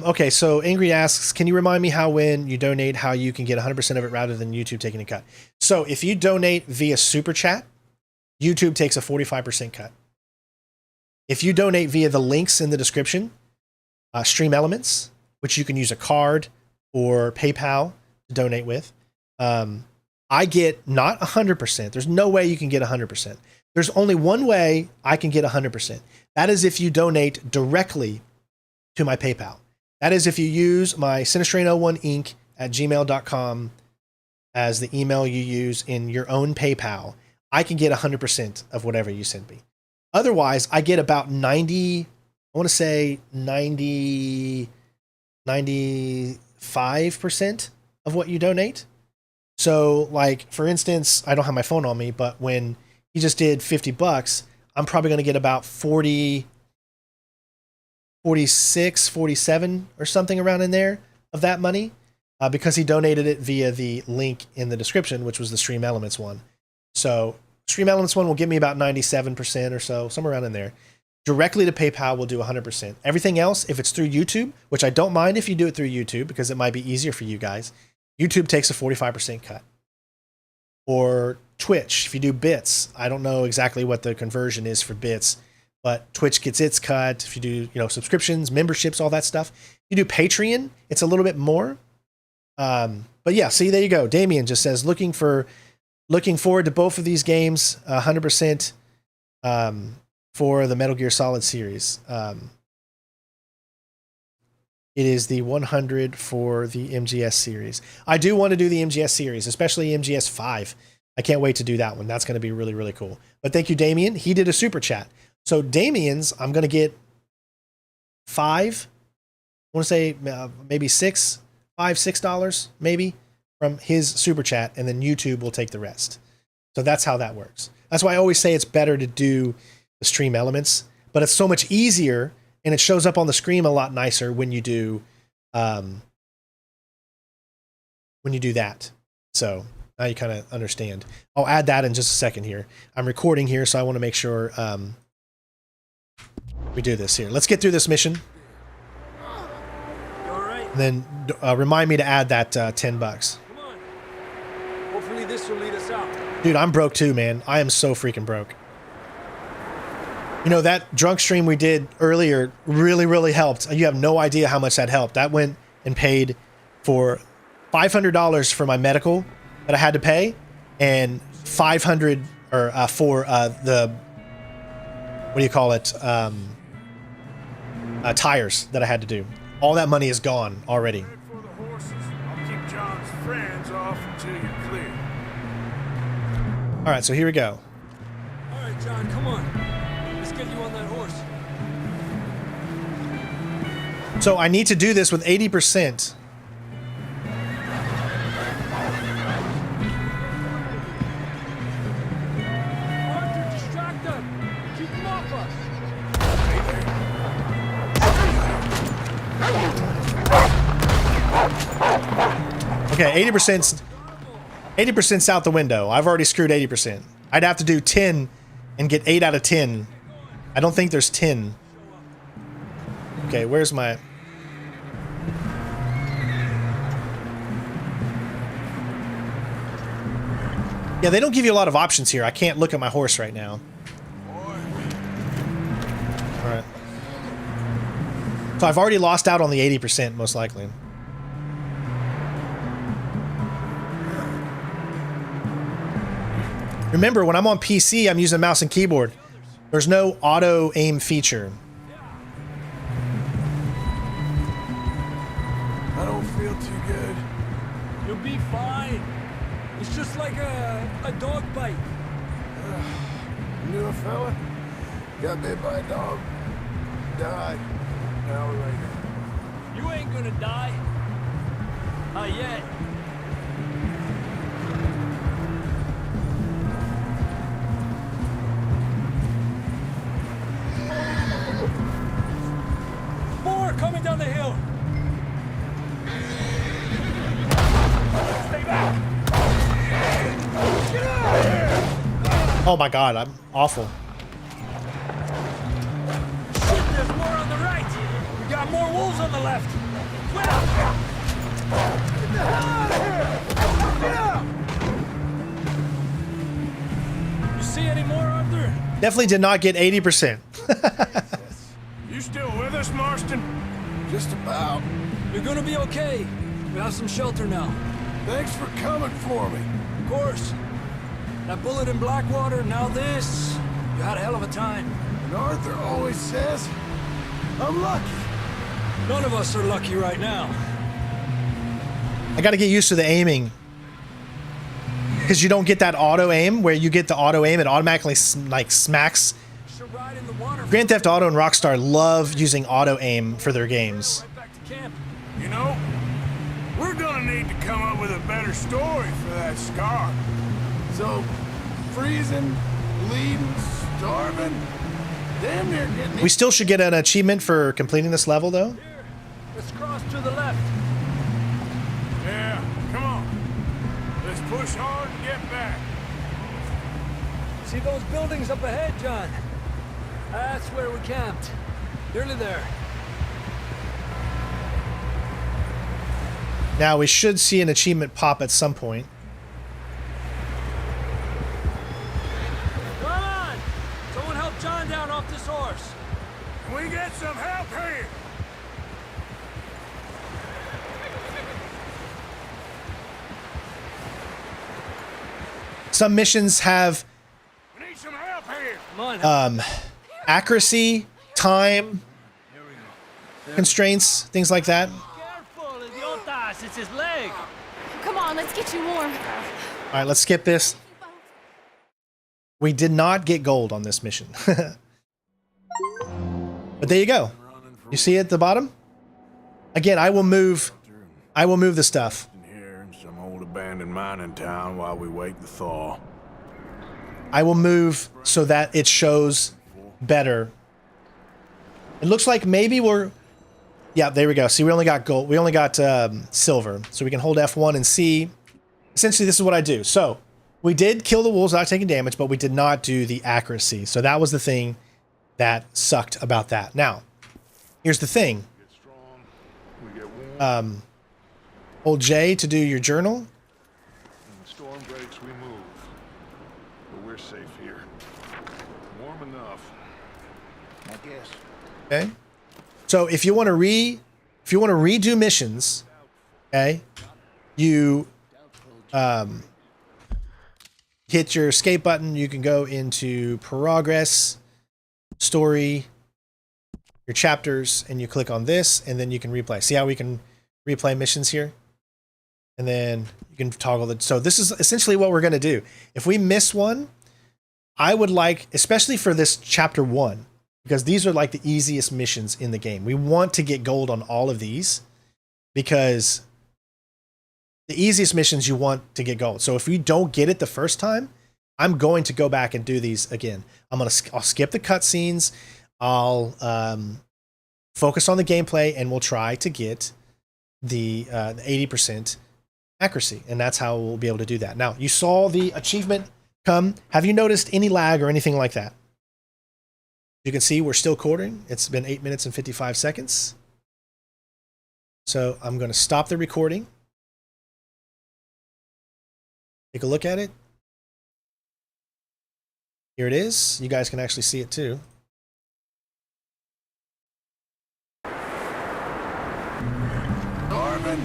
Okay, so Angry asks, can you remind me how when you donate, how you can get 100% of it rather than YouTube taking a cut? So if you donate via Super Chat, YouTube takes a 45% cut. If you donate via the links in the description, Stream Elements, which you can use a card or PayPal to donate with, I get not 100%. There's no way you can get 100%. There's only one way I can get 100%. That is if you donate directly to my PayPal. That is if you use my sinistrain01inc@gmail.com as the email you use in your own PayPal. I can get 100% of whatever you send me. Otherwise, I get about 95% of what you donate. So, like, for instance, I don't have my phone on me, but when he just did $50, I'm probably going to get about 46, 47 or something around in there of that money because he donated it via the link in the description, which was the Stream Elements one. So Stream Elements one will give me about 97% or so, somewhere around in there. Directly to PayPal will do 100%. Everything else, if it's through YouTube, which I don't mind if you do it through YouTube because it might be easier for you guys, YouTube takes a 45% cut. Or Twitch, if you do bits, I don't know exactly what the conversion is for bits, but Twitch gets its cut. If you do, subscriptions, memberships, all that stuff. If you do Patreon, it's a little bit more. But yeah, see, there you go. Damien just says, looking forward to both of these games, 100% for the Metal Gear Solid series. It is the 100 for the MGS series. I do want to do the MGS series, especially MGS 5. I can't wait to do that one. That's going to be really, really cool. But thank you, Damien. He did a super chat. So Damien's, I'm going to get I want to say maybe $6 maybe from his super chat, and then YouTube will take the rest. So that's how that works. That's why I always say it's better to do the Stream Elements, but it's so much easier and it shows up on the screen a lot nicer when you do that. So now you kind of understand. I'll add that in just a second here. I'm recording here, so I want to make sure we do this here. Let's get through this mission. And then remind me to add that $10. Come on. Hopefully this will lead us out. Dude, I'm broke too, man. I am so freaking broke. That drunk stream we did earlier really, really helped. You have no idea how much that helped. That went and paid for $500 for my medical that I had to pay, and $500 or for the, what do you call it, tires that I had to do. All that money is gone already. For the horses. I'll keep John's friends off until you're clear. All right, so here we go. All right, John, come on. Let's get you on that horse. So I need to do this with 80%. Arthur, distract them. Keep them off us. Okay, 80%'s out the window. I've already screwed 80%. I'd have to do 10 and get 8 out of 10. I don't think there's 10. Okay, where's my... Yeah, they don't give you a lot of options here. I can't look at my horse right now. Alright. So I've already lost out on the 80%, most likely. Remember, when I'm on PC, I'm using mouse and keyboard. There's no auto aim feature. I don't feel too good. You'll be fine. It's just like a dog bite. Knew a fella? Got bit by a dog. Died. An hour later. You ain't gonna die. Not yet. More coming down the hill. Stay back. Get out of here. Oh my god, I'm awful. Shit, there's more on the right. We got more wolves on the left. Get out. Get the hell out of here. Get out. You see any more, Arthur? Definitely did not get 80%. You still with us, Marston? Just about. You're gonna be okay. We have some shelter now. Thanks for coming for me. Of course. That bullet in Blackwater, now this. You had a hell of a time. And Arthur always says, I'm lucky. None of us are lucky right now. I gotta get used to the aiming. Because you don't get that auto aim, where you get the auto aim, it automatically like smacks. Grand Theft Auto and Rockstar love using auto aim for their games. Right back to camp. You know, we're gonna need to come up with a better story for that scar. So, freezing, bleeding, starving, damn near getting... We still should get an achievement for completing this level, though. Here, let's cross to the left. Yeah, come on. Let's push hard and get back. See those buildings up ahead, John? That's where we camped. Nearly there. Now, we should see an achievement pop at some point. Come on! Someone help John down off this horse. Can we get some help here? Some missions have We need some help here. Come on. accuracy, time, constraints, things like that. Careful, idiotas, it's his leg. Come on, let's get you warm. All right, let's skip this. We did not get gold on this mission. But there you go. You see it at the bottom? Again, I will move the stuff. Here in some old abandoned mining town while we wait the thaw. I will move so that it shows better. It looks like maybe we're... Yeah, there we go. See, we only got gold. We only got silver. So we can hold F1 and see. Essentially, this is what I do. So we did kill the wolves without taking damage, but we did not do the accuracy. So that was the thing that sucked about that. Now, here's the thing. Hold J to do your journal. When the storm breaks, we move. But we're safe here. Warm enough, I guess. Okay. So if you want to redo missions, okay, you hit your escape button, you can go into progress, story, your chapters, and you click on this, and then you can replay. See how we can replay missions here? And then you can toggle the... So this is essentially what we're going to do. If we miss one, I would like, especially for this chapter 1, because these are like the easiest missions in the game. We want to get gold on all of these because the easiest missions you want to get gold. So if we don't get it the first time, I'm going to go back and do these again. I'll skip the cutscenes. I'll focus on the gameplay, and we'll try to get the 80% accuracy, and that's how we'll be able to do that. Now, you saw the achievement come. Have you noticed any lag or anything like that? You can see we're still recording. It's been 8 minutes and 55 seconds. So I'm going to stop the recording. Take a look at it. Here it is. You guys can actually see it too. Norman,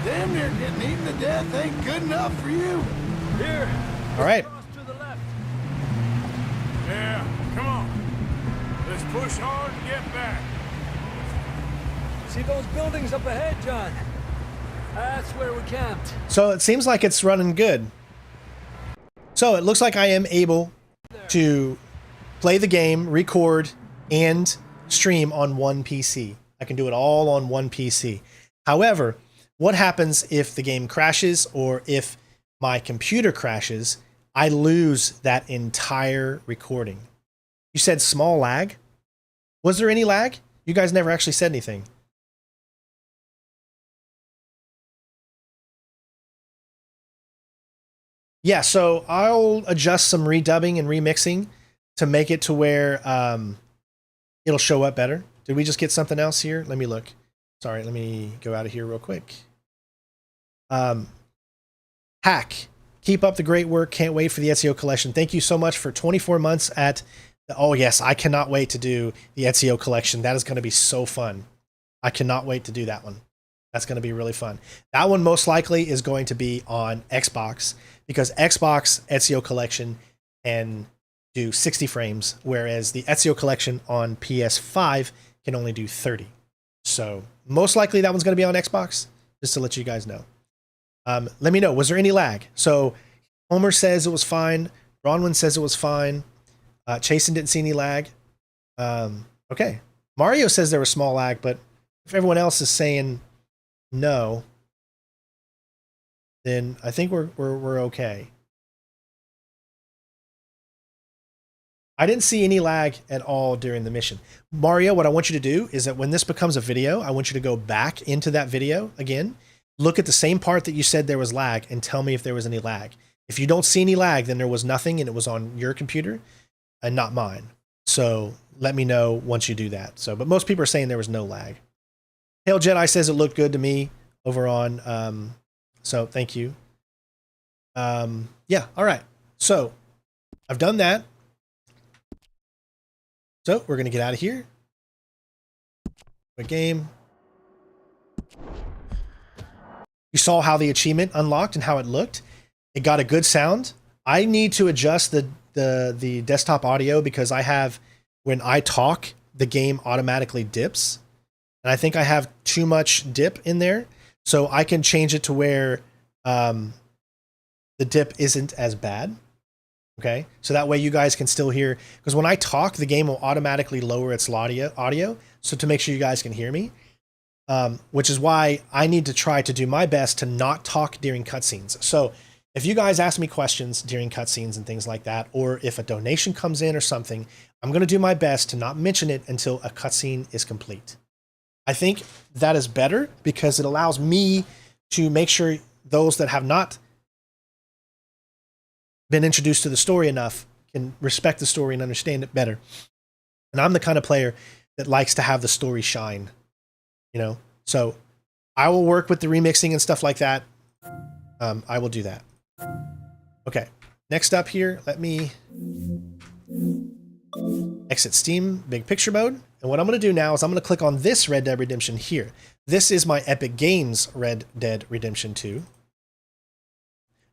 damn near getting eaten to death ain't good enough for you. Here. All right. To the left. Yeah, come on. Let's push hard and get back. See those buildings up ahead, John? That's where we camped. So it seems like it's running good. So it looks like I am able to play the game, record, and stream on one PC. I can do it all on one PC. However, what happens if the game crashes or if my computer crashes? I lose that entire recording. You said small lag? Was there any lag? You guys never actually said anything. Yeah, so I'll adjust some redubbing and remixing to make it to where it'll show up better. Did we just get something else here? Let me look. Sorry, let me go out of here real quick. Hack. Keep up the great work. Can't wait for the Ezio collection. Thank you so much for 24 months at... Oh, yes, I cannot wait to do the Ezio collection. That is going to be so fun. I cannot wait to do that one. That's going to be really fun. That one most likely is going to be on Xbox because Xbox Ezio collection can do 60 frames, whereas the Ezio collection on PS5 can only do 30. So most likely that one's going to be on Xbox, just to let you guys know. Let me know, was there any lag? So Homer says it was fine. Bronwyn says it was fine. Chasen didn't see any lag. Okay. Mario says there was small lag, but if everyone else is saying no, then I think we're okay. I didn't see any lag at all during the mission. Mario, what I want you to do is that when this becomes a video, I want you to go back into that video again, look at the same part that you said there was lag, and tell me if there was any lag. If you don't see any lag, then there was nothing and it was on your computer and not mine. So let me know once you do that. So, but most people are saying there was no lag. Hail Jedi says it looked good to me over on, so thank you. Yeah, all right. So I've done that. So we're going to get out of here. Quick game. You saw how the achievement unlocked and how it looked. It got a good sound. I need to adjust the desktop audio because I have, when I talk, the game automatically dips. And I think I have too much dip in there. So I can change it to where the dip isn't as bad. Okay, so that way you guys can still hear, because when I talk, the game will automatically lower its audio, so to make sure you guys can hear me, which is why I need to try to do my best to not talk during cutscenes. So if you guys ask me questions during cutscenes and things like that, or if a donation comes in or something, I'm going to do my best to not mention it until a cutscene is complete. I think that is better because it allows me to make sure those that have not been introduced to the story enough can respect the story and understand it better. And I'm the kind of player that likes to have the story shine, you know? So I will work with the remixing and stuff like that. I will do that. Okay. Next up here, let me exit Steam big picture mode. And what I'm going to do now is I'm going to click on this Red Dead Redemption here. This is my Epic Games Red Dead Redemption 2.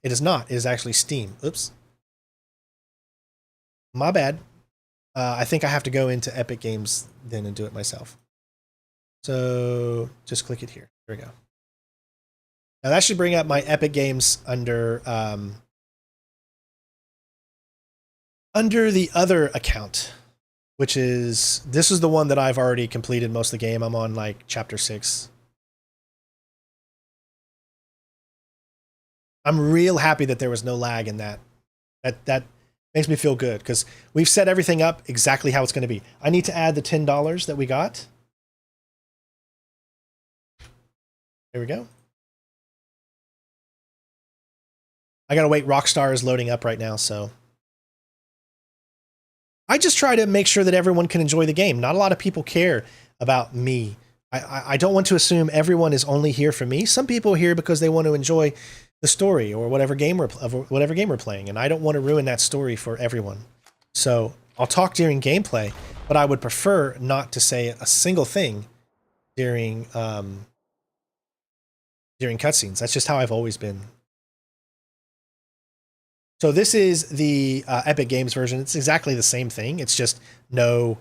It is not. It is actually Steam. Oops. My bad. I think I have to go into Epic Games then and do it myself. So just click it here. There we go. Now that should bring up my Epic Games under the other account, which is, this is the one that I've already completed most of the game. I'm on like chapter 6. I'm real happy that there was no lag in that. That makes me feel good because we've set everything up exactly how it's going to be. I need to add the $10 that we got. There we go. I gotta wait. Rockstar is loading up right now, so I just try to make sure that everyone can enjoy the game. Not a lot of people care about me. I don't want to assume everyone is only here for me. Some people are here because they want to enjoy the story or whatever game we're playing, and I don't want to ruin that story for everyone. So I'll talk during gameplay, but I would prefer not to say a single thing during cutscenes. That's just how I've always been. So this is the Epic Games version. It's exactly the same thing. It's just no.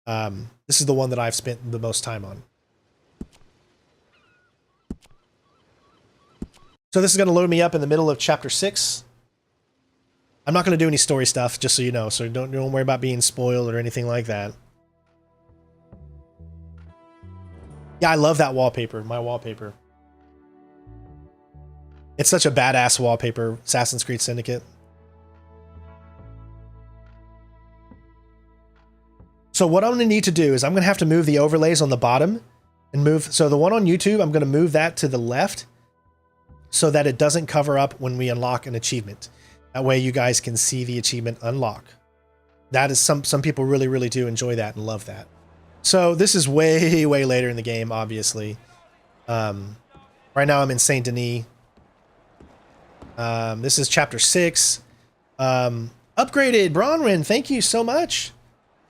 This is the one that I've spent the most time on. So this is going to load me up in the middle of chapter 6. I'm not going to do any story stuff, just so you know. So don't worry about being spoiled or anything like that. Yeah, I love that wallpaper. My wallpaper. It's such a badass wallpaper. Assassin's Creed Syndicate. So what I'm going to need to do is I'm going to have to move the overlays on the bottom and move. So the one on YouTube, I'm going to move that to the left so that it doesn't cover up when we unlock an achievement. That way you guys can see the achievement unlock. That is some people really, really do enjoy that and love that. So this is way, way later in the game, obviously. Right now I'm in Saint Denis. This is chapter 6. Upgraded Bronwyn, thank you so much.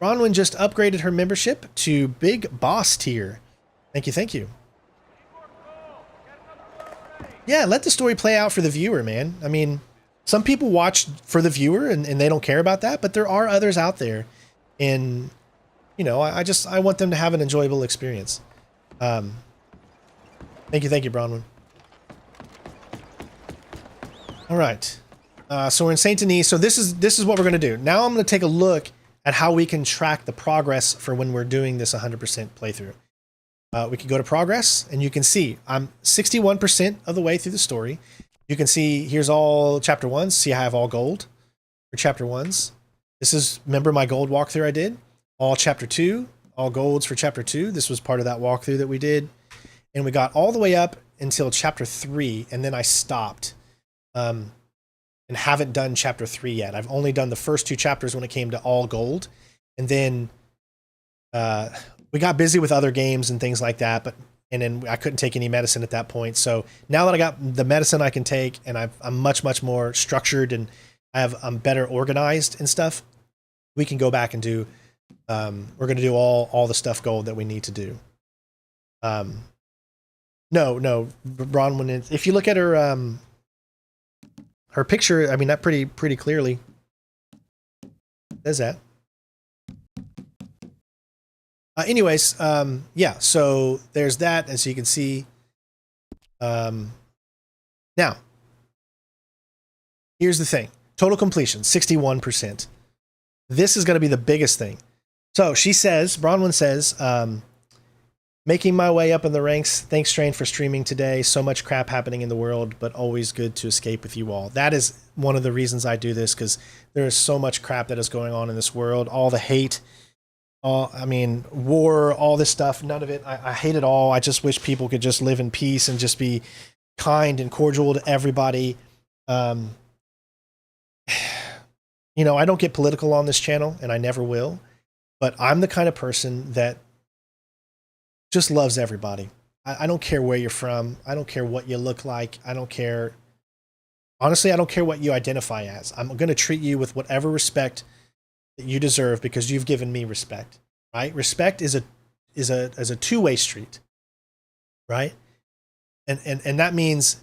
Bronwyn just upgraded her membership to Big Boss tier. Thank you, thank you. Yeah, let the story play out for the viewer, man. I mean, some people watch for the viewer and they don't care about that, but there are others out there. And, you know, I want them to have an enjoyable experience. Thank you, Bronwyn. All right. So we're in Saint Denis. So this is what we're going to do. Now I'm going to take a look at how we can track the progress for when we're doing this 100% playthrough. We can go to progress and you can see I'm 61% of the way through the story. You can see here's all chapter 1. See, I have all gold for chapter 1s. This is, remember my gold walkthrough I did? All chapter 2, all golds for chapter 2. This was part of that walkthrough that we did. And we got all the way up until chapter 3 and then I stopped. And haven't done chapter 3 yet. I've only done the first 2 chapters when it came to all gold. And then we got busy with other games and things like that, and then I couldn't take any medicine at that point. So now that I got the medicine I can take and I'm much, much more structured and I'm better organized and stuff, we can go back and do, we're going to do all the stuff gold that we need to do. No, Bronwyn, if you look at her, her picture, I mean, that pretty clearly says that. Anyways, yeah, so there's that, and so you can see. Now, here's the thing. Total completion, 61%. This is going to be the biggest thing. So she says, Bronwyn says, making my way up in the ranks. Thanks, Strain, for streaming today. So much crap happening in the world, but always good to escape with you all. That is one of the reasons I do this, because there is so much crap that is going on in this world. All the hate, I mean, war, all this stuff, none of it. I hate it all. I just wish people could just live in peace and just be kind and cordial to everybody. You know, I don't get political on this channel, and I never will, but I'm the kind of person that just loves everybody. I don't care where you're from. I don't care what you look like. I don't care. Honestly, I don't care what you identify as. I'm going to treat you with whatever respect that you deserve because you've given me respect, right? Respect is a two-way street, right? And that means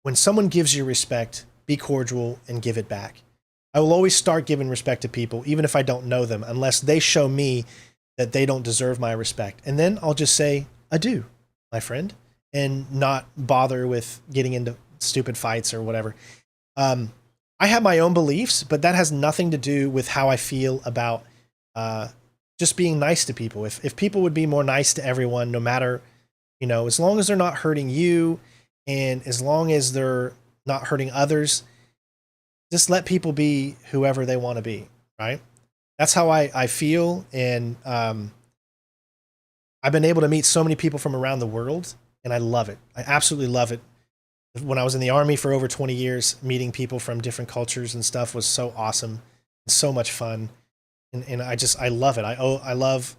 when someone gives you respect, be cordial and give it back. I will always start giving respect to people, even if I don't know them, unless they show me that they don't deserve my respect. And then I'll just say, adieu, my friend, and not bother with getting into stupid fights or whatever. I have my own beliefs, but that has nothing to do with how I feel about just being nice to people. If people would be more nice to everyone, no matter, you know, as long as they're not hurting you and as long as they're not hurting others, just let people be whoever they want to be, right? That's how I feel. And I've been able to meet so many people from around the world, and I love it. I absolutely love it. When I was in the army for over 20 years, meeting people from different cultures and stuff was so awesome. So much fun. And I love it. I love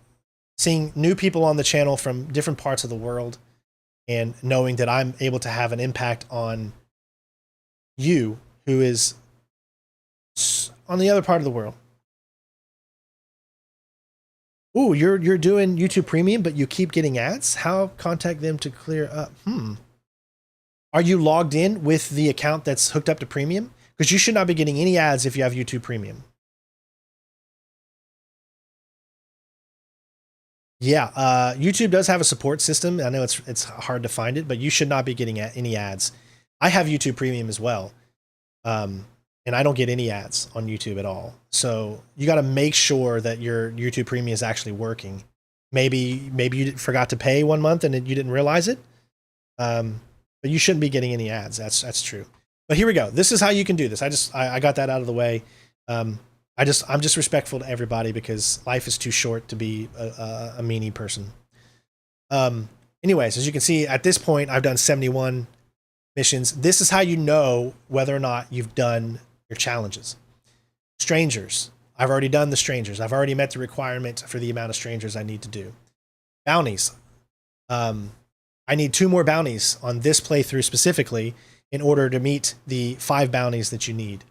seeing new people on the channel from different parts of the world and knowing that I'm able to have an impact on you who is on the other part of the world. Ooh, you're doing YouTube Premium, but you keep getting ads? How contact them to clear up? Are you logged in with the account that's hooked up to Premium? Because you should not be getting any ads if you have YouTube Premium. Yeah, YouTube does have a support system. I know it's hard to find it, but you should not be getting any ads. I have YouTube Premium as well, and I don't get any ads on YouTube at all. So you got to make sure that your YouTube Premium is actually working. Maybe you forgot to pay 1 month and you didn't realize it. But you shouldn't be getting any ads. That's true. But here we go. This is how you can do this. I got that out of the way. I'm just respectful to everybody because life is too short to be a meanie person. Anyways, as you can see, at this point, I've done 71 missions. This is how you know whether or not you've done your challenges. Strangers. I've already done the strangers. I've already met the requirement for the amount of strangers I need to do. Bounties. I need 2 more bounties on this playthrough specifically in order to meet the 5 bounties that you need.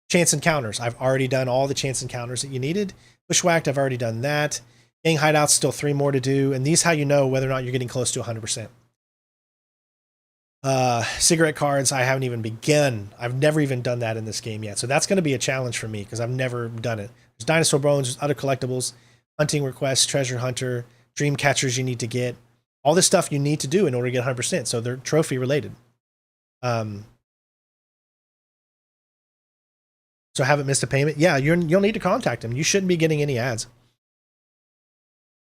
Chance encounters. I've already done all the chance encounters that you needed. Bushwhacked, I've already done that. Gang hideouts, still 3 more to do. And these how you know whether or not you're getting close to 100%. Cigarette cards, I haven't even begun. I've never even done that in this game yet. So that's going to be a challenge for me because I've never done it. There's dinosaur bones, there's other collectibles, hunting requests, treasure hunter, dream catchers you need to get. All this stuff you need to do in order to get 100%. So they're trophy related. So haven't missed a payment. Yeah, you'll need to contact them. You shouldn't be getting any ads.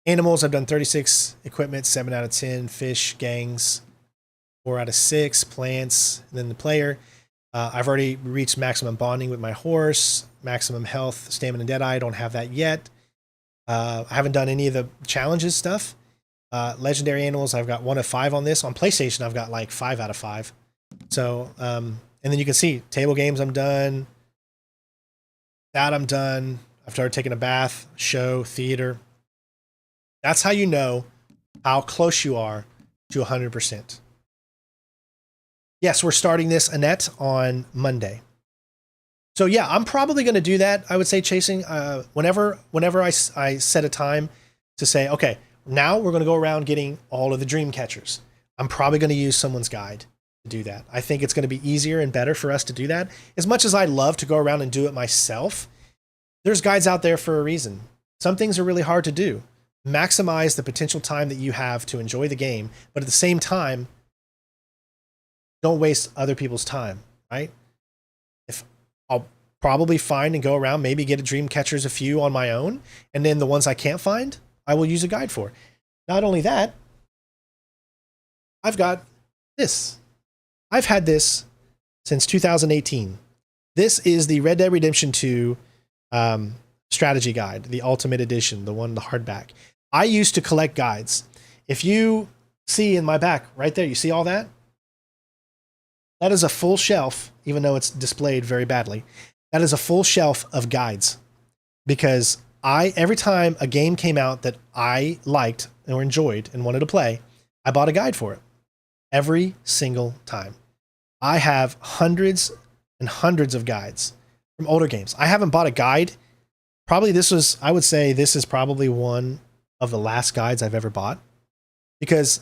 Animals, I've done 36. Equipment, 7 out of 10. Fish, gangs, 4 out of 6. Plants, and then the player. I've already reached maximum bonding with my horse. Maximum health, stamina, and deadeye. I don't have that yet. I haven't done any of the challenges stuff. Legendary animals, I've got 1 of 5 on this. On PlayStation, I've got like 5 out of 5. So, and then you can see table games, I'm done. That I'm done. I've started taking a bath, show, theater. That's how you know how close you are to 100%. Yes, we're starting this, Annette, on Monday. So yeah, I'm probably going to do that. I would say chasing, whenever I set a time to say, okay, now we're going to go around getting all of the dream catchers. I'm probably going to use someone's guide to do that. I think it's going to be easier and better for us to do that. As much as I love to go around and do it myself, there's guides out there for a reason. Some things are really hard to do. Maximize the potential time that you have to enjoy the game, but at the same time, don't waste other people's time, right? If I'll probably find and go around, maybe get a dream catchers a few on my own, and then the ones I can't find, I will use a guide for. Not only that, I've got this. I've had this since 2018. This is the Red Dead Redemption 2 strategy guide, the Ultimate Edition, the one, the hardback. I used to collect guides. If you see in my back right there, you see all that? That is a full shelf, even though it's displayed very badly. That is a full shelf of guides because every time a game came out that I liked or enjoyed and wanted to play, I bought a guide for it. Every single time. I have hundreds and hundreds of guides from older games. I haven't bought a guide. I would say this is probably one of the last guides I've ever bought because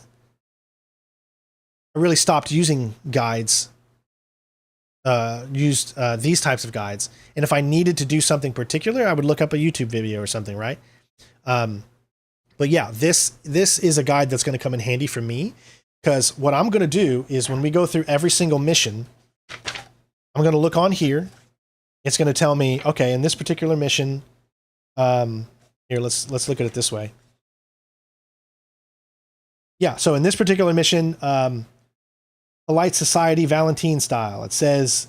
I really stopped using guides used these types of guides. And if I needed to do something particular, I would look up a YouTube video or something, right? But yeah, this is a guide that's going to come in handy for me, because what I'm going to do is when we go through every single mission, I'm going to look on here. It's going to tell me, okay, in this particular mission, here, let's look at it this way. Yeah, so in this particular mission, Polite Society Valentine style, it says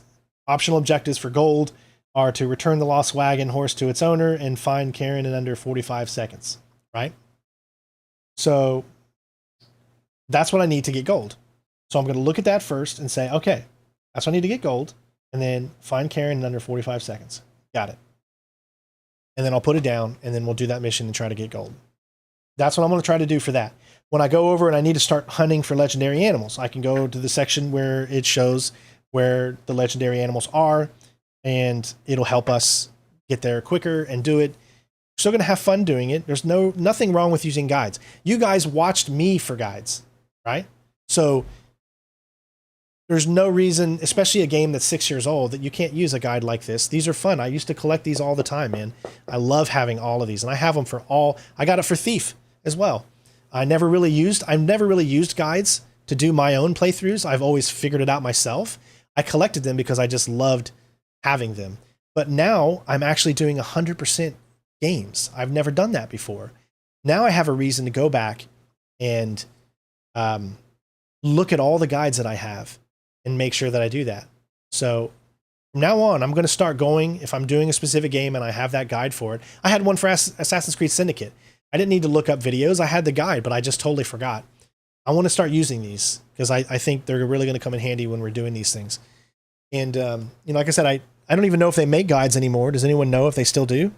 optional objectives for gold are to return the lost wagon horse to its owner and find Karen in under 45 seconds, right? So that's what I need to get gold. So I'm going to look at that first and say, okay, that's what I need to get gold, and then find Karen in under 45 seconds. Got it. And then I'll put it down, and then we'll do that mission and try to get gold. That's what I'm going to try to do for that. When I go over and I need to start hunting for legendary animals, I can go to the section where it shows where the legendary animals are, and it'll help us get there quicker and do it. We're still going to have fun doing it. There's nothing wrong with using guides. You guys watched me for guides, right? So there's no reason, especially a game that's 6 years old, that you can't use a guide like this. These are fun. I used to collect these all the time, man. I love having all of these, and I have them for all. I got it for Thief as well. I've never really used guides to do my own playthroughs. I've always figured it out myself. I collected them because I just loved having them. But now I'm actually doing 100% games. I've never done that before. Now I have a reason to go back and look at all the guides that I have and make sure that I do that. So from now on, I'm going to start going, if I'm doing a specific game and I have that guide for it. I had one for Assassin's Creed Syndicate. I didn't need to look up videos. I had the guide, but I just totally forgot. I want to start using these because I think they're really going to come in handy when we're doing these things. And, like I said, I don't even know if they make guides anymore. Does anyone know if they still do?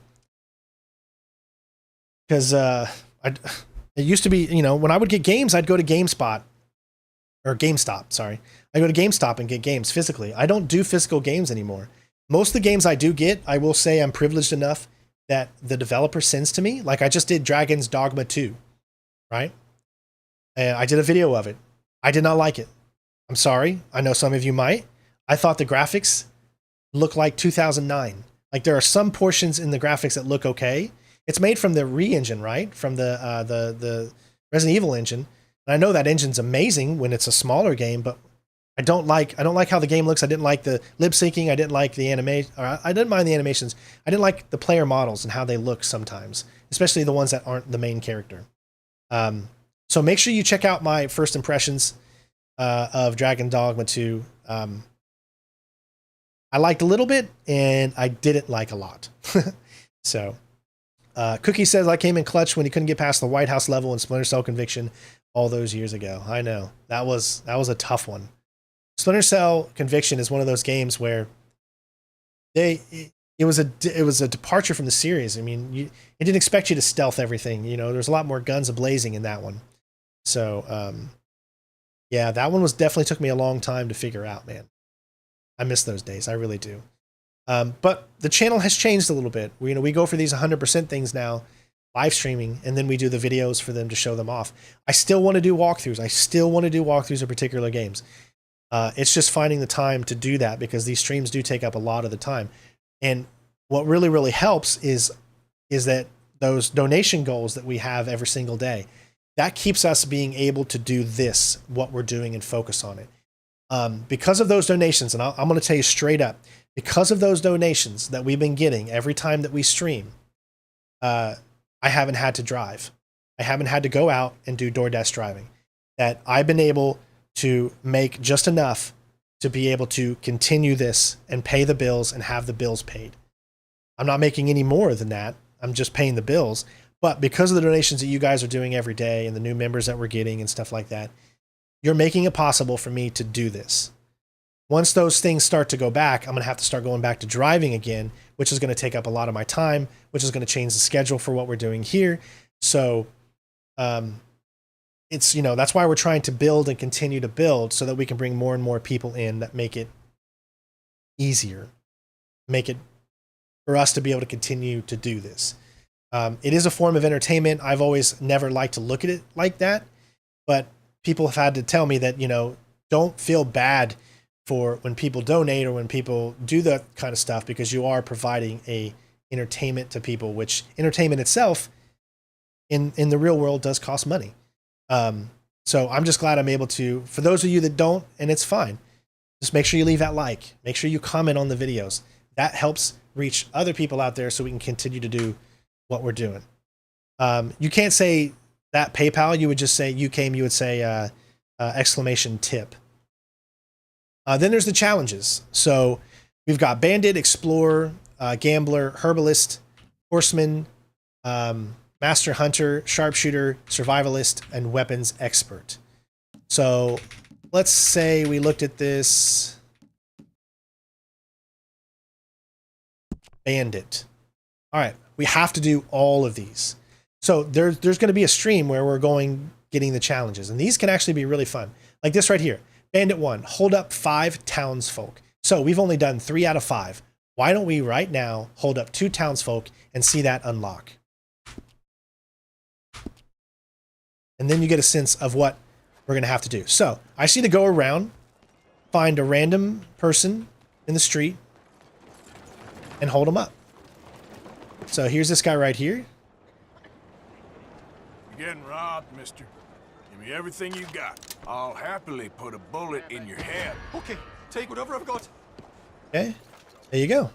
Because it used to be, when I would get games, I'd go to GameStop. I go to GameStop and get games physically. I don't do physical games anymore. Most of the games I do get, I will say I'm privileged enough that the developer sends to me. Like I just did Dragon's Dogma 2, right? And I did a video of it. I did not like it. I'm sorry. I know some of you might. I thought the graphics looked like 2009. Like there are some portions in the graphics that look okay. It's made from the re-engine, right? From the Resident Evil engine. And I know that engine's amazing when it's a smaller game, but I don't like how the game looks. I didn't like the lip syncing. I didn't like the animation. I didn't mind the animations. I didn't like the player models and how they look sometimes, especially the ones that aren't the main character. So make sure you check out my first impressions of Dragon Dogma 2. I liked a little bit, and I didn't like a lot. So, Cookie says, I came in clutch when he couldn't get past the White House level in Splinter Cell Conviction all those years ago. I know. That was a tough one. Splinter Cell Conviction is one of those games where it was a departure from the series. I mean, it didn't expect you to stealth everything. There's a lot more guns a-blazing in that one. So, yeah, that one definitely took me a long time to figure out, man. I miss those days. I really do. But the channel has changed a little bit. We go for these 100% things now, live streaming, and then we do the videos for them to show them off. I still want to do walkthroughs. I still want to do walkthroughs of particular games. It's just finding the time to do that because these streams do take up a lot of the time. And what really, really helps is that those donation goals that we have every single day, that keeps us being able to do what we're doing, and focus on it. Because of those donations, and I'm going to tell you straight up, because of those donations that we've been getting every time that we stream, I haven't had to drive. I haven't had to go out and do DoorDash driving. That I've been able to make just enough to be able to continue this and pay the bills and have the bills paid. I'm not making any more than that. I'm just paying the bills. But because of the donations that you guys are doing every day and the new members that we're getting and stuff like that, you're making it possible for me to do this. Once those things start to go back, I'm going to have to start going back to driving again, which is going to take up a lot of my time, which is going to change the schedule for what we're doing here. So, it's, that's why we're trying to build and continue to build so that we can bring more and more people in that make it easier, make it for us to be able to continue to do this. It is a form of entertainment. I've always never liked to look at it like that, but people have had to tell me that, don't feel bad for when people donate or when people do that kind of stuff, because you are providing a entertainment to people, which entertainment itself in the real world does cost money. So I'm just glad I'm able to, for those of you that don't, and it's fine, just make sure you leave that like, make sure you comment on the videos. That helps reach other people out there so we can continue to do what we're doing. You can't say that PayPal, you would just say, you would say exclamation tip. Then there's the challenges. So we've got Bandit, Explorer, Gambler, Herbalist, Horseman, Master Hunter, Sharpshooter, Survivalist, and Weapons Expert. So let's say we looked at this Bandit. All right, we have to do all of these. So there's going to be a stream where we're getting the challenges, and these can actually be really fun. Like this right here, Bandit 1, hold up 5 townsfolk. So we've only done 3 out of 5. Why don't we right now hold up 2 townsfolk and see that unlock? And then you get a sense of what we're going to have to do. So I see to go around, find a random person in the street, and hold them up. So here's this guy right here. You're getting robbed, mister. Give me everything you got. I'll happily put a bullet in your head. Okay, take whatever I've got. Okay, there you go.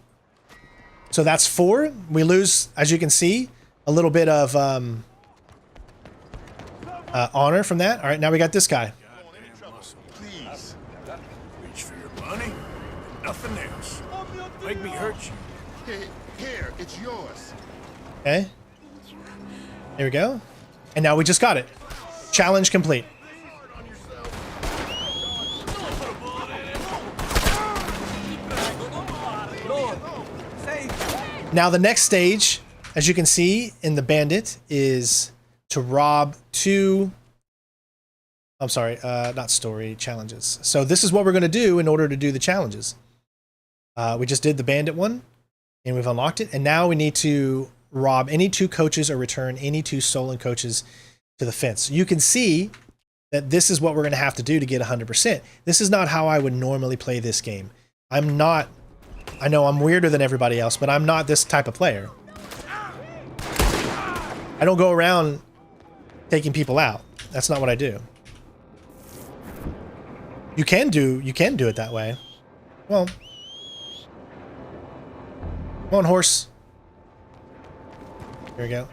So that's 4. We lose, as you can see, a little bit of honor from that. All right, now we got this guy. Please. Reach for your money, nothing else. Make me hurt you. Here, it's yours. Okay. There we go. And now we just got it. Challenge complete. Now the next stage, as you can see in the Bandit, is to rob 2... I'm sorry, not story, challenges. So this is what we're going to do in order to do the challenges. We just did the Bandit one, and we've unlocked it. And now we need to rob any 2 coaches or return any 2 stolen coaches to the fence. You can see that this is what we're going to have to do to get 100%. This is not how I would normally play this game. I'm not... I know I'm weirder than everybody else, but I'm not this type of player. I don't go around taking people out. That's not what I do. You can do it that way. Well, come on, horse. Here we go.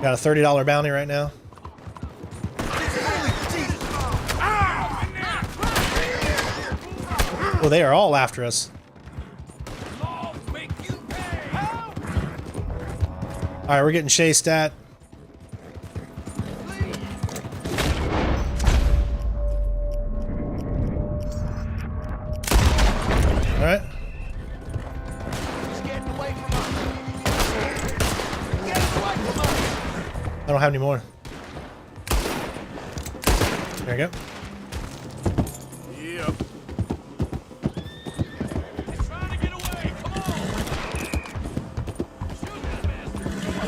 Got a $30 bounty right now. Oh, they are all after us. All right, we're getting chased at. All right. I don't have any more. There we go. Yep.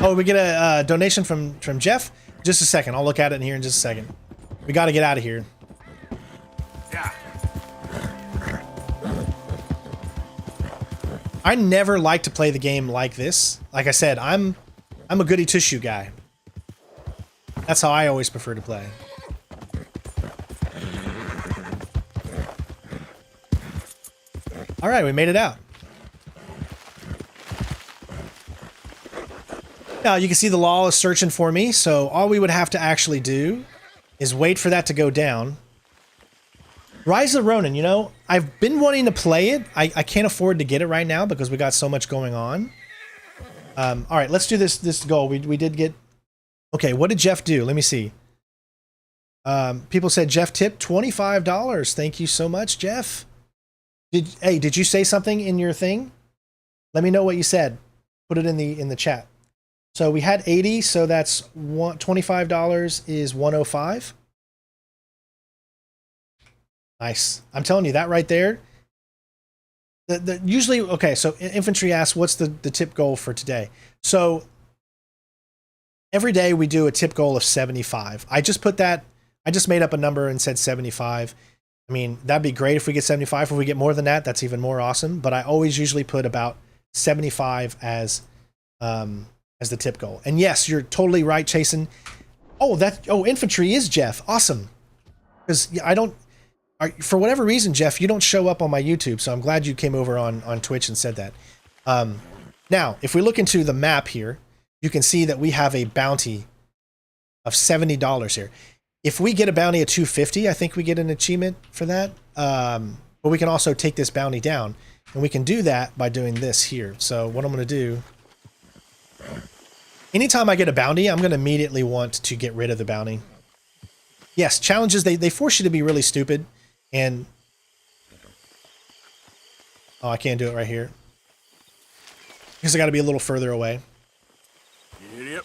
Oh, we get a donation from Jeff? Just a second. I'll look at it in here in just a second. We got to get out of here. I never like to play the game like this. Like I said, I'm a goody two-shoe guy. That's how I always prefer to play. All right, we made it out. Now you can see the law is searching for me, so all we would have to actually do is wait for that to go down. Rise of the Ronin, you know, I've been wanting to play it. I can't afford to get it right now because we got so much going on. All right, let's do this goal. We did get... Okay, what did Jeff do? Let me see. People said Jeff tipped $25. Thank you so much, Jeff. Did you say something in your thing? Let me know what you said. Put it in the chat. So we had 80, so that's $25 is 105. Nice. I'm telling you that right there. Usually, okay, so infantry asks, what's the tip goal for today? So every day we do a tip goal of 75. I just made up a number and said 75. I mean, that'd be great if we get 75. If we get more than that, that's even more awesome. But I always usually put about 75 as the tip goal. And yes, you're totally right, Chasen. Oh, infantry is Jeff. Awesome. Because for whatever reason, Jeff, you don't show up on my YouTube, so I'm glad you came over on Twitch and said that. Now, if we look into the map here, you can see that we have a bounty of $70 here. If we get a bounty of 250, I think we get an achievement for that. But we can also take this bounty down, and we can do that by doing this here. So what I'm going to do, anytime I get a bounty, I'm going to immediately want to get rid of the bounty. Yes, challenges, they force you to be really stupid. And oh, I can't do it right here because I got to be a little further away. Yep.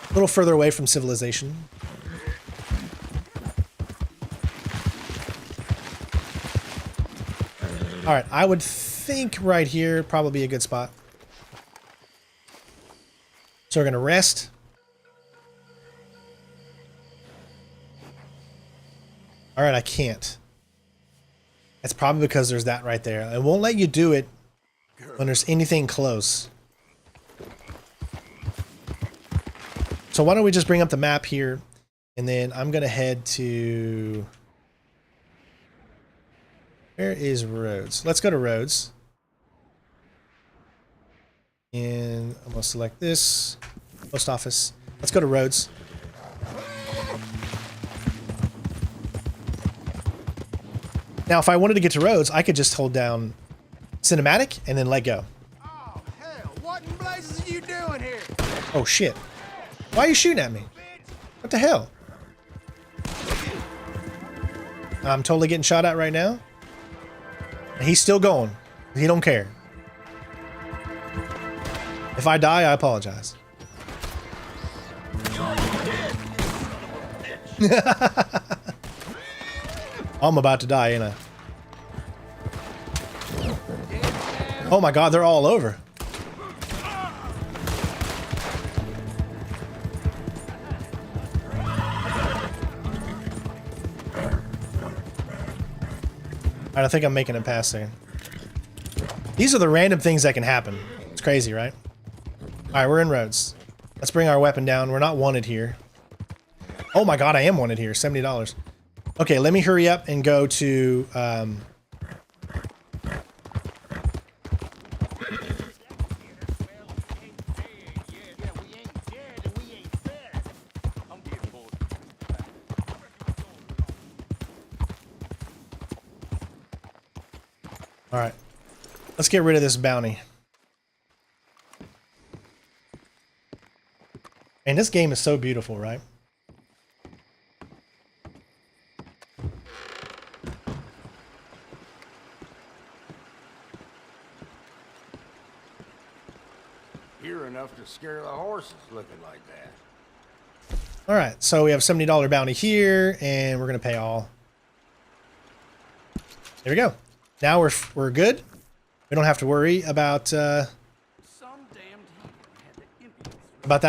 A little further away from civilization. All right, I would think right here probably be a good spot. So we're gonna rest. All right, I can't. That's probably because there's that right there. It won't let you do it when there's anything close. So why don't we just bring up the map here, and then I'm going to head to... Where is Rhodes? Let's go to Rhodes. And I'm going to select this. Post office. Let's go to Rhodes. Now, if I wanted to get to Rhodes, I could just hold down cinematic and then let go. Oh, hell, what in blazes are you doing here? Oh, shit. Why are you shooting at me? What the hell? I'm totally getting shot at right now. He's still going. He don't care. If I die, I apologize. I'm about to die, ain't I? Oh my god, they're all over. Alright, I think I'm making it past there. These are the random things that can happen. It's crazy, right? Alright, we're in Rhodes. Let's bring our weapon down. We're not wanted here. Oh my god, I am wanted here. $70. Okay, let me hurry up and go to... Alright. Let's get rid of this bounty. And this game is so beautiful, right? You're enough to scare the horses looking like that. Alright, so we have $70 bounty here, and we're going to pay all. There we go. Now we're good. We don't have to worry about that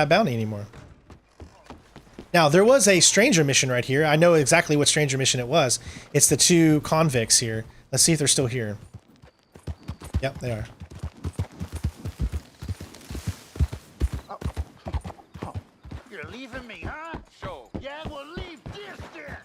bounty anymore. Now, there was a stranger mission right here. I know exactly what stranger mission it was. It's the two convicts here. Let's see if they're still here. Yep, they are. You're leaving me, huh? Sure. Yeah, well, leave this there.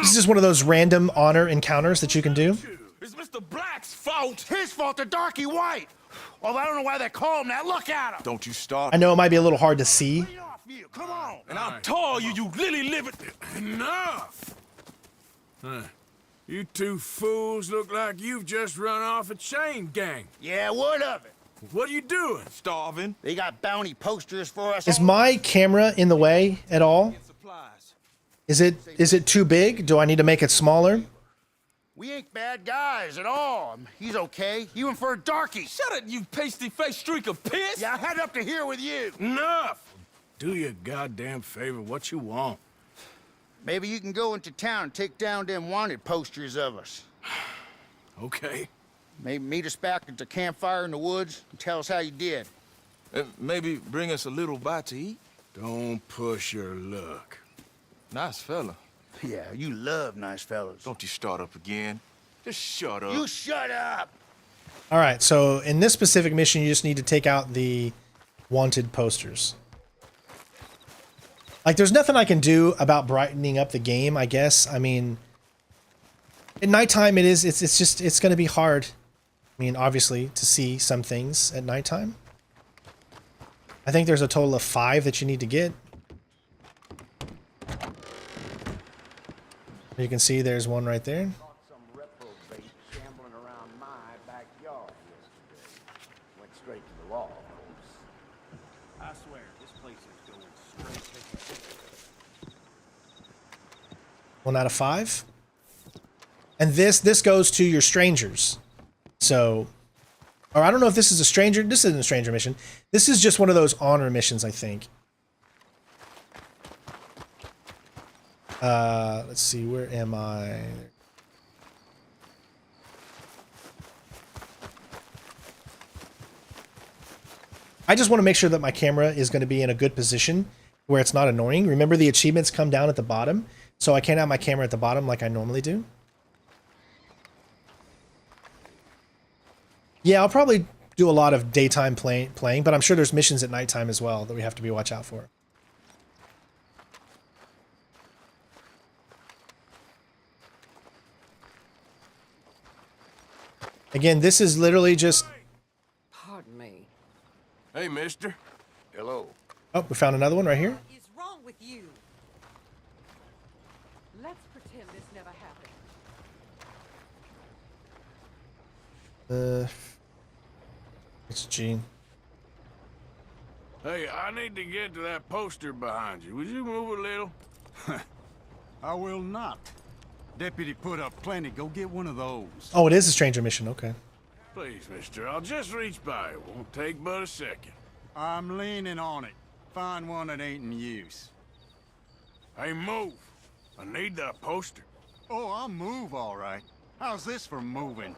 This is just one of those random honor encounters that you can do. It's Mr. Black's fault. His fault, the darky white. Well, I don't know why they call him that. Look at him. Don't you start. I know it might be a little hard to see. Come on. And I'll tell you lily livered. Enough. Huh. You two fools look like you've just run off a chain gang. Yeah, what of it? What are you doing? Starving. They got bounty posters for us. Is my camera in the way at all? Is it too big? Do I need to make it smaller? We ain't bad guys at all. He's okay. Even for a darky. Shut it, you pasty-faced streak of piss! Yeah, I had up to here with you. Enough! Do you goddamn favor what you want. Maybe you can go into town and take down them wanted posters of us. Okay. Maybe meet us back at the campfire in the woods and tell us how you did. Maybe bring us a little bite to eat? Don't push your luck. Nice fella. Yeah, you love nice fellas. Don't you start up again. Just shut up. You shut up! All right, so in this specific mission, you just need to take out the wanted posters. Like, there's nothing I can do about brightening up the game, I guess. I mean, at nighttime, it's going to be hard. I mean, obviously, to see some things at nighttime. I think there's a total of 5 that you need to get. You can see there's one right there. Some reprobate shambling around my backyard yesterday. Went straight to the law. I swear, this place is going straight to 1 out of 5. And this goes to your strangers. So, or I don't know if this is a stranger. This isn't a stranger mission. This is just one of those honor missions, I think. Let's see, where am I? I just want to make sure that my camera is going to be in a good position where it's not annoying. Remember, the achievements come down at the bottom, so I can't have my camera at the bottom like I normally do. Yeah, I'll probably do a lot of daytime playing, but I'm sure there's missions at nighttime as well that we have to be watch out for. Again, this is literally just... Pardon me. Hey, mister. Hello. Oh, we found another one right here. What is wrong with you? Let's pretend this never happened. It's Gene. Hey, I need to get to that poster behind you. Would you move a little? I will not. Deputy put up plenty. Go get one of those. Oh, it is a stranger mission. Okay. Please, mister. I'll just reach by. It won't take but a second. I'm leaning on it. Find one that ain't in use. Hey, move. I need that poster. Oh, I'll move, all right. How's this for moving?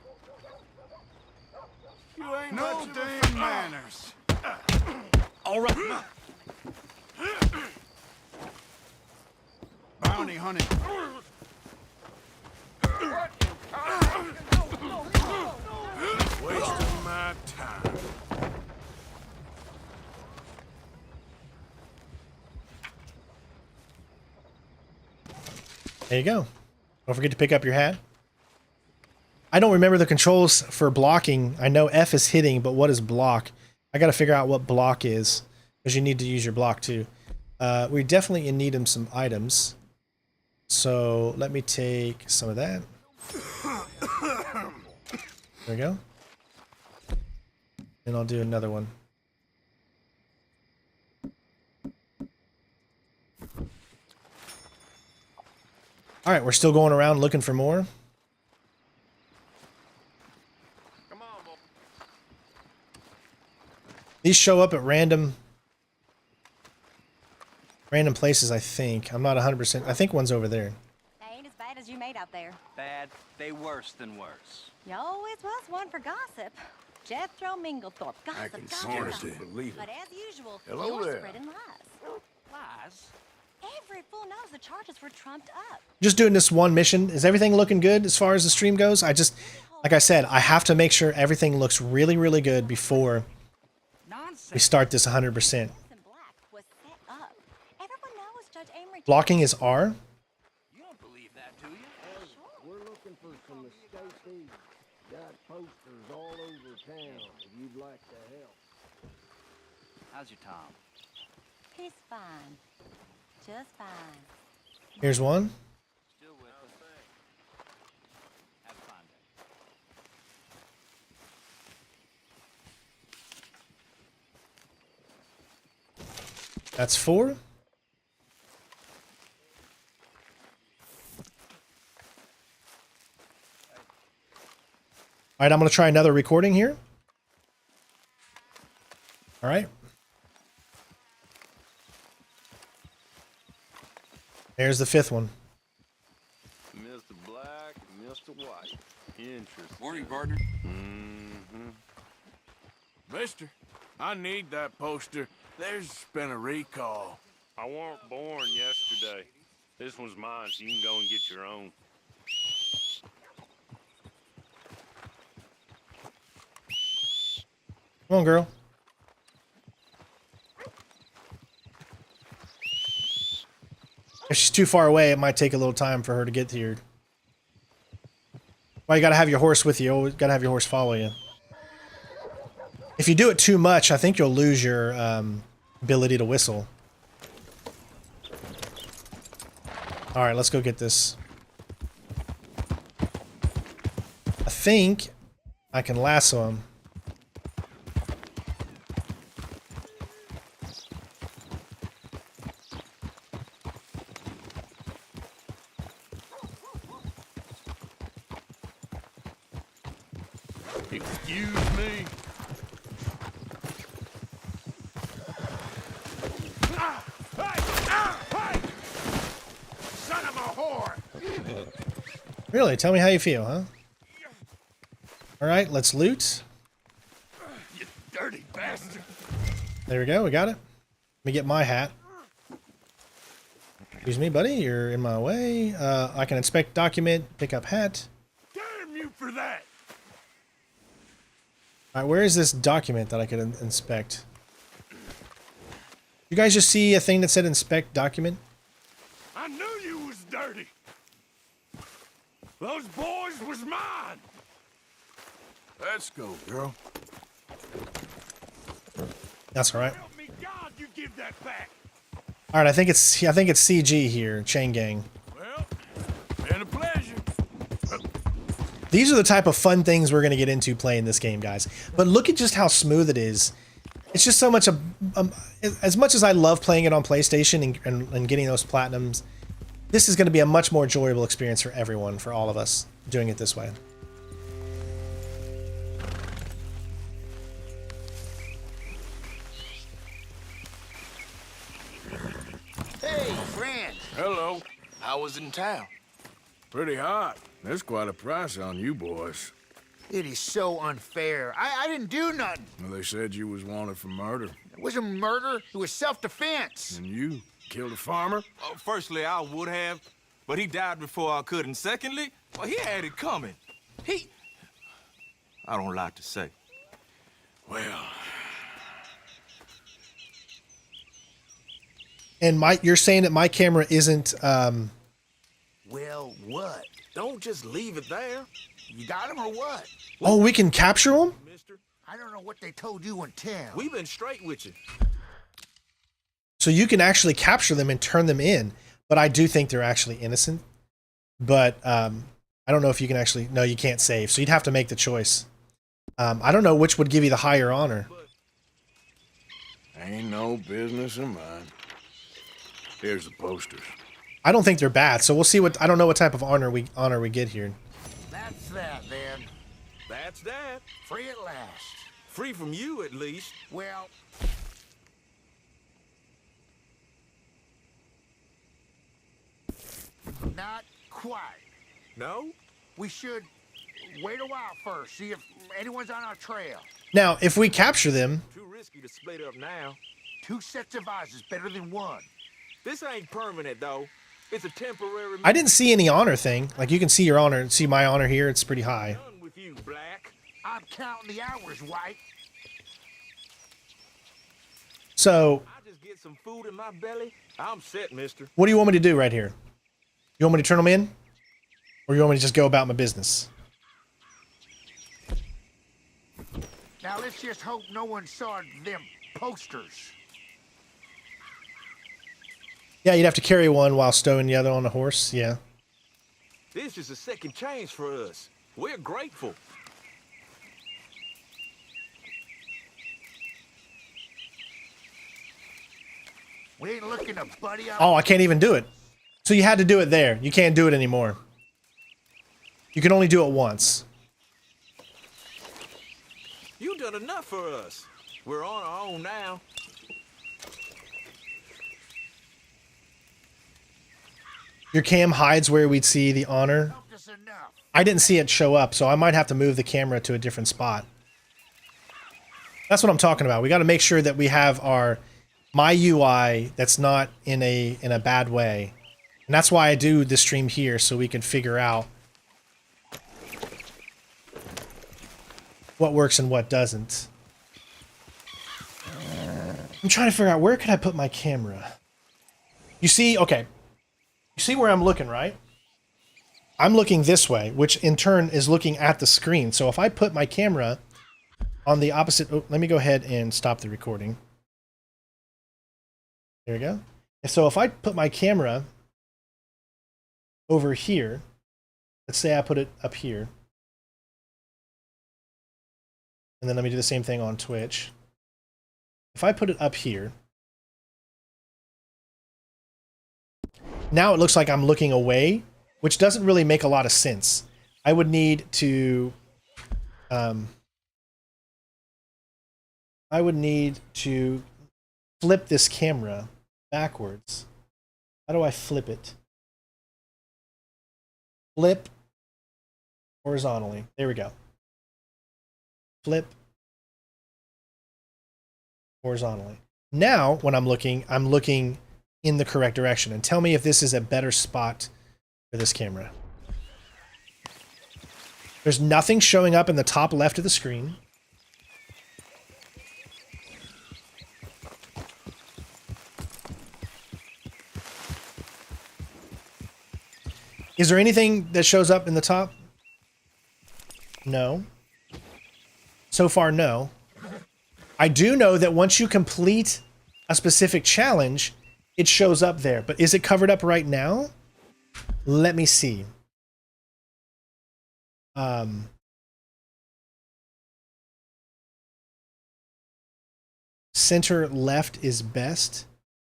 You ain't No much of a damn manners. All right. Bounty hunting. Wasting my time. There you go. Don't forget to pick up your hat. I don't remember the controls for blocking. I know F is hitting, but what is block? I got to figure out what block is, because you need to use your block too. We definitely need some items. So let me take some of that. There we go. And I'll do another one. All right, we're still going around looking for more. These show up at random places, I think. I'm not 100%. I think one's over there. They ain't as bad as you made out there. Bad, they worse than worse. You always was one for gossip. Jethro Minglethorpe, gossip, I can gossip, scarcely gossip. believe it. But as usual, Hello you're there. spreading lies. Lies? Every fool knows the charges were trumped up. Just doing this one mission. Is everything looking good as far as the stream goes? Like I said, I have to make sure everything looks really, really good before we start this 100%. Blocking is R. You don't believe that, do you? We're looking for some escapees. Got posters all over town if you'd like to help. How's your Tom? He's fine. Just fine. Here's one. Still with us. Have a fine day. That's 4. All right, I'm going to try another recording here. All right. There's the 5th one. Mr. Black, Mr. White. Interesting. Morning, partner. Mm-hmm. Mister, I need that poster. There's been a recall. I weren't born yesterday. This one's mine, so you can go and get your own. Come on, girl. If she's too far away, it might take a little time for her to get here. Well, you gotta have your horse with you. Always gotta have your horse follow you. If you do it too much, I think you'll lose your ability to whistle. All right, let's go get this. I think I can lasso him. Excuse me. Hey! Son of a whore! Really? Tell me how you feel, huh? All right, let's loot. You dirty bastard! There we go. We got it. Let me get my hat. Excuse me, buddy. You're in my way. I can inspect document, pick up hat. Damn you for that! All right, where is this document that I could inspect? You guys just see a thing that said inspect document? I knew you was dirty. Those boys was mine. Let's go, girl. That's all right. Help me God, you give that back. All right, I think it's CG here, Chain Gang. Well, been a pleasure. These are the type of fun things we're going to get into playing this game, guys. But look at just how smooth it is. It's just so much as much as I love playing it on PlayStation and getting those platinums, this is going to be a much more enjoyable experience for everyone, for all of us, doing it this way. Hey, friends. Hello. How was it in town? Pretty hot. There's quite a price on you boys. It is so unfair. I didn't do nothing. Well, they said you was wanted for murder. It wasn't murder. It was self-defense. And you killed a farmer? Firstly, I would have, but he died before I could. And secondly, well, he had it coming. I don't like to say. Well... And you're saying that my camera isn't... Well, what? Don't just leave it there. You got him or what? Oh, we can capture them? I don't know what they told you in town. We've been straight with you. So you can actually capture them and turn them in, but I do think they're actually innocent. But I don't know if you can actually... No, you can't save, so you'd have to make the choice. I don't know which would give you the higher honor. Ain't no business of mine. Here's the posters. I don't think they're bad, so we'll see what... I don't know what type of honor we get here. That's that, then. That's that. Free at last. Free from you, at least. Well... Not quite. No? We should wait a while first, see if anyone's on our trail. Now, if we capture them... Too risky to split up now. 2 sets of eyes is better than 1. This ain't permanent, though. It's a temporary... I didn't see any honor thing. Like, you can see your honor. See my honor here? It's pretty high. Done with you, Black. I'm counting the hours, White. So... I just get some food in my belly. I'm set, mister. What do you want me to do right here? You want me to turn them in? Or you want me to just go about my business? Now let's just hope no one saw them posters. Yeah, you'd have to carry one while stowing the other on the horse. Yeah. This is a second chance for us. We're grateful. We ain't looking to buddy up. Oh, I can't even do it. So you had to do it there. You can't do it anymore. You can only do it once. You done enough for us. We're on our own now. Your cam hides where we'd see the honor. I didn't see it show up, so I might have to move the camera to a different spot. That's what I'm talking about. We got to make sure that we have my UI that's not in a bad way. And that's why I do the stream here, so we can figure out what works and what doesn't. I'm trying to figure out where could I put my camera. You see, okay. You see where I'm looking, right? I'm looking this way, which in turn is looking at the screen. So if I put my camera on the opposite... Oh, let me go ahead and stop the recording. There we go. And so if I put my camera over here, let's say I put it up here. And then let me do the same thing on Twitch. If I put it up here, now it looks like I'm looking away, which doesn't really make a lot of sense. I would need to flip this camera backwards. How do I flip it? Flip horizontally. There we go. Flip horizontally. Now, when I'm looking in the correct direction. And tell me if this is a better spot for this camera. There's nothing showing up in the top left of the screen. Is there anything that shows up in the top? No. So far, no. I do know that once you complete a specific challenge, it shows up there. But is it covered up right now? Let me see. Center left is best.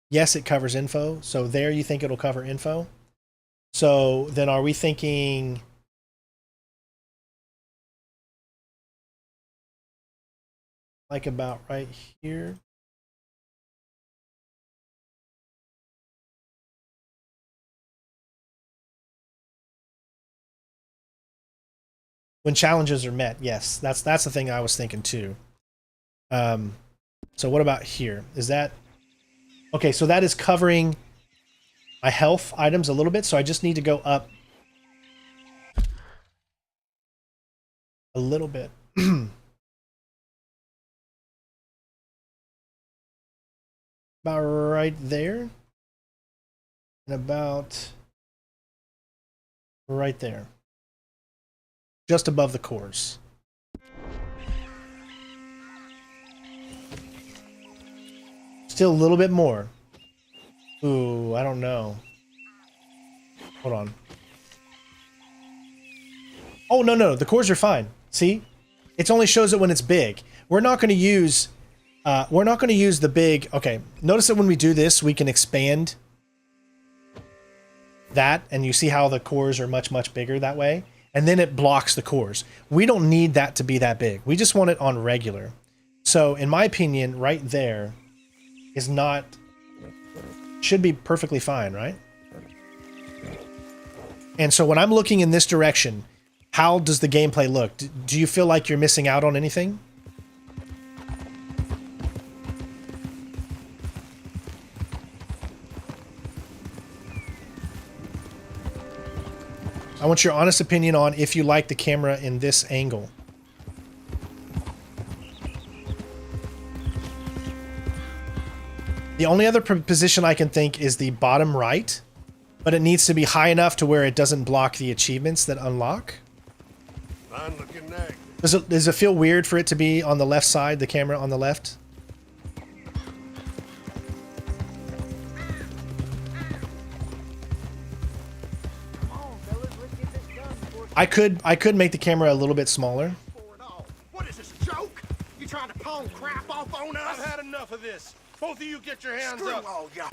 Yes, it covers info. So there you think it'll cover info. So then are we thinking... like about right here? When challenges are met, yes, that's the thing I was thinking too. So what about here? Is that okay? So that is covering my health items a little bit. So I just need to go up a little bit. About right there, and about right there. Just above the cores. Still a little bit more. Ooh, I don't know. Hold on. Oh, no, the cores are fine. See? It only shows it when it's big. We're not going to use the big... Okay, notice that when we do this, we can expand that, and you see how the cores are much, much bigger that way? And then it blocks the cores. We don't need that to be that big. We just want it on regular. So, in my opinion, right there is not... should be perfectly fine, right? And so when I'm looking in this direction, how does the gameplay look? Do you feel like you're missing out on anything? I want your honest opinion on if you like the camera in this angle. The only other position I can think is the bottom right, but it needs to be high enough to where it doesn't block the achievements that unlock. Fine looking neck. Does it feel weird for it to be on the left side, the camera on the left? I could make the camera a little bit smaller. What is this, a joke? You trying to pawn crap off on us? I've had enough of this. Both of you get your hands Screw up. all ya.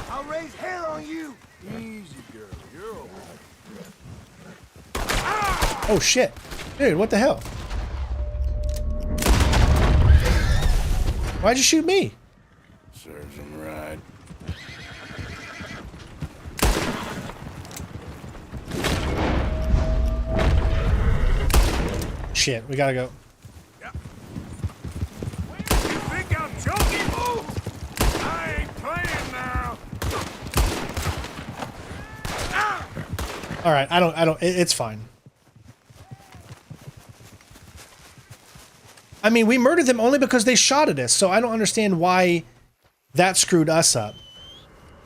I'll raise hell on you. Easy, girl. You're all right. Oh shit. Dude, what the hell? Why'd you shoot me? Serves him right. Shit, we gotta go. You think I'm joking? I ain't playing now. All right, I don't. It's fine. I mean, we murdered them only because they shot at us, so I don't understand why that screwed us up.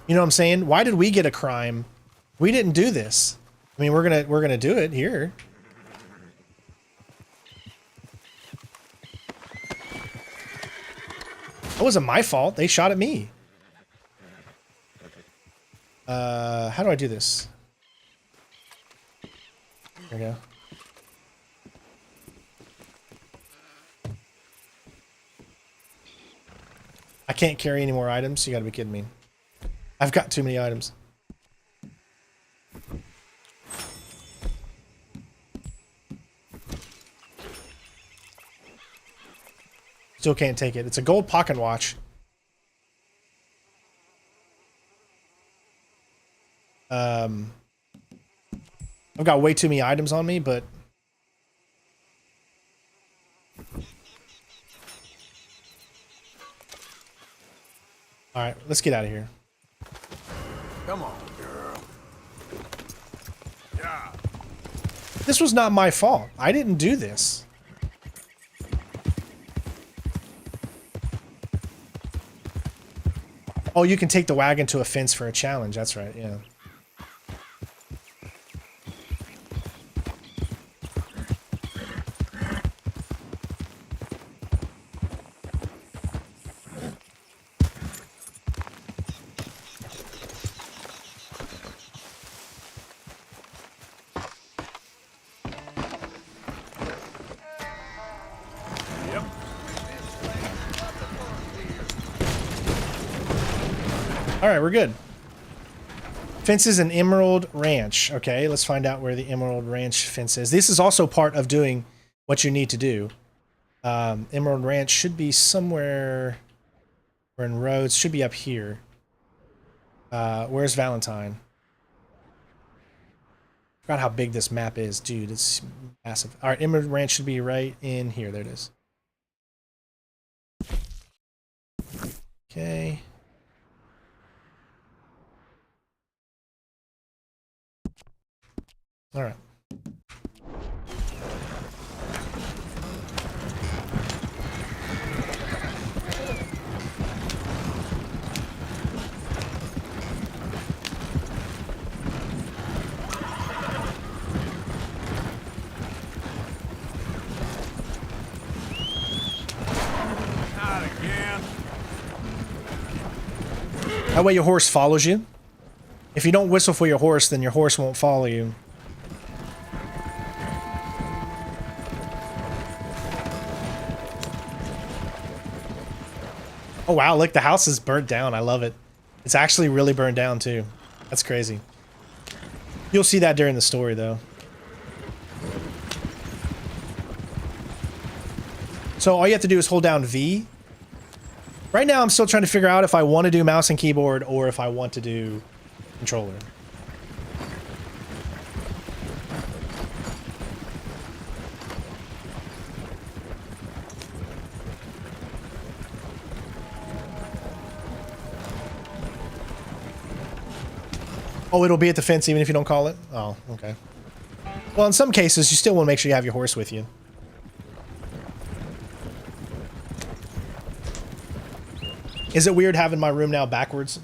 You know what I'm saying? Why did we get a crime? We didn't do this. I mean, we're gonna do it here. That wasn't my fault. They shot at me. How do I do this? There we go. I can't carry any more items. You gotta be kidding me. I've got too many items. Still can't take it. It's a gold pocket watch. I've got way too many items on me, but all right, let's get out of here. Come on, girl. Yeah. This was not my fault. I didn't do this. Oh, you can take the wagon to a fence for a challenge. That's right, yeah. All right, we're good. Fences and Emerald Ranch. Okay, let's find out where the Emerald Ranch fence is. This is also part of doing what you need to do. Emerald Ranch should be somewhere. We're in roads. Should be up here. Where's Valentine? Forgot how big this map is, dude. It's massive. All right, Emerald Ranch should be right in here. There it is. Okay. All right. Not again. That way your horse follows you. If you don't whistle for your horse, then your horse won't follow you. Oh wow, look, the house is burnt down. I love it. It's actually really burned down too. That's crazy. You'll see that during the story though. So all you have to do is hold down V. Right now I'm still trying to figure out if I want to do mouse and keyboard or if I want to do controller. Oh, it'll be at the fence even if you don't call it? Oh, okay. Well, in some cases, you still want to make sure you have your horse with you. Is it weird having my room now backwards?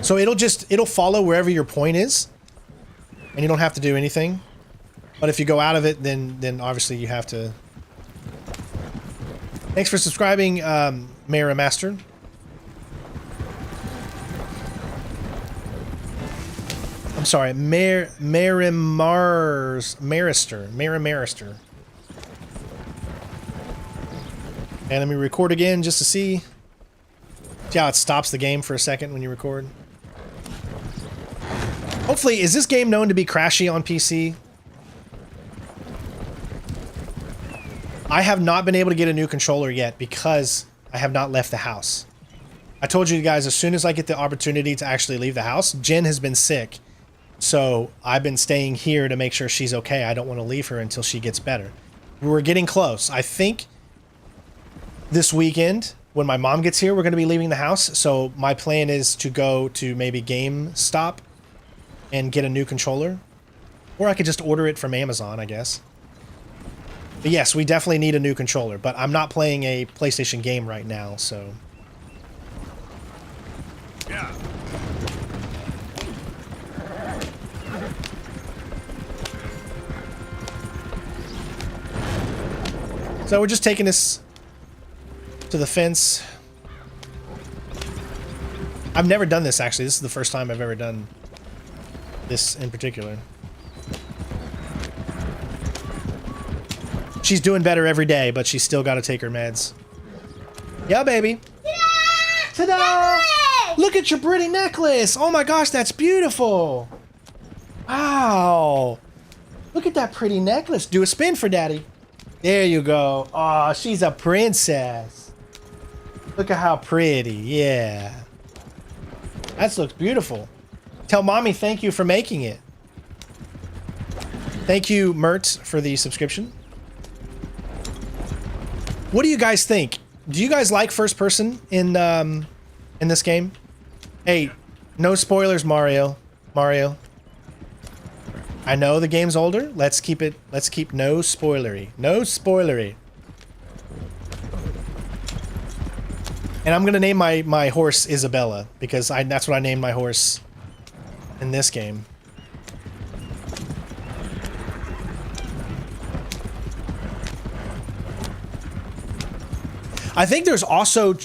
So it'll follow wherever your point is, and you don't have to do anything. But if you go out of it, then obviously you have to. Thanks for subscribing, Mara Master. I'm I'm sorry, Marister. And let me record again just to see. See how it stops the game for a second when you record? Hopefully, is this game known to be crashy on PC? I have not been able to get a new controller yet because I have not left the house. I told you guys as soon as I get the opportunity to actually leave the house, Jen has been sick. So I've been staying here to make sure she's okay. I don't want to leave her until she gets better. We're getting close. I think this weekend, when my mom gets here, we're going to be leaving the house. So my plan is to go to maybe GameStop and get a new controller. Or I could just order it from Amazon, I guess. But yes, we definitely need a new controller. But I'm not playing a PlayStation game right now, so... Yeah. So we're just taking this to the fence. I've never done this, actually. This is the first time I've ever done this in particular. She's doing better every day, but she's still got to take her meds. Yeah, baby. Ta-da! Look at your pretty necklace. Oh my gosh, that's beautiful. Wow. Look at that pretty necklace. Do a spin for daddy. There you go. Oh, she's a princess. Look at how pretty. Yeah. That looks beautiful. Tell mommy thank you for making it. Thank you, Mert, for the subscription. What do you guys think? Do you guys like first person in this game? Hey, no spoilers, Mario. Mario. I know the game's older. Let's keep no spoilery. No spoilery. And I'm gonna name my horse Isabella because that's what I named my horse in this game. I think there's also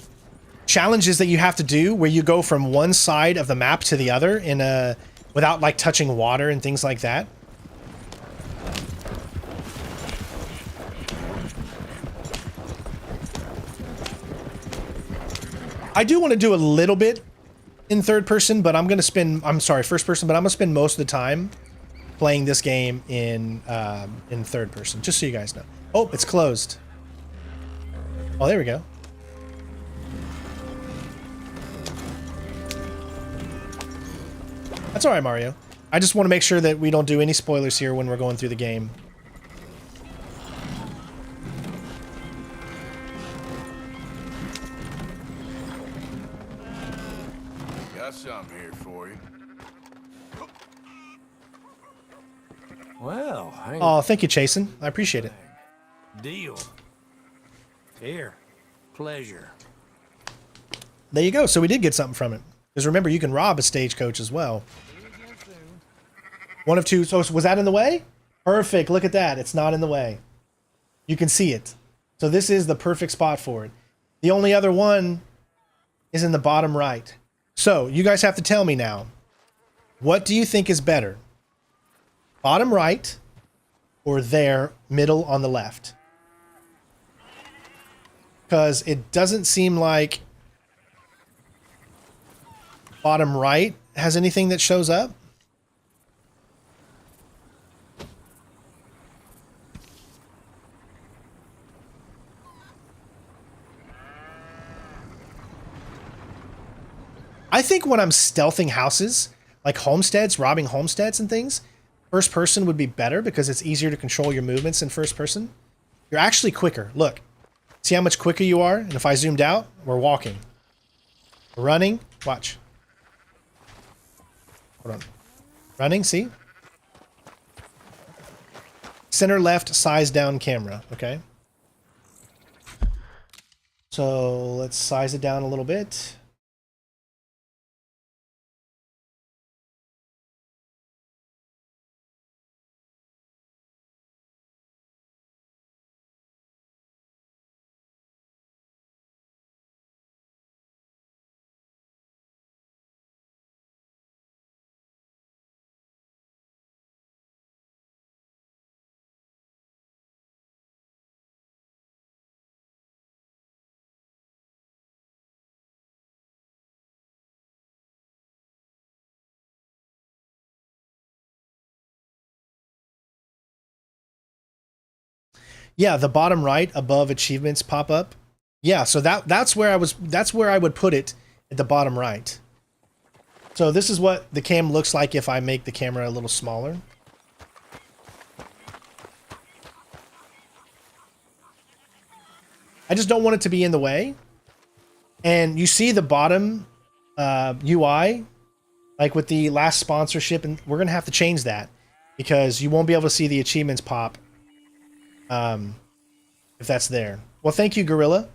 challenges that you have to do where you go from one side of the map to the other in a without like touching water and things like that. I do want to do a little bit in third person, but I'm sorry, first person, but I'm gonna spend most of the time playing this game in third person, just so you guys know. Oh, it's closed. Oh, there we go. That's all right, Mario. I just want to make sure that we don't do any spoilers here when we're going through the game. Got something here for you. Well, Oh, thank you, Chasen. I appreciate it. Deal. Here. Pleasure. There you go. So we did get something from it. Because remember, you can rob a stagecoach as well. One of two. So was that in the way? Perfect. Look at that. It's not in the way. You can see it. So this is the perfect spot for it. The only other one is in the bottom right. So you guys have to tell me now. What do you think is better? Bottom right or there, middle on the left? Because it doesn't seem like bottom right has anything that shows up. I think when I'm stealthing houses, like homesteads, robbing homesteads and things, first person would be better because it's easier to control your movements in first person. You're actually quicker. Look, see how much quicker you are? And if I zoomed out, we're walking. We're running. Watch. Hold on. Running, see? Center left, size down camera, okay? So let's size it down a little bit. Yeah, the bottom right above achievements pop up. Yeah, so that's where I would put it, at the bottom right. So this is what the cam looks like if I make the camera a little smaller. I just don't want it to be in the way. And you see the bottom UI, like with the last sponsorship, and we're going to have to change that because you won't be able to see the achievements pop if that's there. Well, thank you, Gorilla.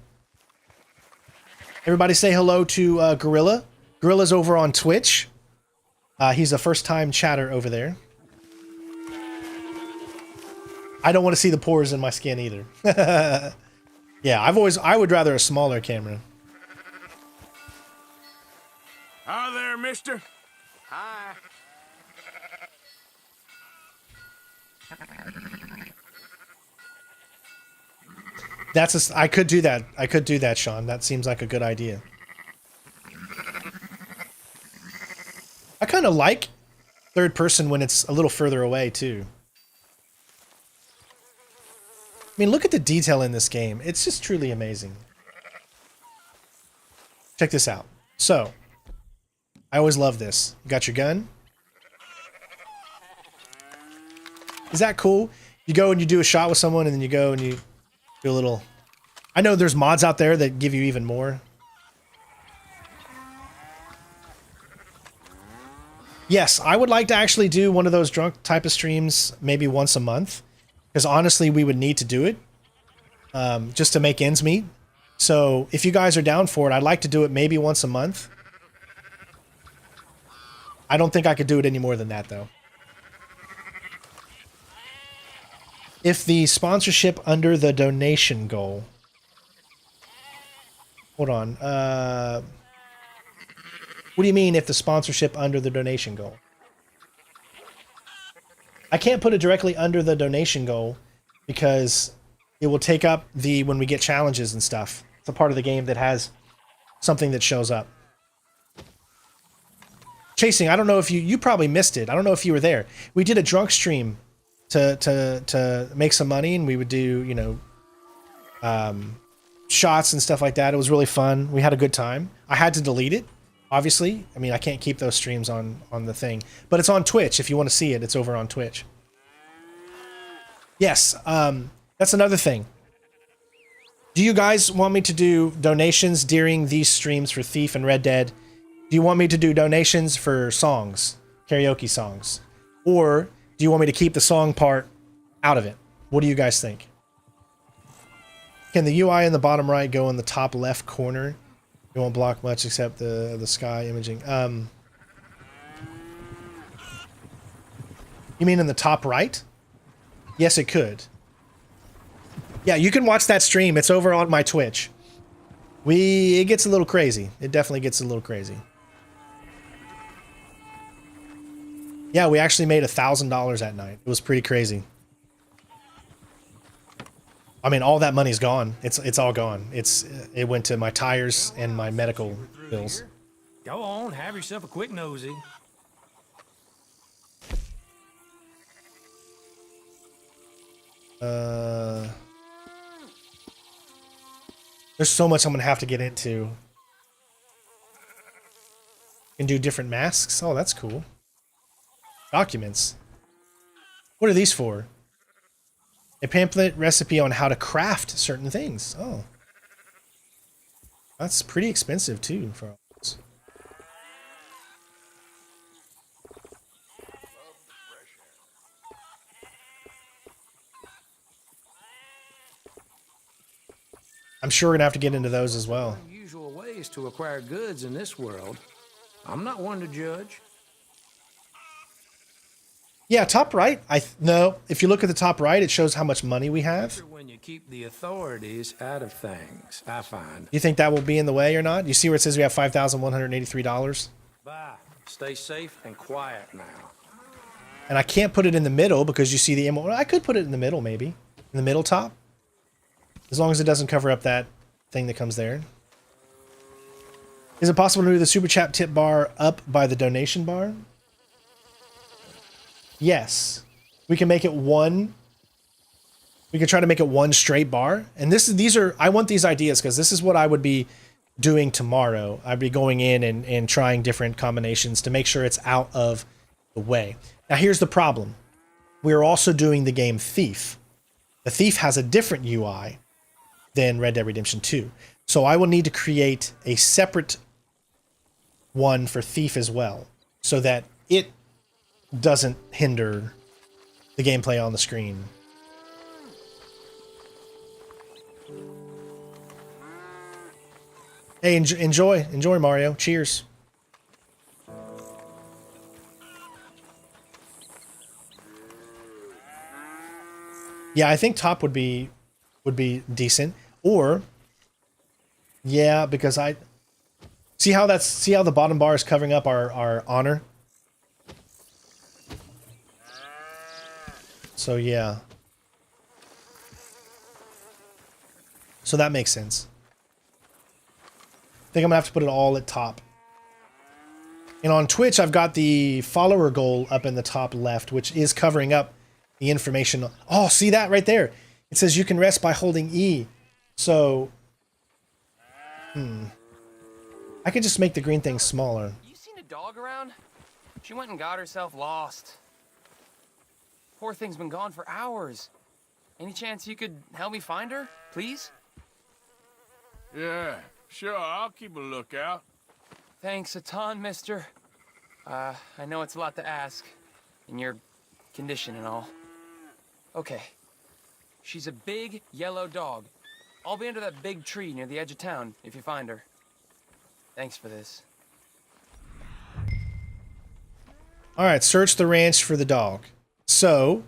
Everybody say hello to Gorilla. Gorilla's over on Twitch. He's a first-time chatter over there. I don't want to see the pores in my skin either. Yeah, I would rather a smaller camera. Hi there, mister. Hi. I could do that. I could do that, Sean. That seems like a good idea. I kind of like third person when it's a little further away, too. I mean, look at the detail in this game. It's just truly amazing. Check this out. So, I always love this. You got your gun. Is that cool? You go and you do a shot with someone, and then you go and you do a little... I know there's mods out there that give you even more. Yes, I would like to actually do one of those drunk type of streams maybe once a month. Because honestly, we would need to do it. Just to make ends meet. So if you guys are down for it, I'd like to do it maybe once a month. I don't think I could do it any more than that, though. If the sponsorship under the donation goal... Hold on. What do you mean if the sponsorship under the donation goal? I can't put it directly under the donation goal because it will take up when we get challenges and stuff. It's a part of the game that has something that shows up. Chasing, I don't know if you probably missed it. I don't know if you were there. We did a drunk stream to make some money, and we would do, you know, shots and stuff like that. It was really fun. We had a good time. I had to delete it, obviously. I mean, I can't keep those streams on the thing, but it's on Twitch. If you want to see it, it's over on Twitch. Yes, that's another thing. Do you guys want me to do donations during these streams for Thief and Red Dead? Do you want me to do donations for songs, karaoke songs? Or do you want me to keep the song part out of it? What do you guys think? Can the UI in the bottom right go in the top left corner? It won't block much except the sky imaging. You mean in the top right? Yes, it could. Yeah, you can watch that stream. It's over on my Twitch. It gets a little crazy. It definitely gets a little crazy. Yeah, we actually made $1,000 that night. It was pretty crazy. I mean, all that money's gone. It's all gone. It went to my tires and my medical bills. Go on, have yourself a quick nosy. There's so much I'm gonna have to get into. You can do different masks. Oh, that's cool. Documents. What are these for? A pamphlet recipe on how to craft certain things. Oh. That's pretty expensive too for us. I'm sure we're gonna have to get into those as well. Unusual ways to acquire goods in this world. I'm not one to judge. Yeah, top right. No, if you look at the top right, it shows how much money we have. When you keep the authorities out of things, I find. You think that will be in the way or not? You see where it says we have $5,183? Bye. Stay safe and quiet now. And I can't put it in the middle because you see the emerald. I could put it in the middle, maybe. In the middle top. As long as it doesn't cover up that thing that comes there. Is it possible to move the super chat tip bar up by the donation bar? Yes. We can make it one We could try to make it one straight bar. And these are, I want these ideas because this is what I would be doing tomorrow. I'd be going in and trying different combinations to make sure it's out of the way. Now here's the problem. We're also doing the game Thief. The Thief has a different UI than Red Dead Redemption 2. So I will need to create a separate one for Thief as well, so that it doesn't hinder the gameplay on the screen. Hey, enjoy Mario. Cheers. Yeah, I think top would be decent. Or yeah, because I see how the bottom bar is covering up our honor. So yeah. So that makes sense. I think I'm gonna have to put it all at top. And on Twitch, I've got the follower goal up in the top left, which is covering up the information. Oh, see that right there? It says you can rest by holding E. So, I could just make the green thing smaller. You seen a dog around? She went and got herself lost. Poor thing's been gone for hours. Any chance you could help me find her, please? Yeah, sure, I'll keep a lookout. Thanks a ton, mister. I know it's a lot to ask, in your condition and all. Okay. She's a big, yellow dog. I'll be under that big tree near the edge of town if you find her. Thanks for this. Alright, search the ranch for the dog. So,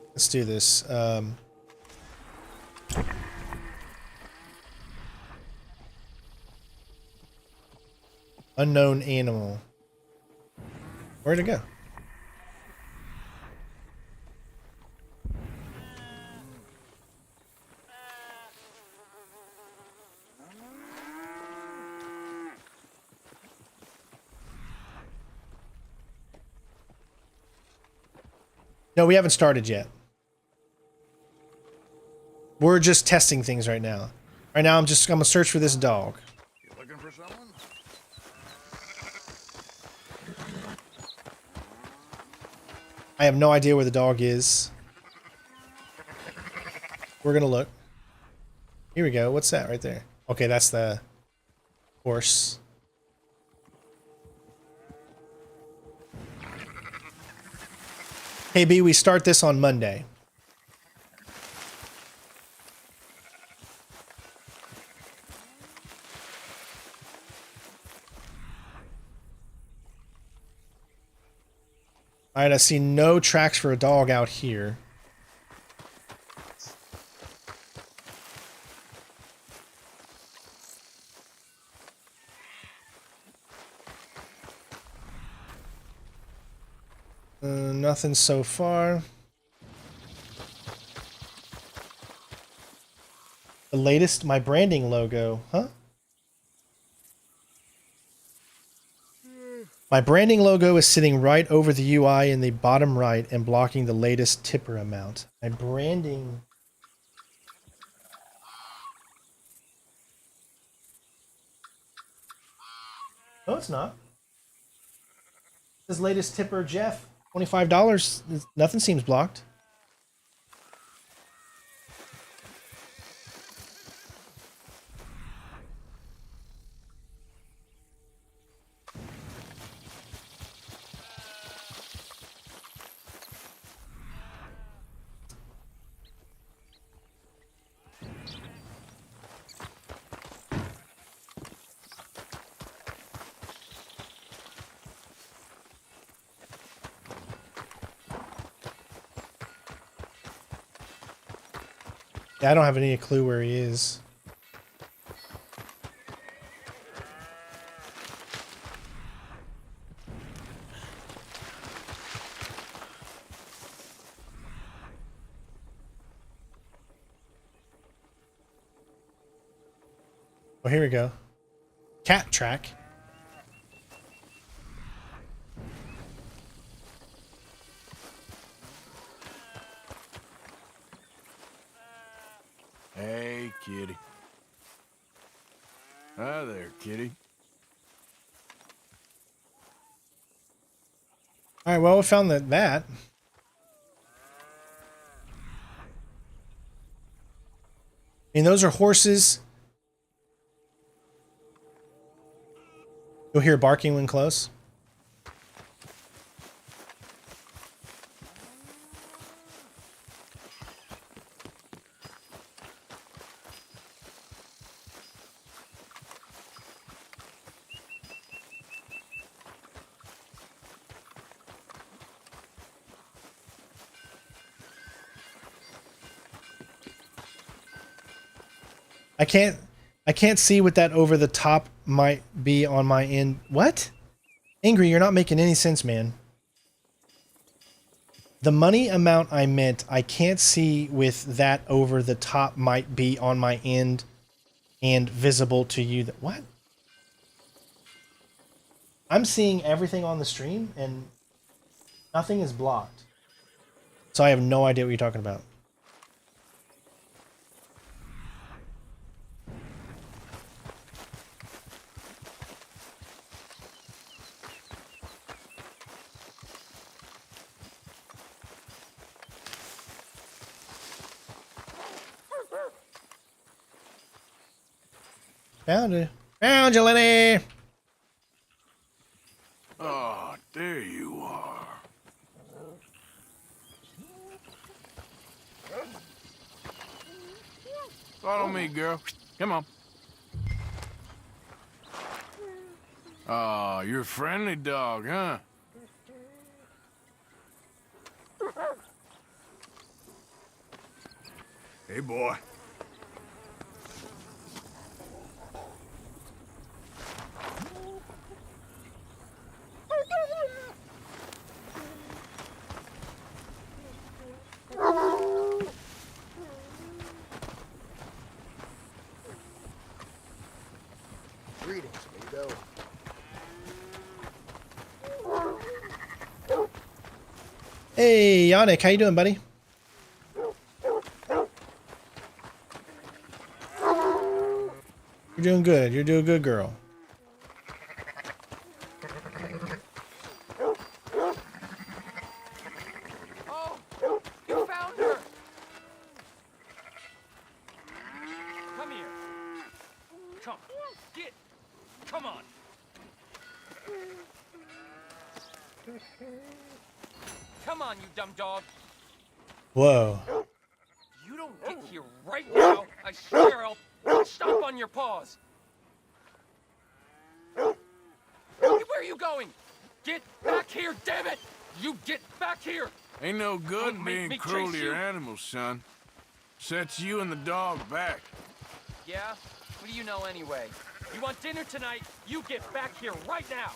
let's do this. Unknown animal. Where'd it go? No, we haven't started yet. We're just testing things right now. Right now, I'm gonna search for this dog. You looking for someone? I have no idea where the dog is. We're gonna look. Here we go. What's that right there? Okay, that's the horse. Hey B, we start this on Monday. Alright, I see no tracks for a dog out here. Nothing so far. The latest, my branding logo, huh? My branding logo is sitting right over the UI in the bottom right and blocking the latest tipper amount. My branding... No, it's not. This latest tipper, Jeff, $25. Nothing seems blocked. Yeah, I don't have any clue where he is. Oh, here we go. Cat track. Hey, kitty. Hi there, kitty. All right, well, we found that. And those are horses. You'll hear barking when close. I can't see what that over the top might be on my end. What? Angry, you're not making any sense, man. The money amount I meant, I can't see with that over the top might be on my end and visible to you. What? I'm seeing everything on the stream and nothing is blocked. So I have no idea what you're talking about. Found you. Found you, Lenny. Oh, there you are. Follow me, girl. Come on. Oh, you're a friendly dog, huh? Hey, boy. Greetings, amigo. Hey, Yannick, how you doing, buddy? You're doing good. You're doing good, girl. Oh, you found her. Come here. Come. Get. Come on. Come on, you dumb dog. Whoa. You don't get here right now. I swear I'll stomp on your paws. Where are you going? Get back here, damn it! You get back here! Ain't no good Don't make being me cruel chase to your you. animals, son. Sets you and the dog back. Yeah? What do you know anyway? You want dinner tonight? You get back here right now!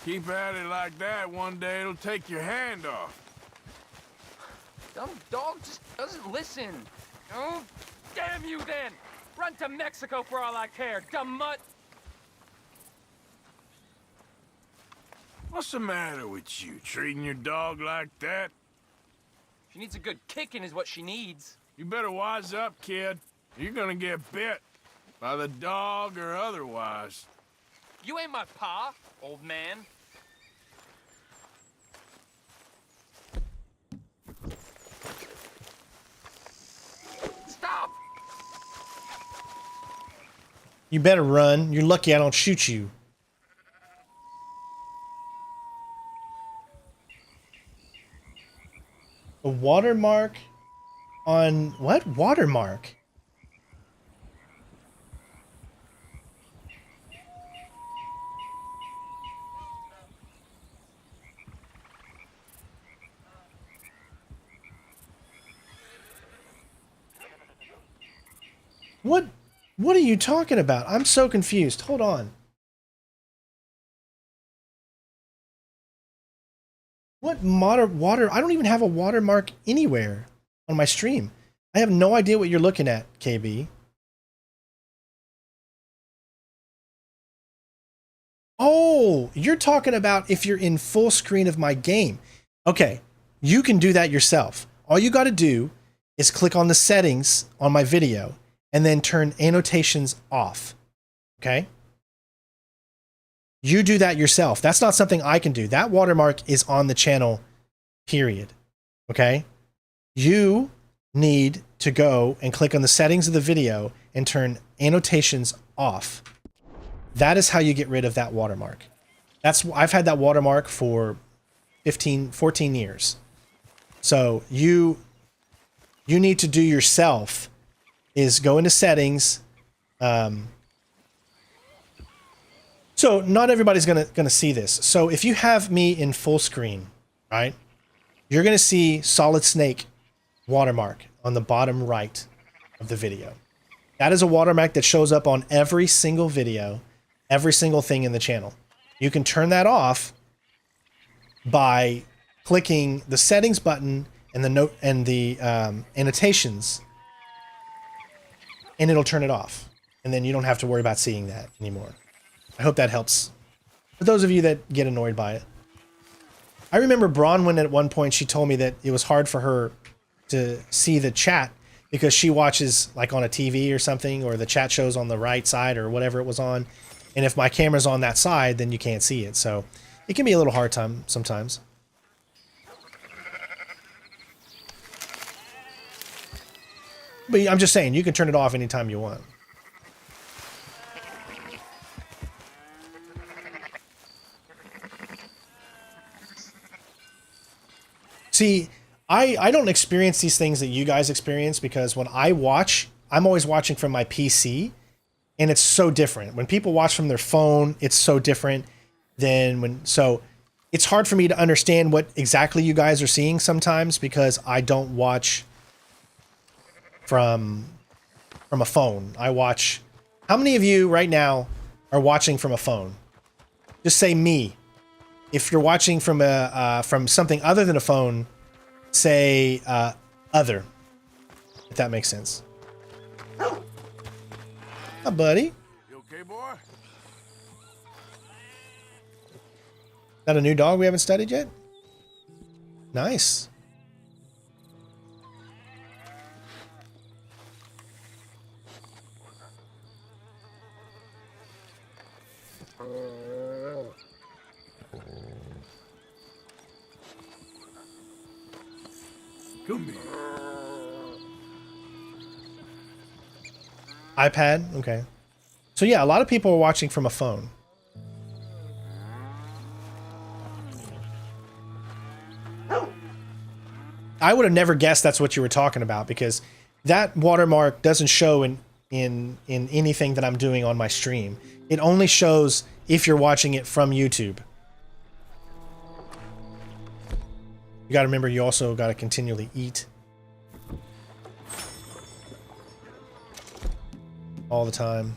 Keep at it like that, one day it'll take your hand off. Dumb dog just doesn't listen. Oh, damn you then! Run to Mexico for all I care, dumb mutt! What's the matter with you? Treating your dog like that? She needs a good kicking is what she needs. You better wise up, kid. You're gonna get bit. By the dog or otherwise. You ain't my pa, old man. Stop! You better run. You're lucky I don't shoot you. A watermark on what? Watermark? What are you talking about? I'm so confused. Hold on. What water? I don't even have a watermark anywhere on my stream. I have no idea what you're looking at, KB. Oh, you're talking about if you're in full screen of my game. Okay, you can do that yourself. All you got to do is click on the settings on my video and then turn annotations off. Okay? You do that yourself. That's not something I can do. That watermark is on the channel, period. Okay? You need to go and click on the settings of the video and turn annotations off. That is how you get rid of that watermark. I've had that watermark for 14 years. So you need to do yourself is go into settings. So not everybody's gonna see this. So if you have me in full screen, right, you're gonna see Solid Snake watermark on the bottom right of the video. That is a watermark that shows up on every single video, every single thing in the channel. You can turn that off by clicking the settings button and the note and the annotations, and it'll turn it off. And then you don't have to worry about seeing that anymore. I hope that helps. For those of you that get annoyed by it. I remember Bronwyn at one point, she told me that it was hard for her to see the chat because she watches like on a TV or something, or the chat shows on the right side or whatever it was on. And if my camera's on that side, then you can't see it. So it can be a little hard time sometimes. But I'm just saying, you can turn it off anytime you want. See, I don't experience these things that you guys experience because when I watch, I'm always watching from my PC, and it's so different. When people watch from their phone, it's so different than when... So it's hard for me to understand what exactly you guys are seeing sometimes because I don't watch from a phone. I watch... How many of you right now are watching from a phone? Just say me. If you're watching from from something other than a phone, say other. If that makes sense. Hi, buddy. You okay, boy? Got a new dog we haven't studied yet? Nice. Come here. iPad? Okay. So yeah, a lot of people are watching from a phone. I would have never guessed that's what you were talking about because that watermark doesn't show in anything that I'm doing on my stream. It only shows if you're watching it from YouTube. You got to remember, you also got to continually eat. All the time.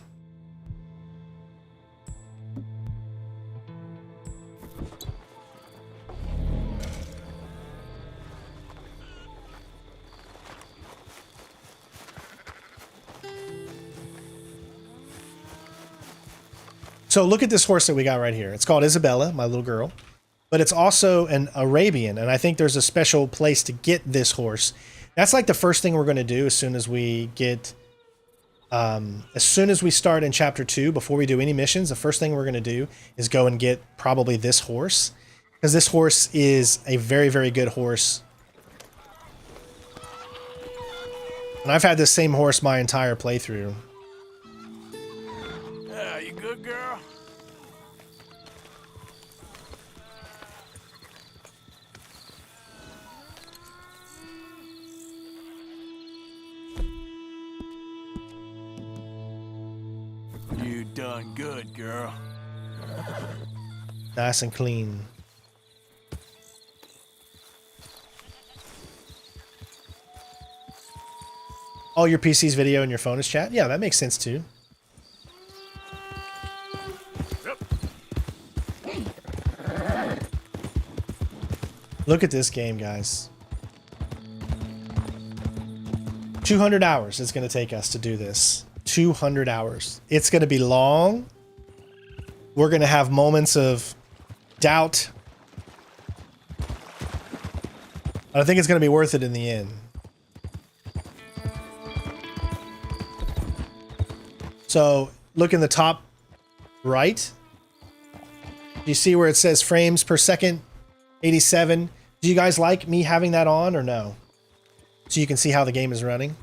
So look at this horse that we got right here. It's called Isabella, my little girl. But it's also an Arabian, and I think there's a special place to get this horse. That's like the first thing we're going to do as soon as we get... as soon as we start in chapter 2, before we do any missions, the first thing we're going to do is go and get probably this horse. Because this horse is a very, very good horse. And I've had this same horse my entire playthrough. Yeah, you good, girl? You done good, girl. Nice and clean. Oh, your PC's video and your phone is chat? Yeah, that makes sense too. Look at this game, guys. 200 hours it's going to take us to do this. 200 hours. It's going to be long. We're going to have moments of doubt. But I think it's going to be worth it in the end. So look in the top right. You see where it says frames per second, 87. Do you guys like me having that on or no? So you can see how the game is running.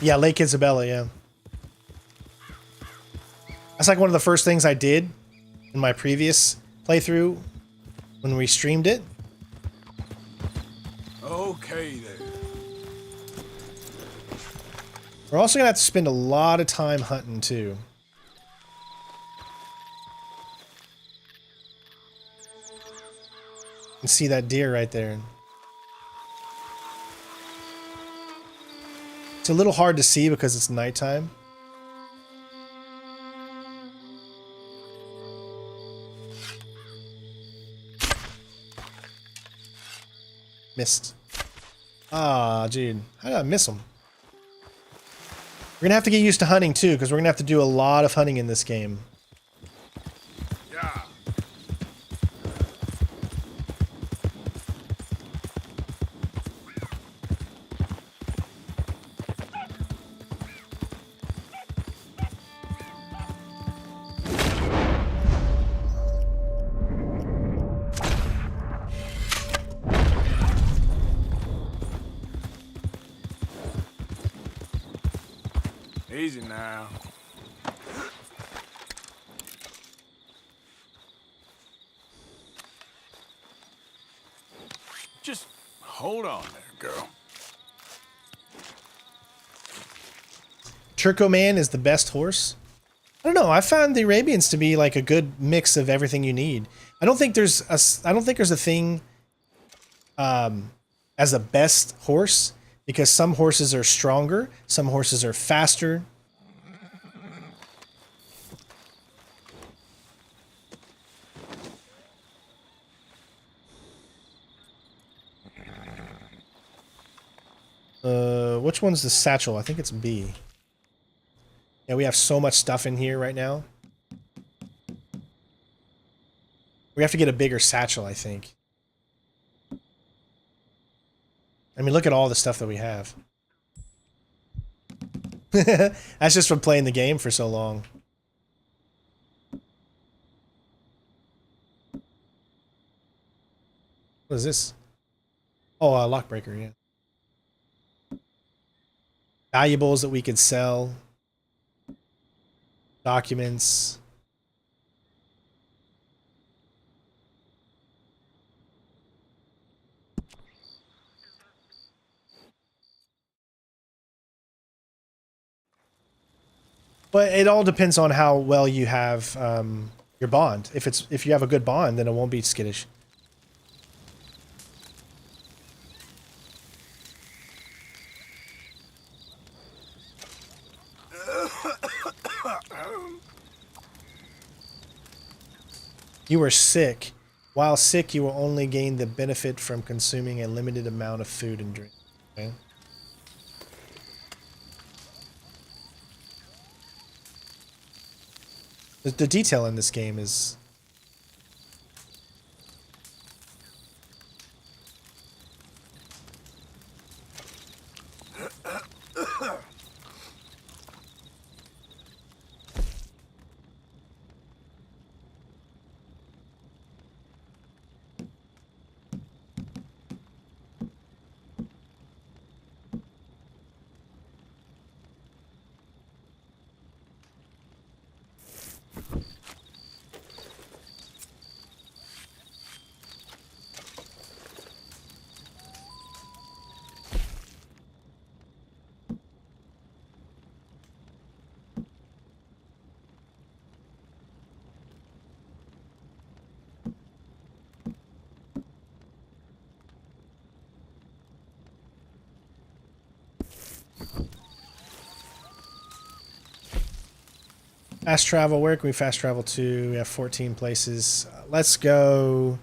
Yeah, Lake Isabella, yeah. That's like one of the first things I did in my previous playthrough when we streamed it. Okay, there. We're also gonna have to spend a lot of time hunting too. You can see that deer right there. It's a little hard to see because it's nighttime. Missed. Ah, dude. How did I miss him? We're gonna have to get used to hunting too, because we're gonna have to do a lot of hunting in this game. Yeah. Easy now. Just hold on there, girl. Turcoman is the best horse. I don't know. I found the Arabians to be like a good mix of everything you need. I don't think there's a thing as a best horse, because some horses are stronger, some horses are faster. Which one's the satchel? I think it's B. Yeah, we have so much stuff in here right now. We have to get a bigger satchel, I think. I mean, look at all the stuff that we have. That's just from playing the game for so long. What is this? Oh, a lockbreaker, yeah. Valuables that we could sell. Documents. But it all depends on how well you have your bond. If you have a good bond, then it won't be skittish. You are sick. While sick, you will only gain the benefit from consuming a limited amount of food and drink. Okay? The detail in this game is... Fast travel, where can we fast travel to? We have 14 places. Let's go...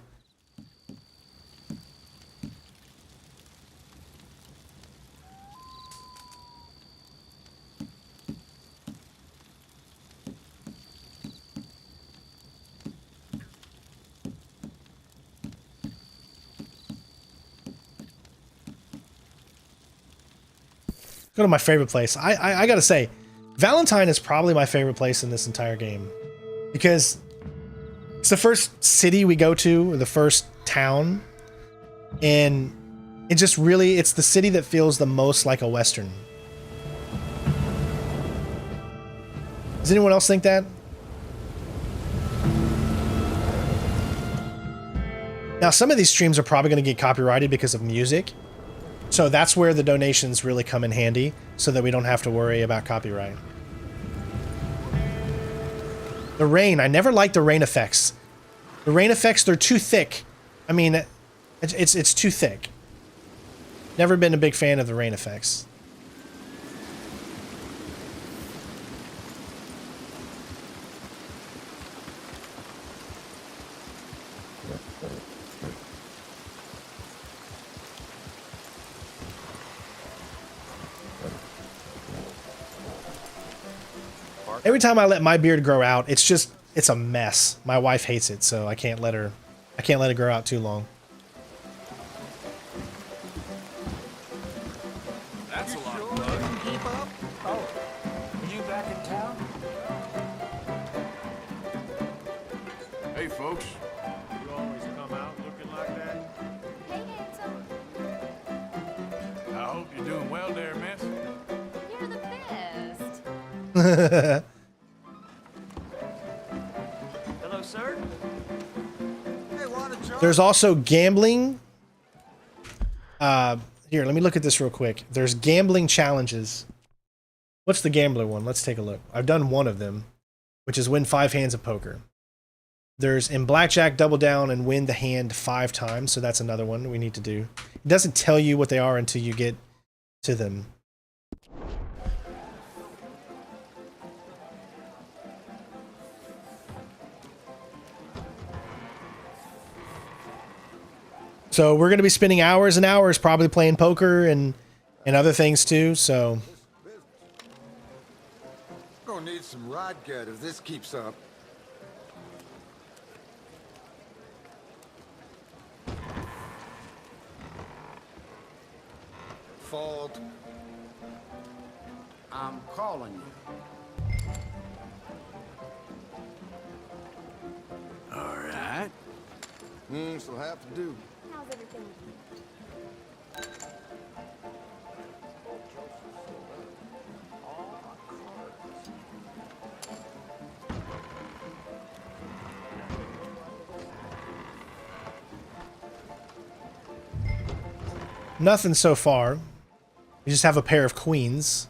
go to my favorite place. I gotta say, Valentine is probably my favorite place in this entire game. Because it's the first city we go to, or the first town. And it just really, it's the city that feels the most like a Western. Does anyone else think that? Now, some of these streams are probably going to get copyrighted because of music. So that's where the donations really come in handy, so that we don't have to worry about copyright. The rain, I never liked the rain effects. The rain effects, they're too thick. I mean, it's too thick. Never been a big fan of the rain effects. Every time I let my beard grow out, it's a mess. My wife hates it, so I can't let it grow out too long. That's a lot of blood. Keep up? Oh, are you back in town? Hey, folks. You always come out looking like that? Hey, handsome. I hope you're doing well there, miss. You're the best. Hello, sir. There's also gambling. Here, let me look at this real quick. There's gambling challenges. What's the gambler one? Let's take a look. I've done one of them, which is win 5 hands of poker. There's in blackjack, double down and win the hand 5 times. So that's another one we need to do. It doesn't tell you what they are until you get to them. So we're going to be spending hours and hours probably playing poker and other things too, so. We're gonna need some ride gut if this keeps up. Fault. I'm calling you. All right. This'll have to do. How's everything? Nothing so far. We just have a pair of queens.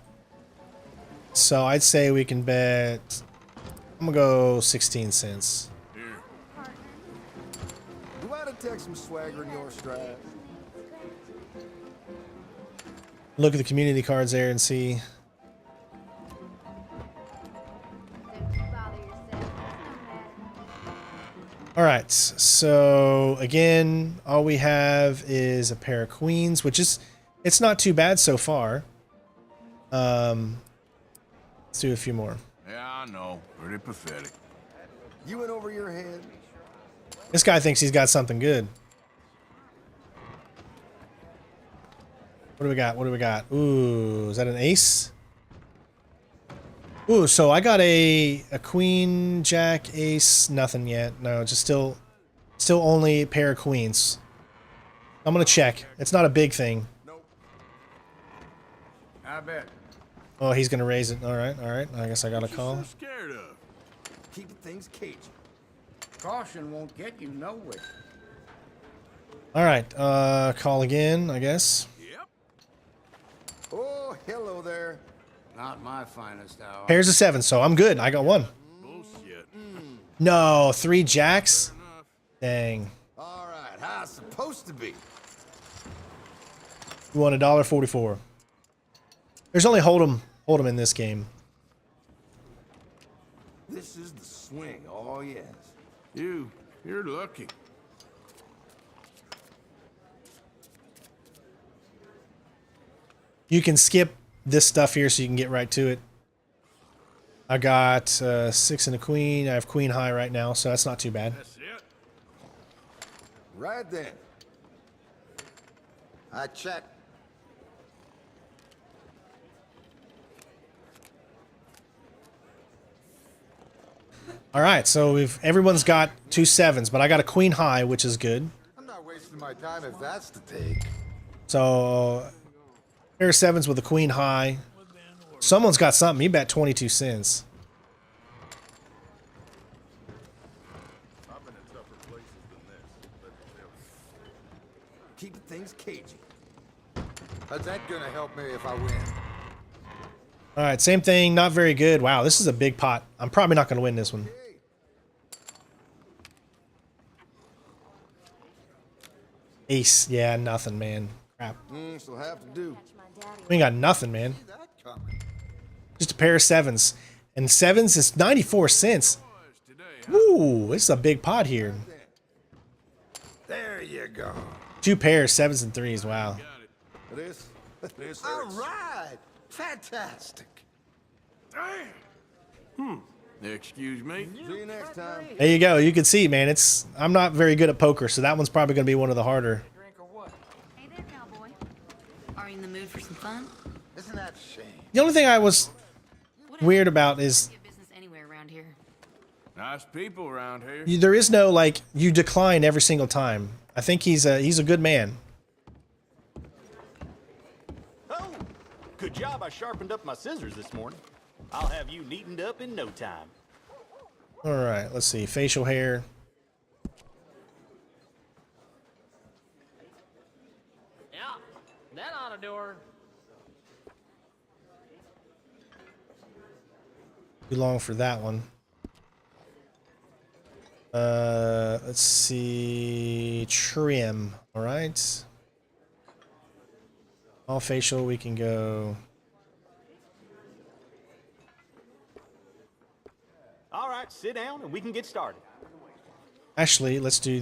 So I'd say we can bet. I'm gonna go 16 cents. Do I detect some swagger in your stride? Look at the community cards there and see. All right, so again, all we have is a pair of queens, which is, it's not too bad so far. Let's do a few more. Yeah, I know. Pretty pathetic. You went over your head. This guy thinks he's got something good. What do we got? What do we got? Ooh, is that an ace? Ooh, so I got a queen, jack, ace, nothing yet. No, just still only a pair of queens. I'm gonna check. It's not a big thing. Nope. I bet. Oh, he's gonna raise it. All right. I guess I got a call. So scared of. Keeping things cagey. Caution won't get you nowhere. All right, call again, I guess. Oh, hello there. Not my finest hour. Pairs of 7, so I'm good. I got one. Bullshit. No, 3 jacks. Dang. All right, how it's supposed to be. We won $1.44. There's only Hold'em in this game. This is the swing. Oh yes. You're lucky. You can skip this stuff here so you can get right to it. I got 6 and a queen. I have queen high right now, so that's not too bad. That's it. Right then. I check. All right, so everyone's got 2 7s, but I got a queen high, which is good. I'm not wasting my time if that's the take. So pair of 7s with a queen high. Someone's got something. He bet 22 cents. I've been in tougher places than this. Let me tell you. Keep things cagey. How's that gonna help me if I win? All right, same thing. Not very good. Wow, this is a big pot. I'm probably not going to win this one. Ace. Yeah, nothing, man. Crap. She'll have to do. We ain't got nothing, man. Just a pair of 7s. And 7s is 94 cents. Ooh, this is a big pot here. There you go. 2 pairs, 7s and 3s. Wow. This all right. Fantastic. Excuse me? See you next time. There you go. You can see, man. I'm not very good at poker, so that one's probably going to be one of the harder. Hey there, cowboy. Are you in the mood for some fun? Isn't that a shame? The only thing I was weird about is Business anywhere around here. Nice people around here. there is no, like, you decline every single time. I think he's a good man. Oh, good job I sharpened up my scissors this morning. I'll have you neatened up in no time. All right, let's see. Facial hair. Yeah, that ought to do her. Too long for that one. Let's see. Trim. All right. All facial, we can go. All right, sit down and we can get started. Actually, let's do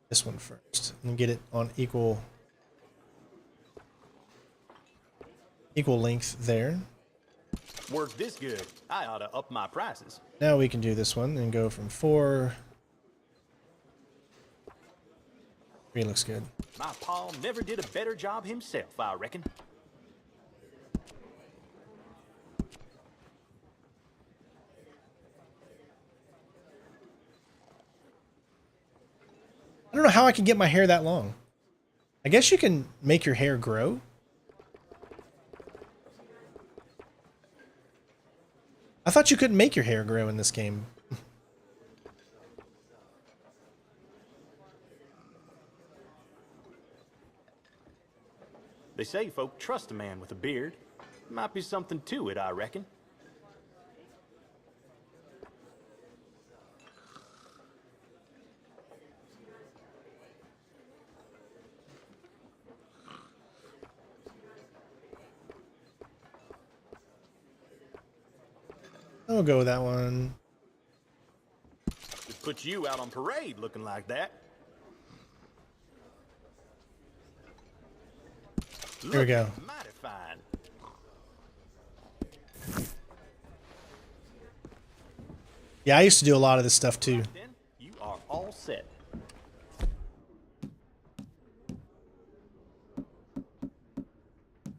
this one first and get it on equal length there. Work this good. I ought to up my prices. Now we can do this one and go from 4. 3 looks good. My pa never did a better job himself, I reckon. I don't know how I can get my hair that long. I guess you can make your hair grow. I thought you couldn't make your hair grow in this game. They say folk trust a man with a beard. Might be something to it, I reckon. I'll go with that one. Just put you out on parade looking like that. There we go. Mighty fine. Yeah, I used to do a lot of this stuff too. Then you are all set.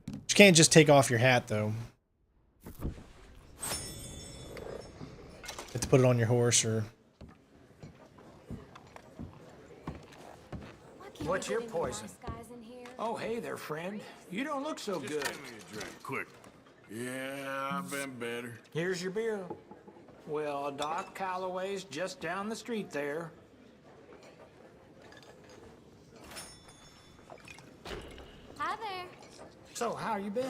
You can't just take off your hat though. You have to put it on your horse or. What's your poison? Oh, hey there, friend. You don't look so good. Give me a drink, quick. Yeah, I've been better. Here's your beer. Well, Doc Calloway's just down the street there. Hi there. So, how you been?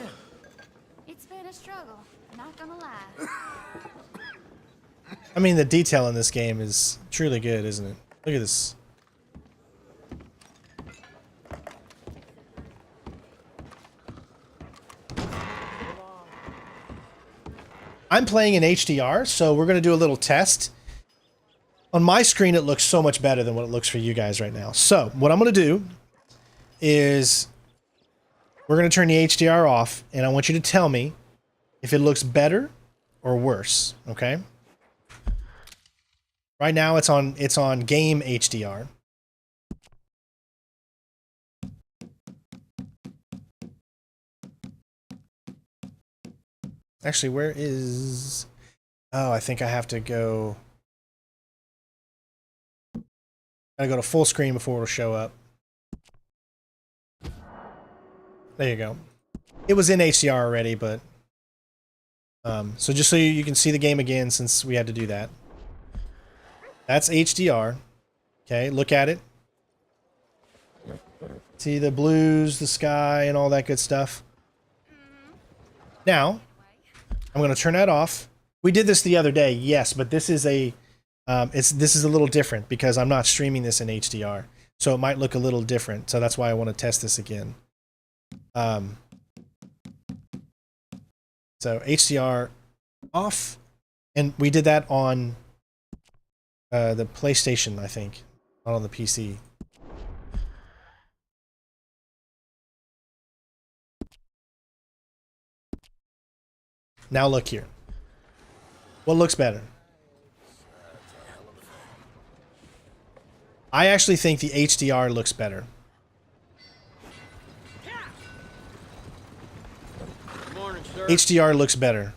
It's been a struggle, not gonna lie. I mean, the detail in this game is truly good, isn't it? Look at this. I'm playing in HDR, so we're going to do a little test. On my screen, it looks so much better than what it looks for you guys right now. So what I'm going to do is we're going to turn the HDR off, and I want you to tell me if it looks better or worse, okay? Right now it's on game HDR. Actually, where is... Oh, I think I have to go... Gotta go to full screen before it'll show up. There you go. It was in HDR already, but so just so you can see the game again, since we had to do that. That's HDR. Okay, look at it. See the blues, the sky, and all that good stuff. Now, I'm going to turn that off. We did this the other day, yes, but this is a this is a little different because I'm not streaming this in HDR, so it might look a little different. So that's why I want to test this again. So HDR off, and we did that on the PlayStation, I think, not on the PC. Now look here. What looks better? I actually think the HDR looks better. Good morning, sir. HDR looks better.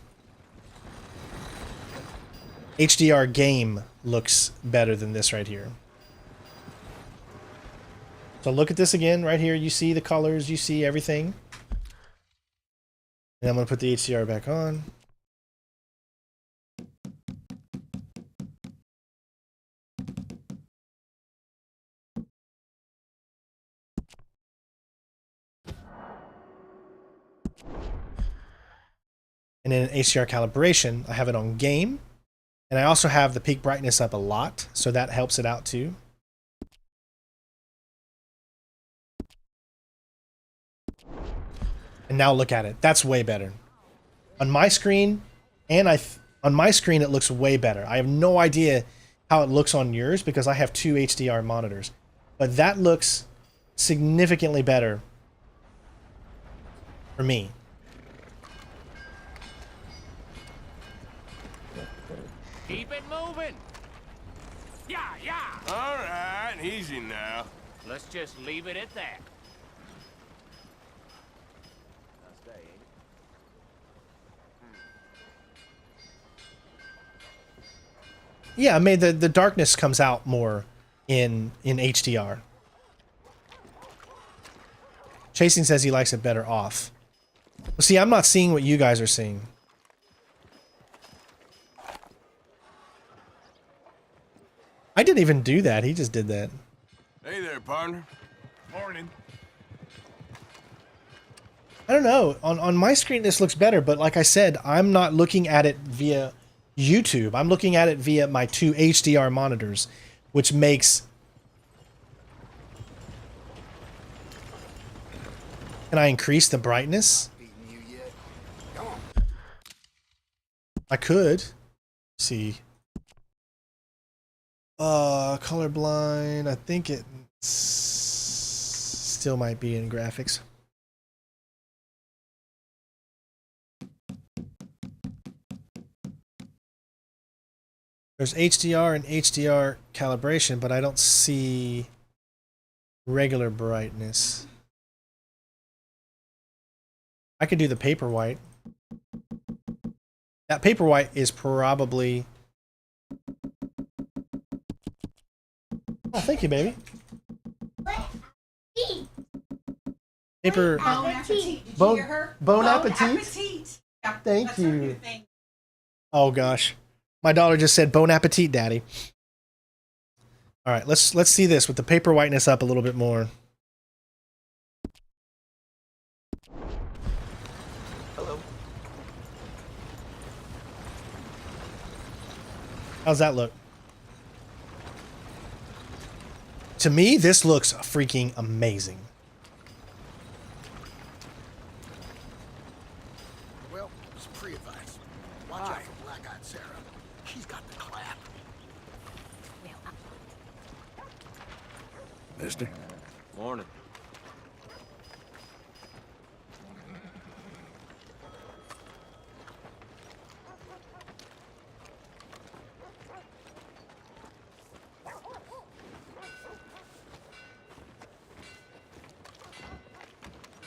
HDR game looks better than this right here. So look at this again right here. You see the colors, you see everything. And I'm going to put the HDR back on. And in HDR calibration, I have it on game. And I also have the peak brightness up a lot, so that helps it out too. And now look at it. That's way better. On my screen, and on my screen it looks way better. I have no idea how it looks on yours because I have two HDR monitors. But that looks significantly better for me. Keep it moving. Yeah, yeah. All right, easy now. Let's just leave it at that. Yeah, I mean the darkness comes out more in HDR. Chasing says he likes it better off. Well, see, I'm not seeing what you guys are seeing. I didn't even do that. He just did that. Hey there, partner. Morning. I don't know. On my screen, this looks better, but like I said, I'm not looking at it via YouTube. I'm looking at it via my two HDR monitors, which makes... Can I increase the brightness? I could. Let's see. Colorblind. I think it still might be in graphics. There's HDR and HDR calibration, but I don't see regular brightness. I could do the paper white. That paper white is probably... Oh, thank you, baby. Paper... Bon appetit. Did you Bon, hear her? bon appetit? Yeah, Thank that's her new you. thing. Oh gosh. My daughter just said bon appetit, daddy. All right, let's see this with the paper whiteness up a little bit more. Hello. How's that look? To me, this looks freaking amazing. Well, it's pre-advice. Watch out for Black-Eyed Sarah. She's got the clap. Mister? Morning.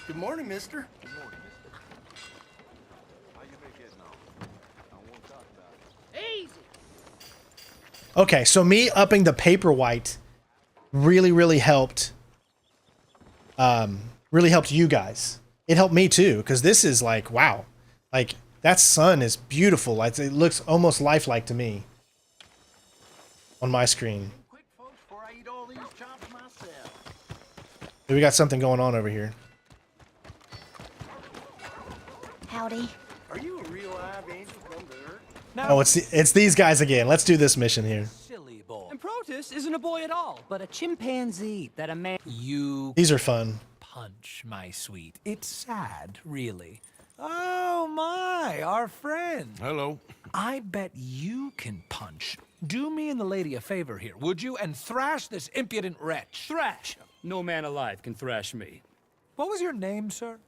Good morning, mister. Good morning, mister. How you been getting on? I want to talk about it. Easy. Okay, so me upping the paper white really helped. Really helped you guys. It helped me too, because this is like, wow, like that sun is beautiful. Like it looks almost lifelike to me on my screen. Hey, we got something going on over here. Howdy. Are you a real live angel come to Earth? Oh, it's these guys again. Let's do this mission here. Silly boy. And Protus isn't a boy at all, but a chimpanzee that a man. You These are fun. punch, my sweet. It's sad, really. Oh my, our friend. Hello. I bet you can punch. Do me and the lady a favor here, would you? And thrash this impudent wretch. Thrash! No man alive can thrash me. What was your name, sir?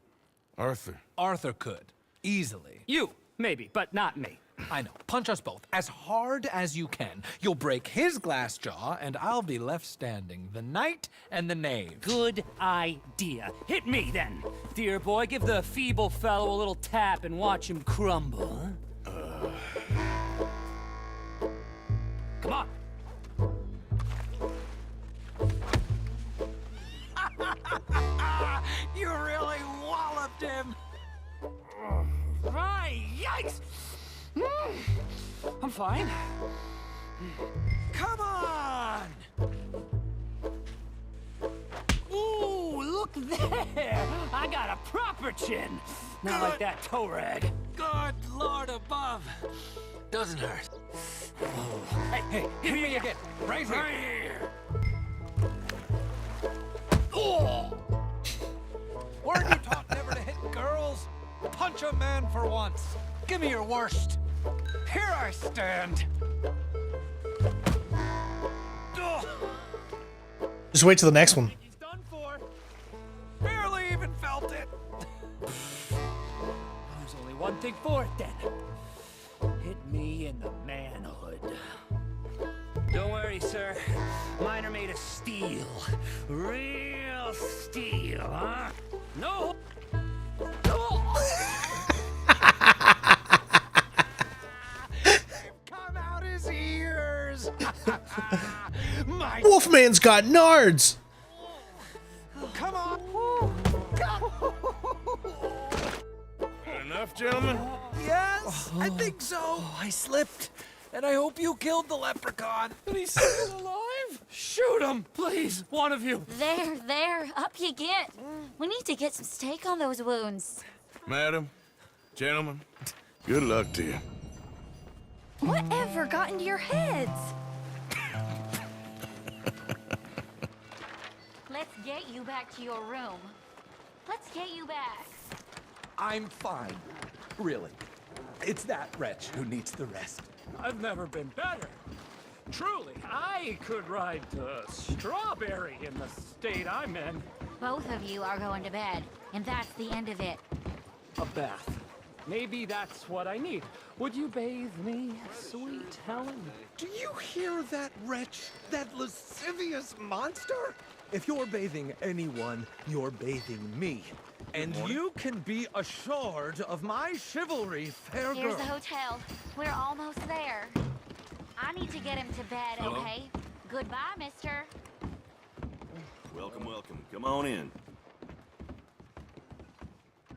Arthur. Arthur could. Easily. You, maybe, but not me. I know. Punch us both. As hard as you can. You'll break his glass jaw, and I'll be left standing. The knight and the knave. Good idea. Hit me, then. Dear boy, give the feeble fellow a little tap and watch him crumble. Come on. You really walloped him. Right, yikes! I'm fine. Come on! Ooh, look there! I got a proper chin. Not like that toe rag. Good Lord above. Doesn't hurt. Hey, hit me again. Right here. Oh! Weren't you taught never to hit girls? Punch a man for once. Give me your worst. Here I stand. Just wait till the next one. He's done for. Barely even felt it. There's only one thing for it, then. Hit me in the manhood. Don't worry, sir. Mine are made of steel. Real steel, huh? No. Come out his ears. Wolfman's got nards. Come on. Enough, gentlemen? Yes, I think so. I slipped, and I hope you killed the leprechaun. And he's still alive? Shoot him, please, one of you. There, up you get. We need to get some steak on those wounds. Madam, gentlemen, good luck to you. Whatever got into your heads? Let's get you back to your room. Let's get you back. I'm fine. Really. It's that wretch who needs the rest. I've never been better. Truly, I could ride to Strawberry in the state I'm in. Both of you are going to bed, and that's the end of it. A bath. Maybe that's what I need. Would you bathe me, sweet Helen? Do you hear that wretch? That lascivious monster? If you're bathing anyone, you're bathing me. And you can be assured of my chivalry, fair Here's girl. the hotel. We're almost there. I need to get him to bed, Hello? okay? Goodbye, mister. Welcome, welcome. Come on in.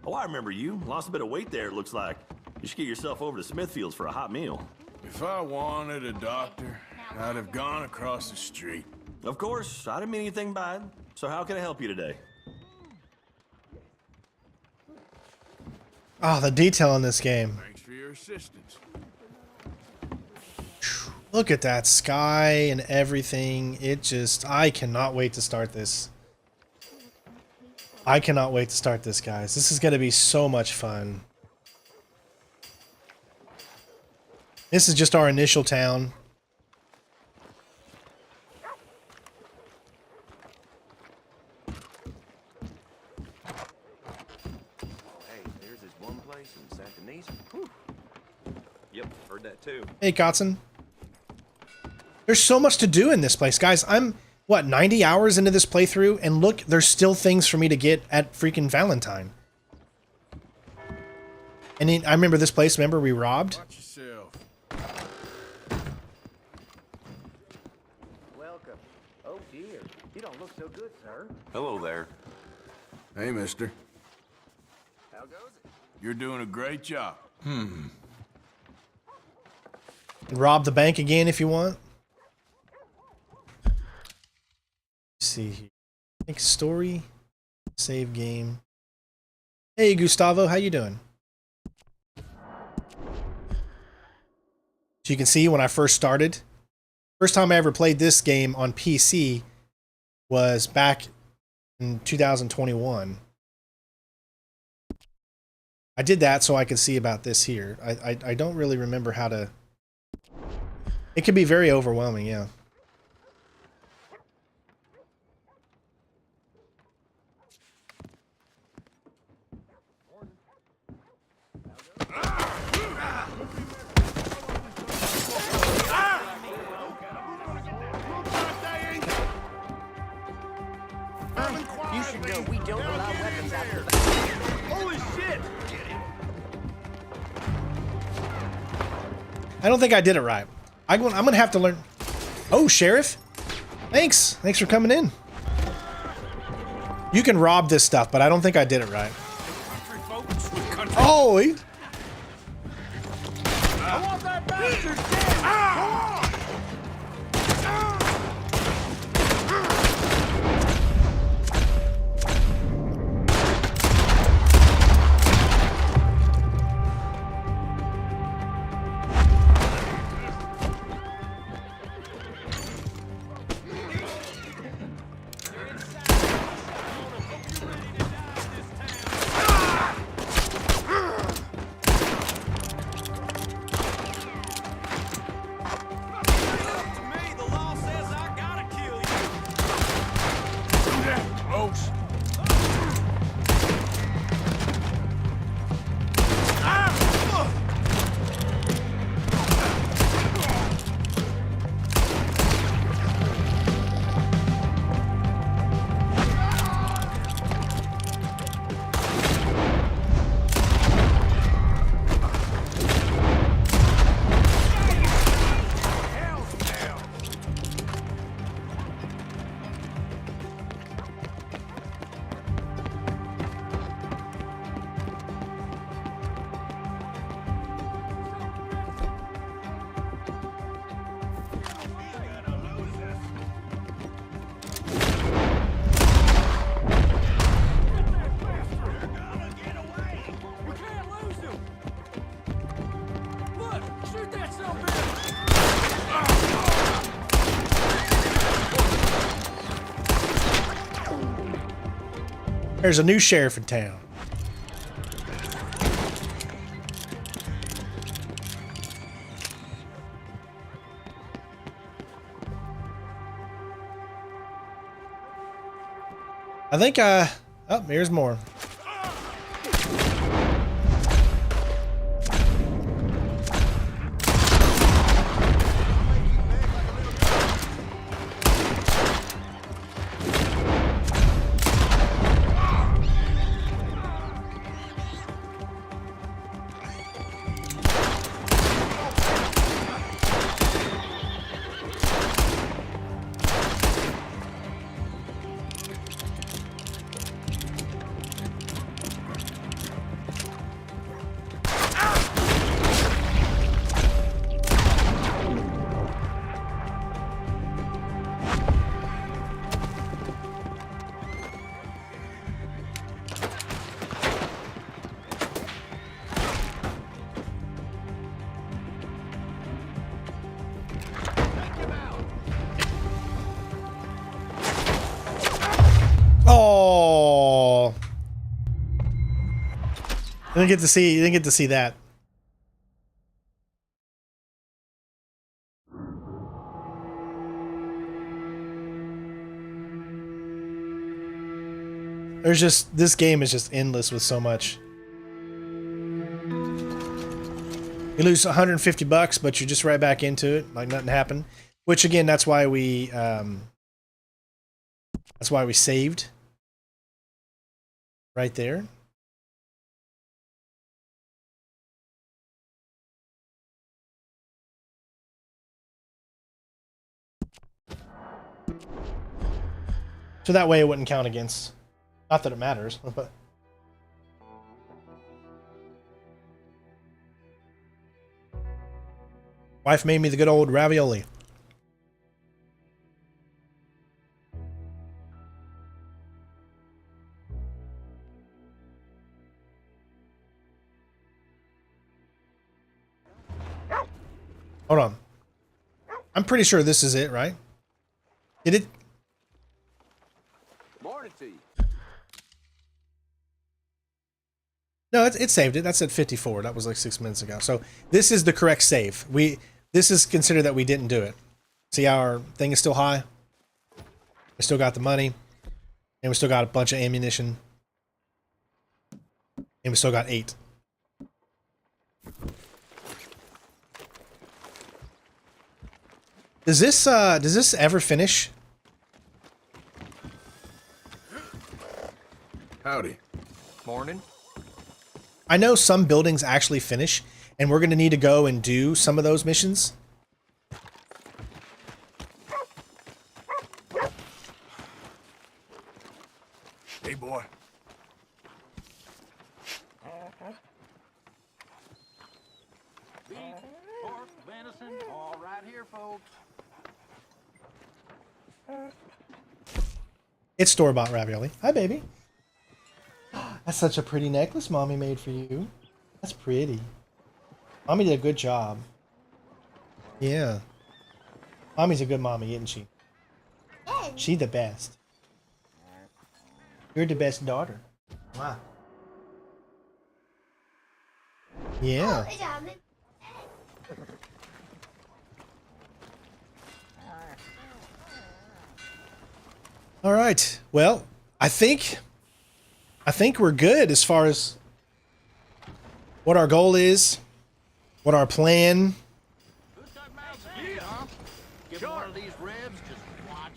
Oh, I remember you. Lost a bit of weight there, it looks like. You should get yourself over to Smithfield's for a hot meal. If I wanted a doctor, I'd have gone across the street. Of course, I didn't mean anything by it. So how can I help you today? Oh, the detail in this game. Thanks for your assistance. Look at that sky and everything. I cannot wait to start this. I cannot wait to start this, guys. This is going to be so much fun. This is just our initial town. Hey, there's this one place in Santa Denise. Whew. Yep, heard that too. Hey, Kotson. There's so much to do in this place, guys. I'm, what, 90 hours into this playthrough? And look, there's still things for me to get at freaking Valentine. And I remember this place, remember we robbed? Watch yourself. Welcome. Oh dear, you don't look so good, sir. Hello there. Hey, mister. How goes it? You're doing a great job. Rob the bank again if you want. Let's see here. I think story, save game. Hey Gustavo, how you doing? So you can see when I first started, first time I ever played this game on PC was back in 2021. I did that so I could see about this here. I don't really remember how to. It can be very overwhelming, yeah. You should know we don't allow weapons after that. Holy shit! I don't think I did it right. I'm gonna have to learn. Oh, Sheriff. Thanks for coming in. You can rob this stuff, but I don't think I did it right. Oh, he... I want that bastard dead! There's a new sheriff in town. I think oh, here's more. Oh, I didn't get to see. You didn't get to see that. There's just, this game is just endless with so much. You lose $150, but you're just right back into it, like nothing happened. Which again, that's why we saved right there. So that way it wouldn't count against. Not that it matters, but. Wife made me the good old ravioli. Hold on. I'm pretty sure this is it, right? Did it? Morning to you. No, it saved it. That's at 54. That was like 6 minutes ago. So this is the correct save. This is considered that we didn't do it. See how our thing is still high? We still got the money. And we still got a bunch of ammunition. And we still got 8. Does this ever finish? Howdy. Morning. I know some buildings actually finish, and we're going to need to go and do some of those missions. Hey, boy. Beef, pork, venison, all right here, folks. It's store-bought ravioli. Hi, baby. That's such a pretty necklace Mommy made for you. That's pretty. Mommy did a good job. Yeah. Mommy's a good mommy, isn't she? She's the best. You're the best daughter. Wow. Yeah. All right. Well, I think we're good as far as what our goal is, what our plan,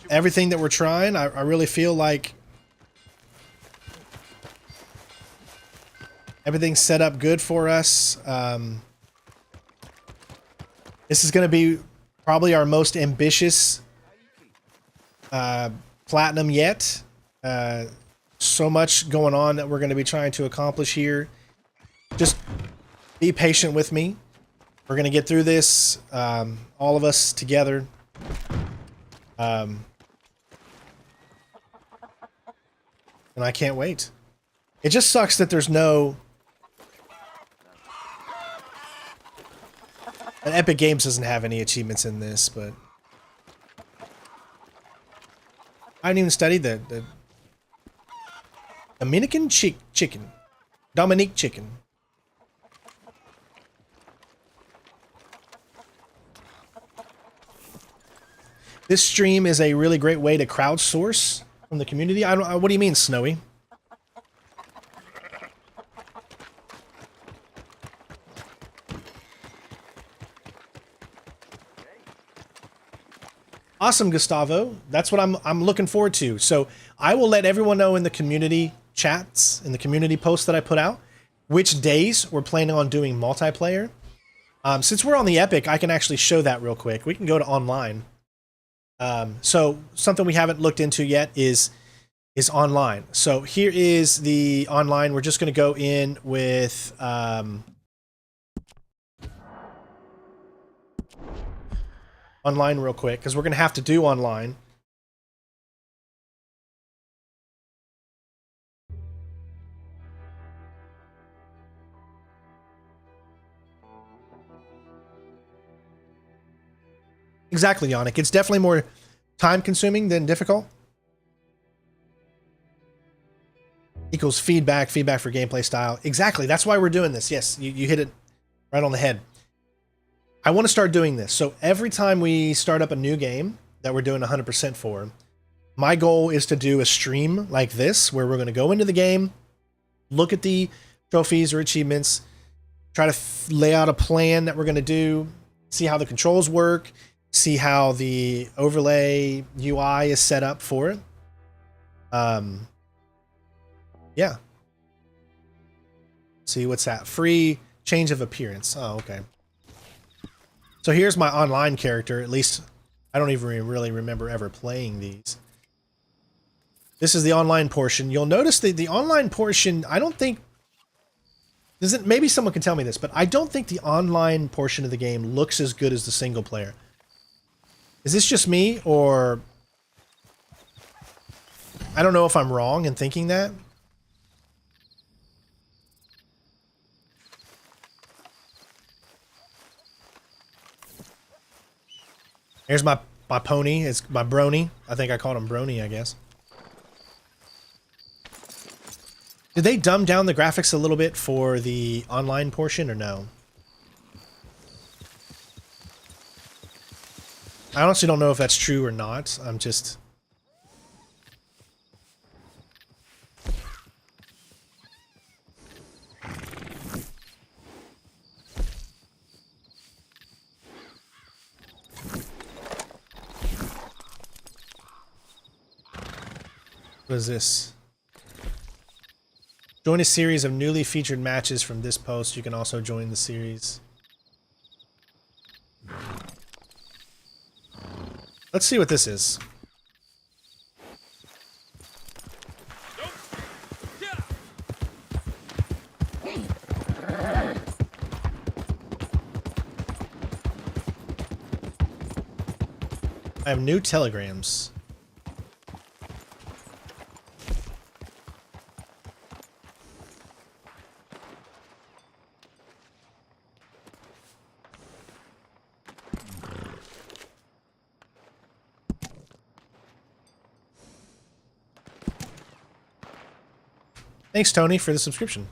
everything that we're trying. I really feel like everything's set up good for us. This is going to be probably our most ambitious platinum yet. So much going on that we're going to be trying to accomplish here. Just be patient with me. We're going to get through this, all of us together. And I can't wait. It just sucks that there's no... And Epic Games doesn't have any achievements in this, but... I didn't even study the Dominican chicken. Dominique chicken. This stream is a really great way to crowdsource from the community. I don't. What do you mean, Snowy? Awesome, Gustavo. That's what I'm looking forward to. So I will let everyone know in the community chats, in the community posts that I put out, which days we're planning on doing multiplayer. Since we're on the Epic, I can actually show that real quick. We can go to online. So something we haven't looked into yet is online. So here is the online. We're just going to go in with online real quick because we're going to have to do online. Exactly, Yannick. It's definitely more time consuming than difficult. Equals feedback for gameplay style. Exactly. That's why we're doing this. Yes, you hit it right on the head. I want to start doing this. So every time we start up a new game that we're doing 100% for, my goal is to do a stream like this where we're going to go into the game, look at the trophies or achievements, try to lay out a plan that we're going to do, see how the controls work, see how the overlay UI is set up for it. Yeah. See, what's that? Free change of appearance. Oh, okay. So here's my online character. At least I don't even really remember ever playing these. This is the online portion. You'll notice that the online portion, I don't think... maybe someone can tell me this, but I don't think the online portion of the game looks as good as the single player. Is this just me, or... I don't know if I'm wrong in thinking that. Here's my pony. It's my brony. I think I called him brony, I guess. Did they dumb down the graphics a little bit for the online portion, or no? I honestly don't know if that's true or not. I'm just... What is this? Join a series of newly featured matches from this post. You can also join the series. Let's see what this is. I have new telegrams. Thanks, Tony, for the subscription.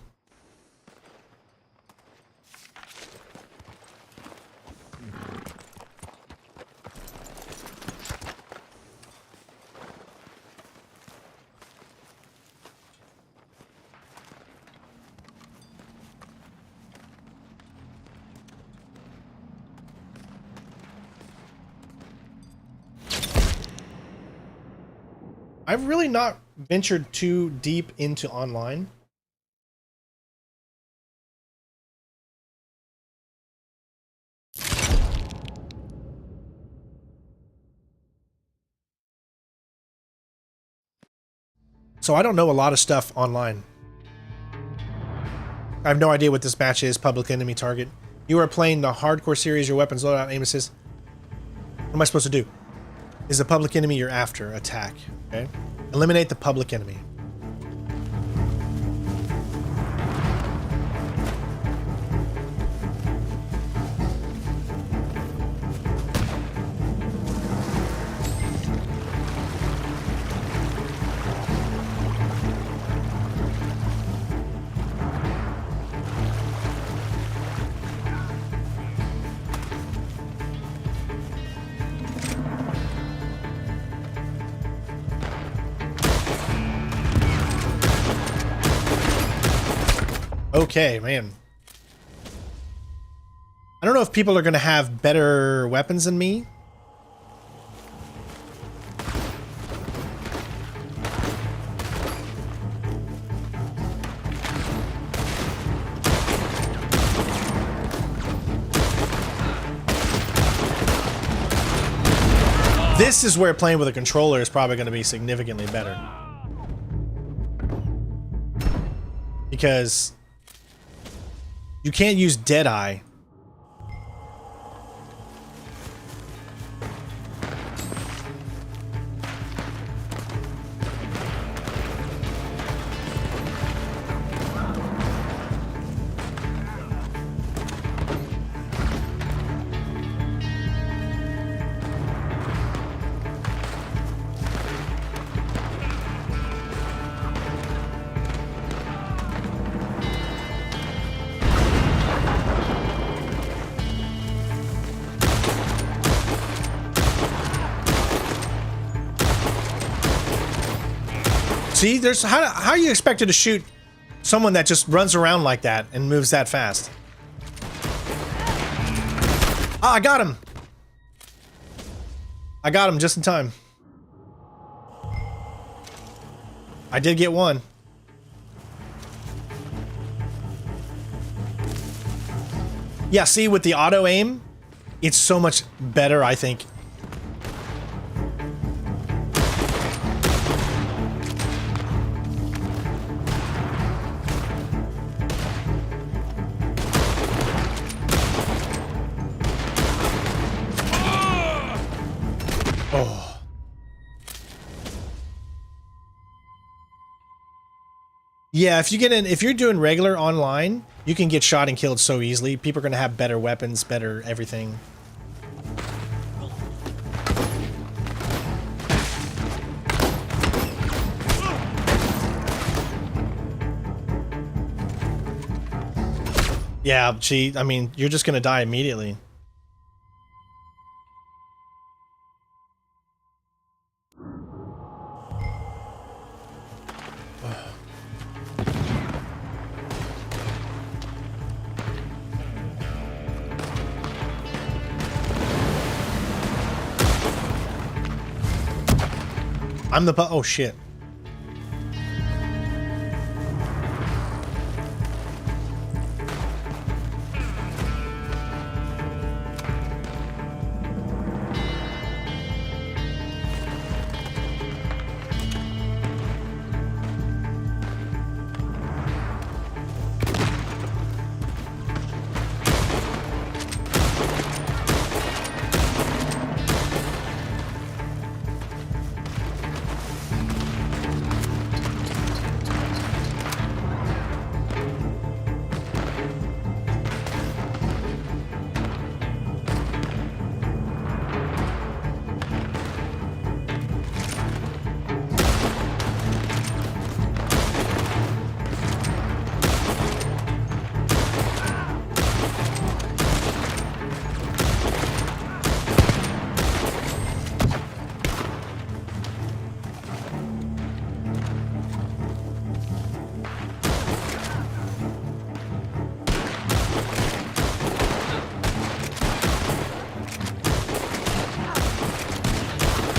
I've really not ventured too deep into online. So I don't know a lot of stuff online. I have no idea what this match is. Public enemy target. You are playing the hardcore series. Your weapons loadout, aim assist. What am I supposed to do? Is the public enemy you're after? Attack. Okay. Eliminate the public enemy. Okay, man. I don't know if people are going to have better weapons than me. This is where playing with a controller is probably going to be significantly better. Because you can't use Deadeye. See, there's how are you expected to shoot someone that just runs around like that and moves that fast? Ah, I got him. I got him just in time. I did get one. Yeah, see, with the auto aim, it's so much better, I think. Oh. Yeah, if you're doing regular online, you can get shot and killed so easily. People are gonna have better weapons, better everything. Yeah, I mean, you're just gonna die immediately. I'm the oh shit.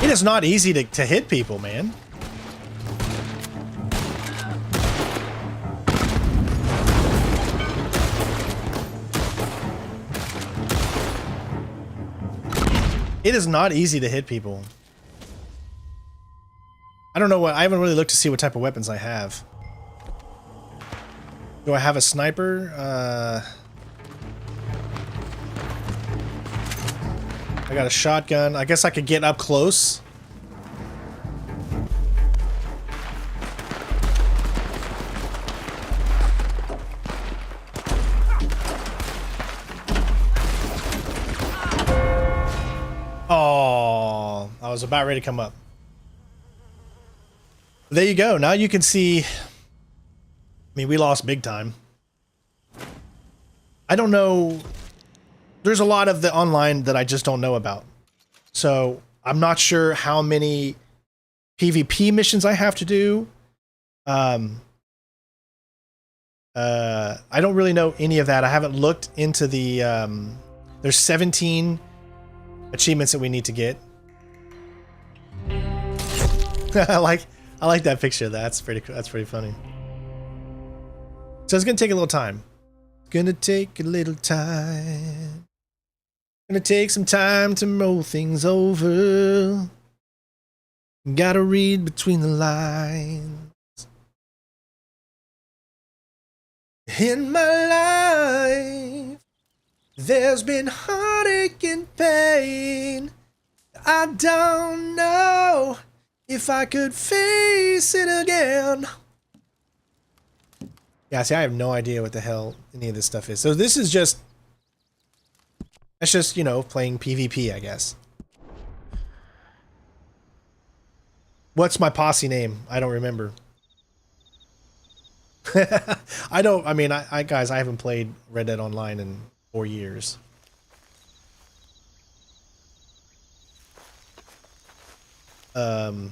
It is not easy to hit people, man. It is not easy to hit people. I don't know what, I haven't really looked to see what type of weapons I have. Do I have a sniper? I got a shotgun. I guess I could get up close. Oh, I was about ready to come up. There you go. Now you can see. I mean, we lost big time. I don't know. There's a lot of the online that I just don't know about. So I'm not sure how many PvP missions I have to do. I don't really know any of that. I haven't looked into the, there's 17 achievements that we need to get. I like that picture. That's pretty cool. That's pretty funny. So it's gonna take a little time. It's gonna take a little time. Gonna take some time to mull things over. Gotta read between the lines. In my life, there's been heartache and pain. I don't know if I could face it again. Yeah, see, I have no idea what the hell any of this stuff is. So this is just... That's just, you know, playing PvP, I guess. What's my posse name? I don't remember. I mean, guys, I haven't played Red Dead Online in 4 years. I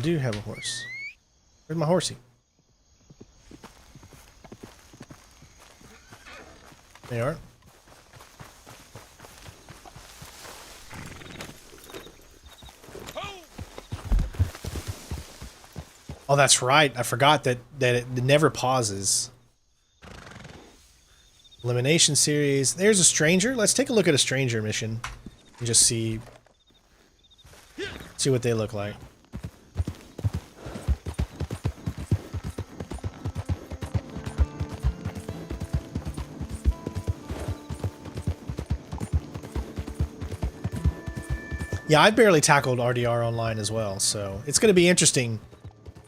do have a horse. Where's my horsey? They are. Oh, that's right. I forgot that it never pauses. Elimination series. There's a stranger. Let's take a look at a stranger mission and just see what they look like. Yeah, I've barely tackled RDR online as well, so it's going to be interesting.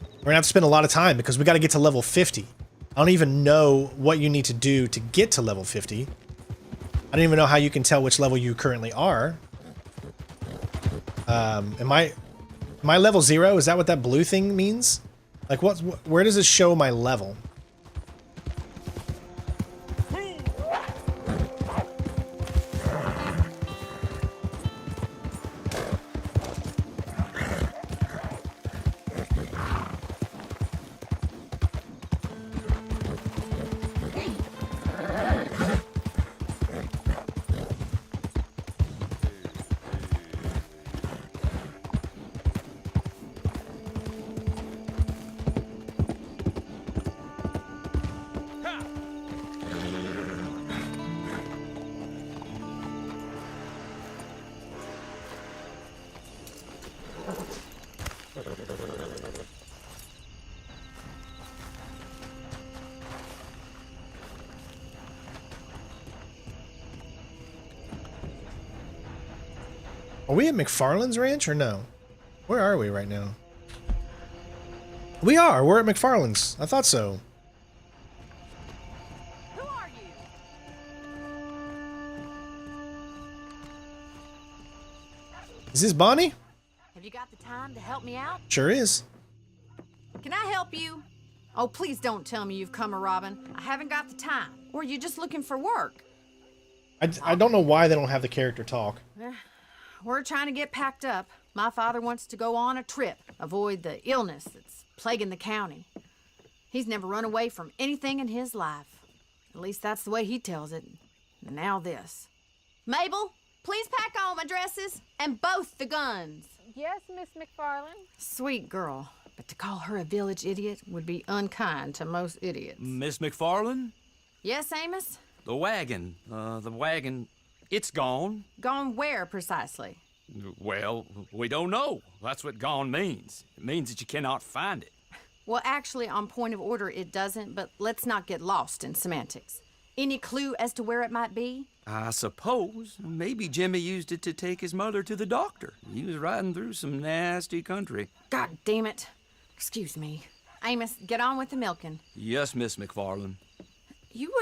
We're going to have to spend a lot of time because we got to get to level 50. I don't even know what you need to do to get to level 50. I don't even know how you can tell which level you currently are. Am I level 0? Is that what that blue thing means? Like, where does it show my level? Are we at McFarland's ranch or no? Where are we right now? We are. We're at McFarland's. I thought so. Who are you? Is this Bonnie? Have you got the time to help me out? Sure is. Can I help you? Oh, please don't tell me you've come a robbing. I haven't got the time. Or you're just looking for work. I don't know why they don't have the character talk. We're trying to get packed up. My father wants to go on a trip, avoid the illness that's plaguing the county. He's never run away from anything in his life. At least that's the way he tells it. And now this. Mabel, please pack all my dresses and both the guns. Yes, Miss McFarland. Sweet girl, but to call her a village idiot would be unkind to most idiots. Miss McFarland? Yes, Amos? The wagon, it's gone. Gone where, precisely? Well, we don't know. That's what gone means. It means that you cannot find it. Well, actually, on point of order, it doesn't, but let's not get lost in semantics. Any clue as to where it might be? I suppose maybe Jimmy used it to take his mother to the doctor. He was riding through some nasty country. God damn it. Excuse me. Amos, get on with the milking. Yes, Miss McFarland. You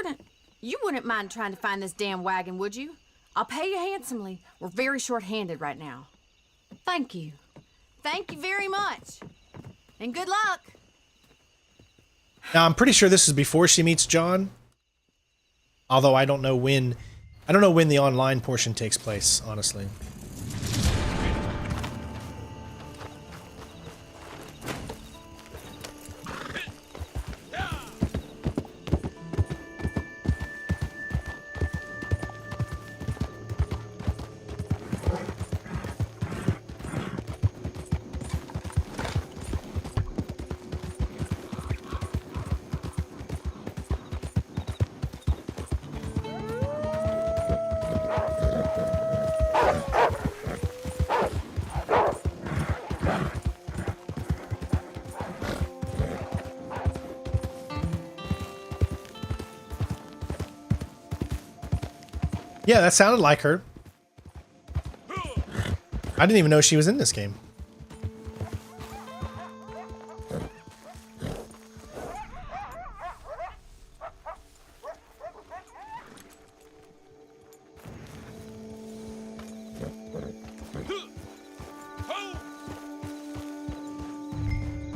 wouldn't mind trying to find this damn wagon, would you? I'll pay you handsomely. We're very short-handed right now. Thank you. Thank you very much. And good luck. Now, I'm pretty sure this is before she meets John. Although I don't know when the online portion takes place, honestly. Yeah, that sounded like her. I didn't even know she was in this game.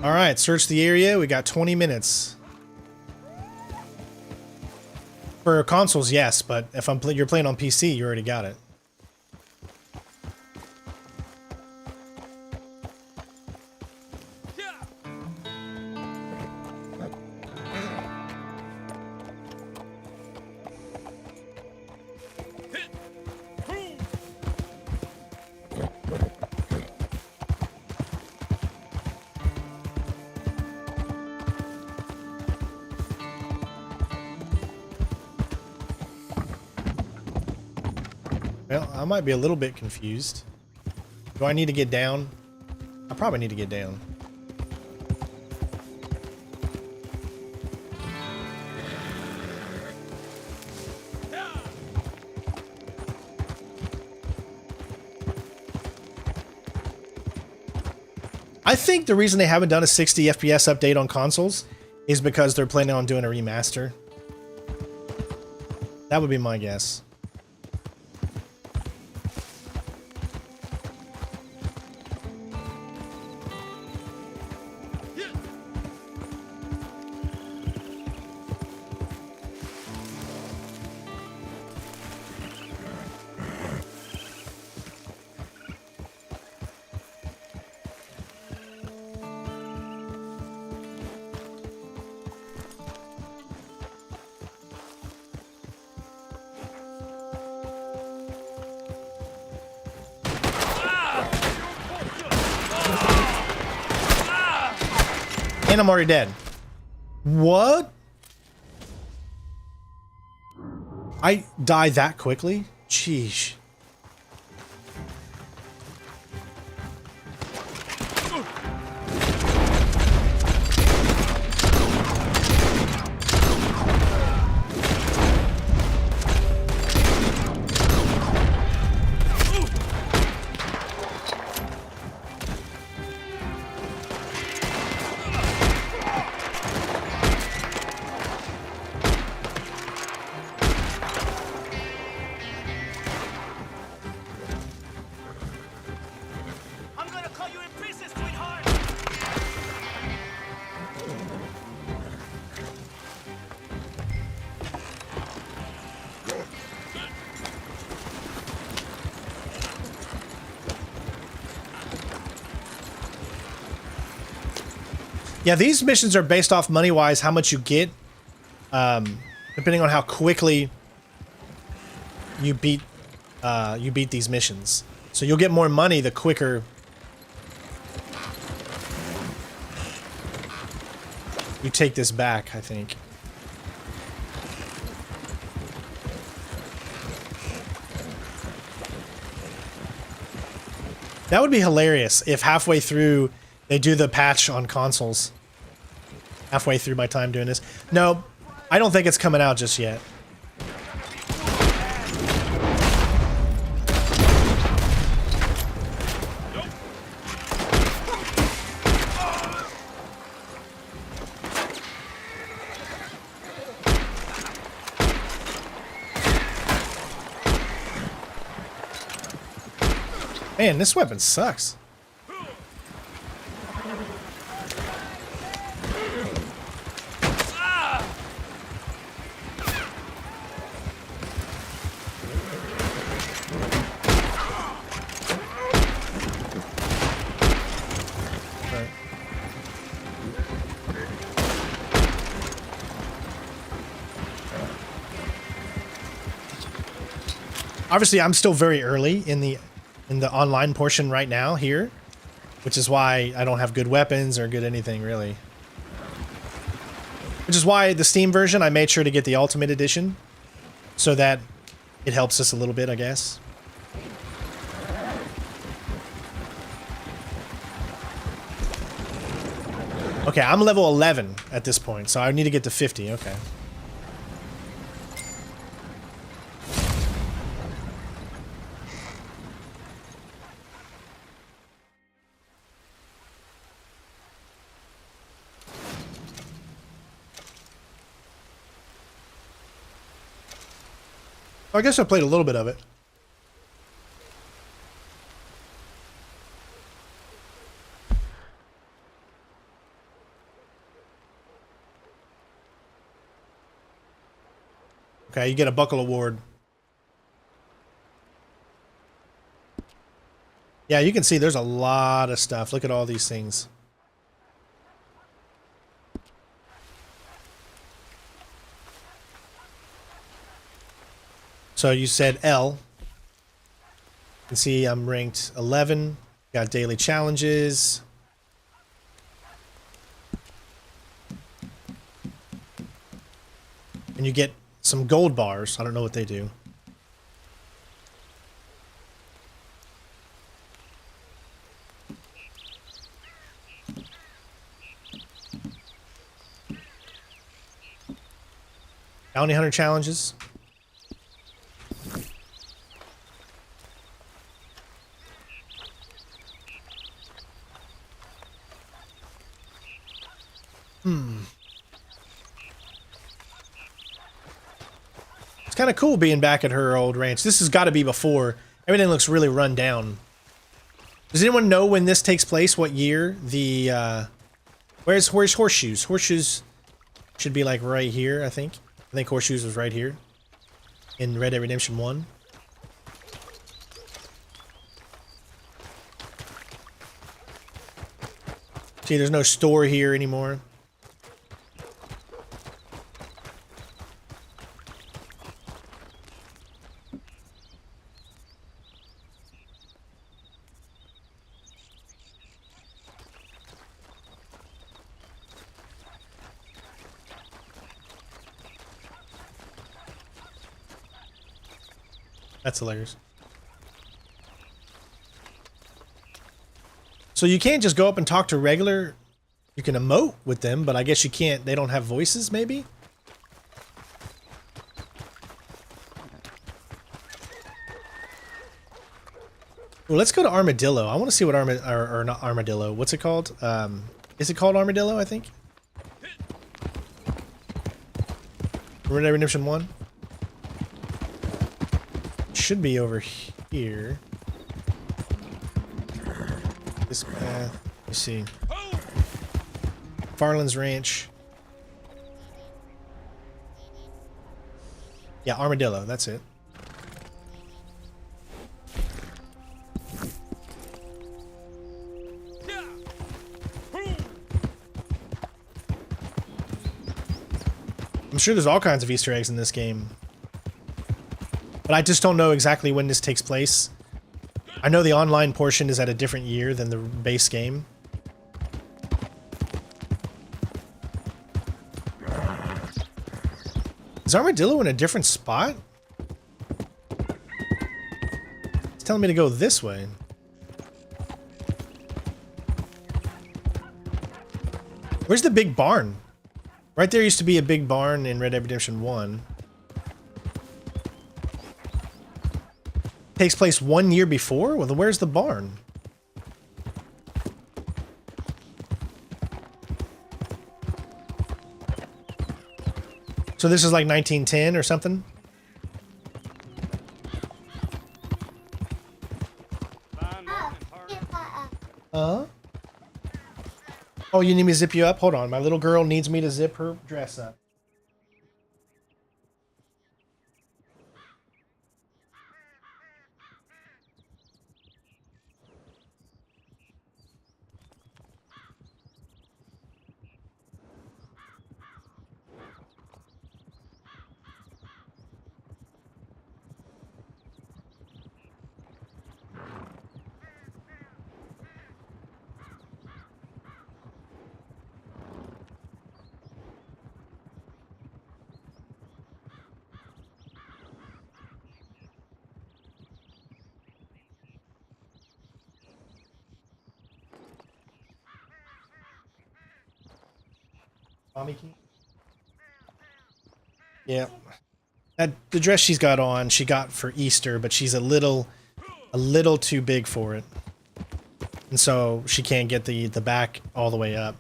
All right, search the area. We got 20 minutes. For consoles, yes, but if you're playing on PC, you already got it. Well, I might be a little bit confused. Do I need to get down? I probably need to get down. I think the reason they haven't done a 60 FPS update on consoles is because they're planning on doing a remaster. That would be my guess. And I'm already dead. What? I die that quickly? Sheesh. Yeah, these missions are based off money-wise, how much you get, depending on how quickly you beat these missions. So you'll get more money the quicker you take this back, I think. That would be hilarious if halfway through they do the patch on consoles. Halfway through my time doing this. No, I don't think it's coming out just yet. Man, this weapon sucks. Obviously, I'm still very early in the online portion right now here, which is why I don't have good weapons or good anything really. Which is why the Steam version, I made sure to get the Ultimate Edition so that it helps us a little bit, I guess. Okay, I'm level 11 at this point, so I need to get to 50. Okay. I guess I played a little bit of it. Okay, you get a buckle award. Yeah, you can see there's a lot of stuff. Look at all these things. So you said L. You can see I'm ranked 11. Got daily challenges. And you get some gold bars. I don't know what they do. Bounty hunter challenges. It's kind of cool being back at her old ranch. This has got to be before. Everything looks really run down. Does anyone know when this takes place? What year? The, where's Horseshoes? Horseshoes should be like right here, I think. I think Horseshoes was right here. In Red Dead Redemption 1. See, there's no store here anymore. That's hilarious. So you can't just go up and talk to regular... You can emote with them, but I guess you can't... They don't have voices, maybe? Well, let's go to Armadillo. I want to see what or not Armadillo. What's it called? Is it called Armadillo, I think? Red Dead Redemption 1? Should be over here. This path. Let's see. Farland's Ranch. Yeah, Armadillo. That's it. I'm sure there's all kinds of Easter eggs in this game. But I just don't know exactly when this takes place. I know the online portion is at a different year than the base game. Is Armadillo in a different spot? It's telling me to go this way. Where's the big barn? Right there used to be a big barn in Red Dead Redemption 1. Takes place 1 year before? Well, where's the barn? So this is like 1910 or something? Oh, you need me to zip you up? Hold on, my little girl needs me to zip her dress up. Mommy key? Yeah. The dress she's got on, she got for Easter, but she's a little too big for it. And so she can't get the back all the way up.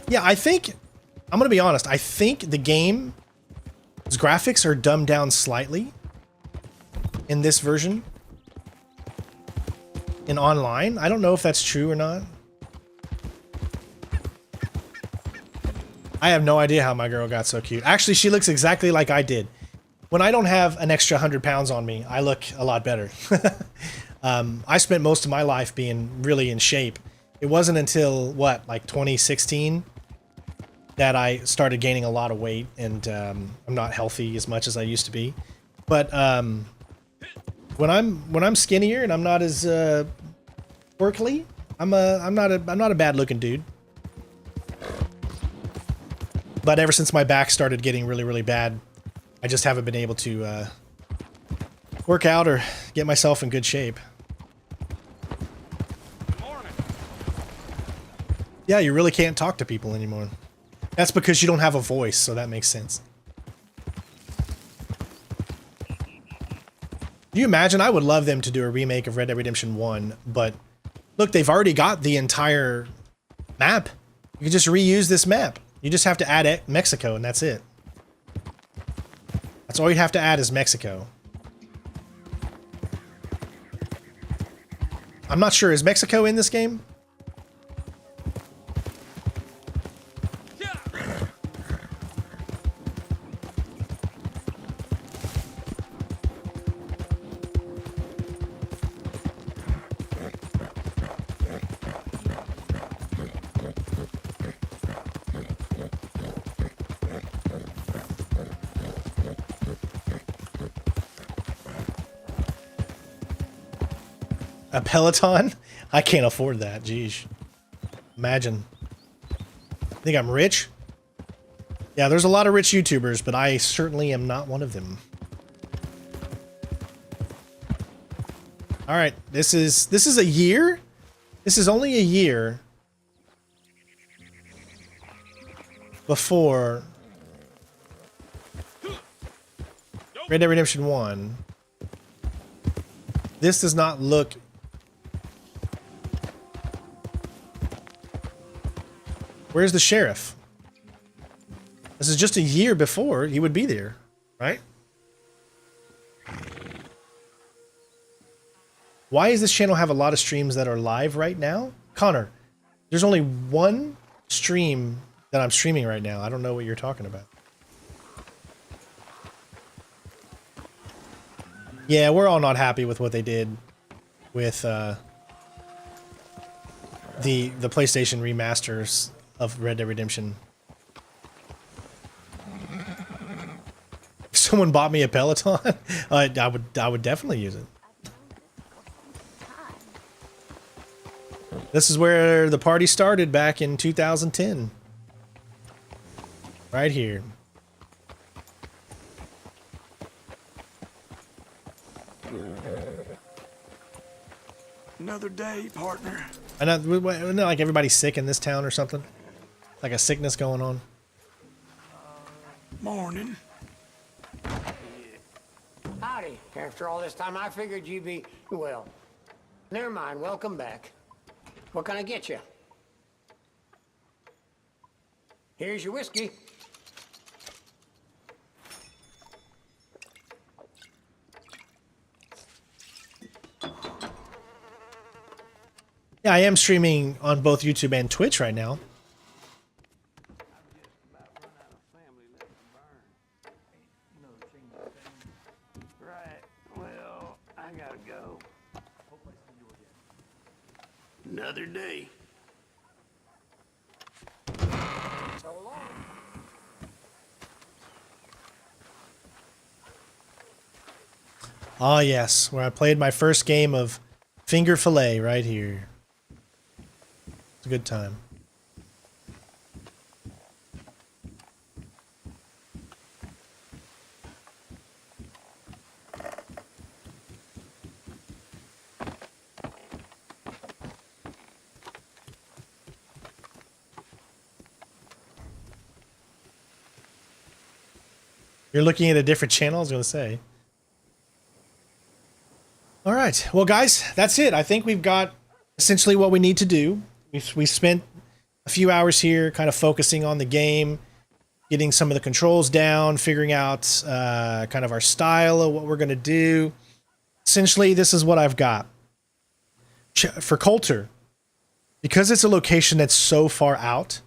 Yeah, I think, I'm gonna be honest, I think the game's graphics are dumbed down slightly in this version. In online. I don't know if that's true or not. I have no idea how my girl got so cute. Actually, she looks exactly like I did. When I don't have an extra 100 pounds on me, I look a lot better. I spent most of my life being really in shape. It wasn't until, what, like 2016 that I started gaining a lot of weight, and I'm not healthy as much as I used to be. But when I'm skinnier and I'm not as workly, I'm not a bad looking dude. But ever since my back started getting really bad, I just haven't been able to work out or get myself in good shape. Yeah, you really can't talk to people anymore. That's because you don't have a voice, so that makes sense. Can you imagine? I would love them to do a remake of Red Dead Redemption 1, but Look, they've already got the entire map. You can just reuse this map. You just have to add Mexico, and that's it. That's all you have to add is Mexico. I'm not sure. Is Mexico in this game? A Peloton? I can't afford that. Jeez. Imagine. Think I'm rich? Yeah, there's a lot of rich YouTubers, but I certainly am not one of them. All right, this is a year? This is only a year before Red Dead Redemption 1. This does not look Where's the sheriff? This is just a year before he would be there, right? Why does this channel have a lot of streams that are live right now? Connor, there's only one stream that I'm streaming right now. I don't know what you're talking about. Yeah, we're all not happy with what they did with the PlayStation remasters of Red Dead Redemption. If someone bought me a Peloton, I would definitely use it. This is where the party started back in 2010. Right here. Another day, partner. I know, isn't it like everybody's sick in this town or something? Like a sickness going on. Morning. Howdy. After all this time, I figured you'd be, well, never mind. Welcome back. What can I get you? Here's your whiskey. Yeah, I am streaming on both YouTube and Twitch right now. Right. Well, I gotta go. Another day. So long. Ah, yes, where I played my first game of Finger Fillet right here. It's a good time. You're looking at a different channel, I was going to say. All right. Well, guys, that's it. I think we've got essentially what we need to do. We spent a few hours here kind of focusing on the game, getting some of the controls down, figuring out kind of our style of what we're going to do. Essentially, this is what I've got. For Coulter, because it's a location that's so far out,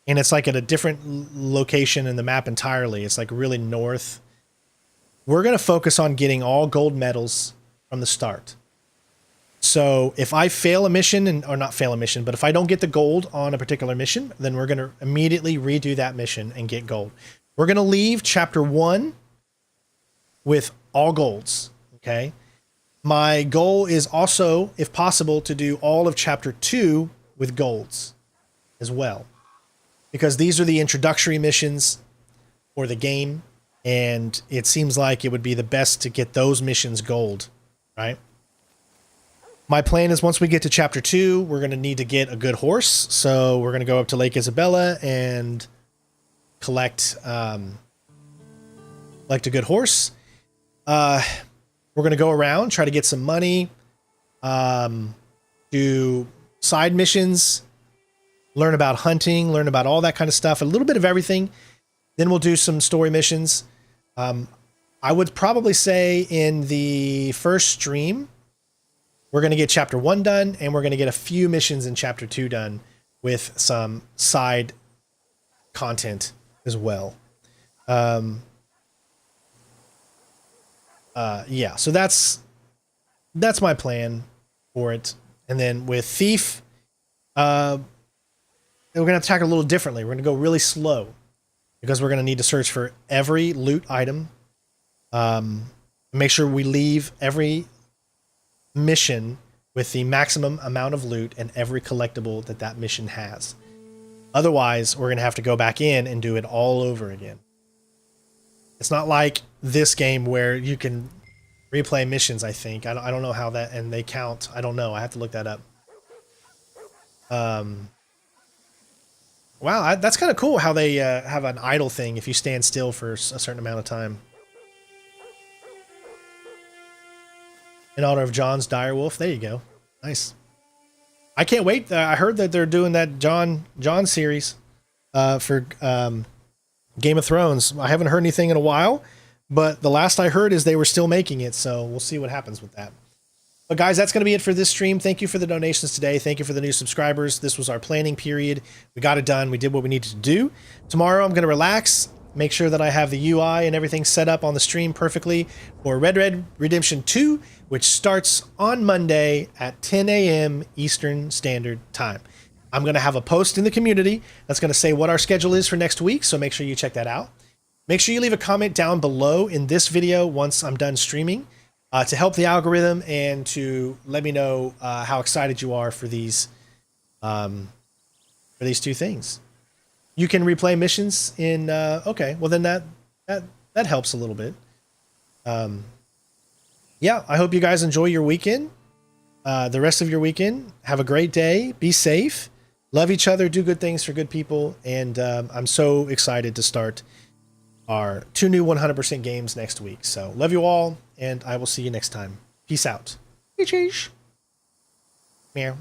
and it's like at a different location in the map entirely. It's like really north. We're going to focus on getting all gold medals from the start. So if I fail a mission, or not fail a mission, but if I don't get the gold on a particular mission, then we're going to immediately redo that mission and get gold. We're going to leave chapter 1 with all golds. Okay. My goal is also, if possible, to do all of chapter 2 with golds as well. Because these are the introductory missions for the game, and it seems like it would be the best to get those missions gold, right? My plan is once we get to chapter 2, we're going to need to get a good horse, so we're going to go up to Lake Isabella and collect a good horse. We're going to go around, try to get some money. do side missions, learn about hunting, learn about all that kind of stuff, a little bit of everything. Then we'll do some story missions. I would probably say in the first stream, we're going to get chapter 1 done, and we're going to get a few missions in chapter 2 done with some side content as well. Yeah, so that's my plan for it. And then with Thief, we're going to attack a little differently. We're going to go really slow because we're going to need to search for every loot item. Make sure we leave every mission with the maximum amount of loot and every collectible that mission has. Otherwise, we're going to have to go back in and do it all over again. It's not like this game where you can replay missions, I think. I don't know how that, and they count. I don't know. I have to look that up. Wow, that's kind of cool how they have an idle thing if you stand still for a certain amount of time. In honor of John's Direwolf. There you go. Nice. I can't wait. I heard that they're doing that John series for Game of Thrones. I haven't heard anything in a while, but the last I heard is they were still making it, so we'll see what happens with that. But guys, that's going to be it for this stream. Thank you for the donations today. Thank you for the new subscribers. This was our planning period. We got it done. We did what we needed to do. Tomorrow, I'm going to relax, make sure that I have the UI and everything set up on the stream perfectly for Red Dead Redemption 2, which starts on Monday at 10 a.m. Eastern Standard Time. I'm going to have a post in the community that's going to say what our schedule is for next week, so make sure you check that out. Make sure you leave a comment down below in this video once I'm done streaming to help the algorithm and to let me know how excited you are for these two things. You can replay missions in okay, well then that helps a little bit. Yeah, I hope you guys enjoy your weekend. The rest of your weekend. Have a great day. Be safe. Love each other. Do good things for good people. And I'm so excited to start our 2 new 100% games next week. So love you all, and I will see you next time. Peace out. Meow.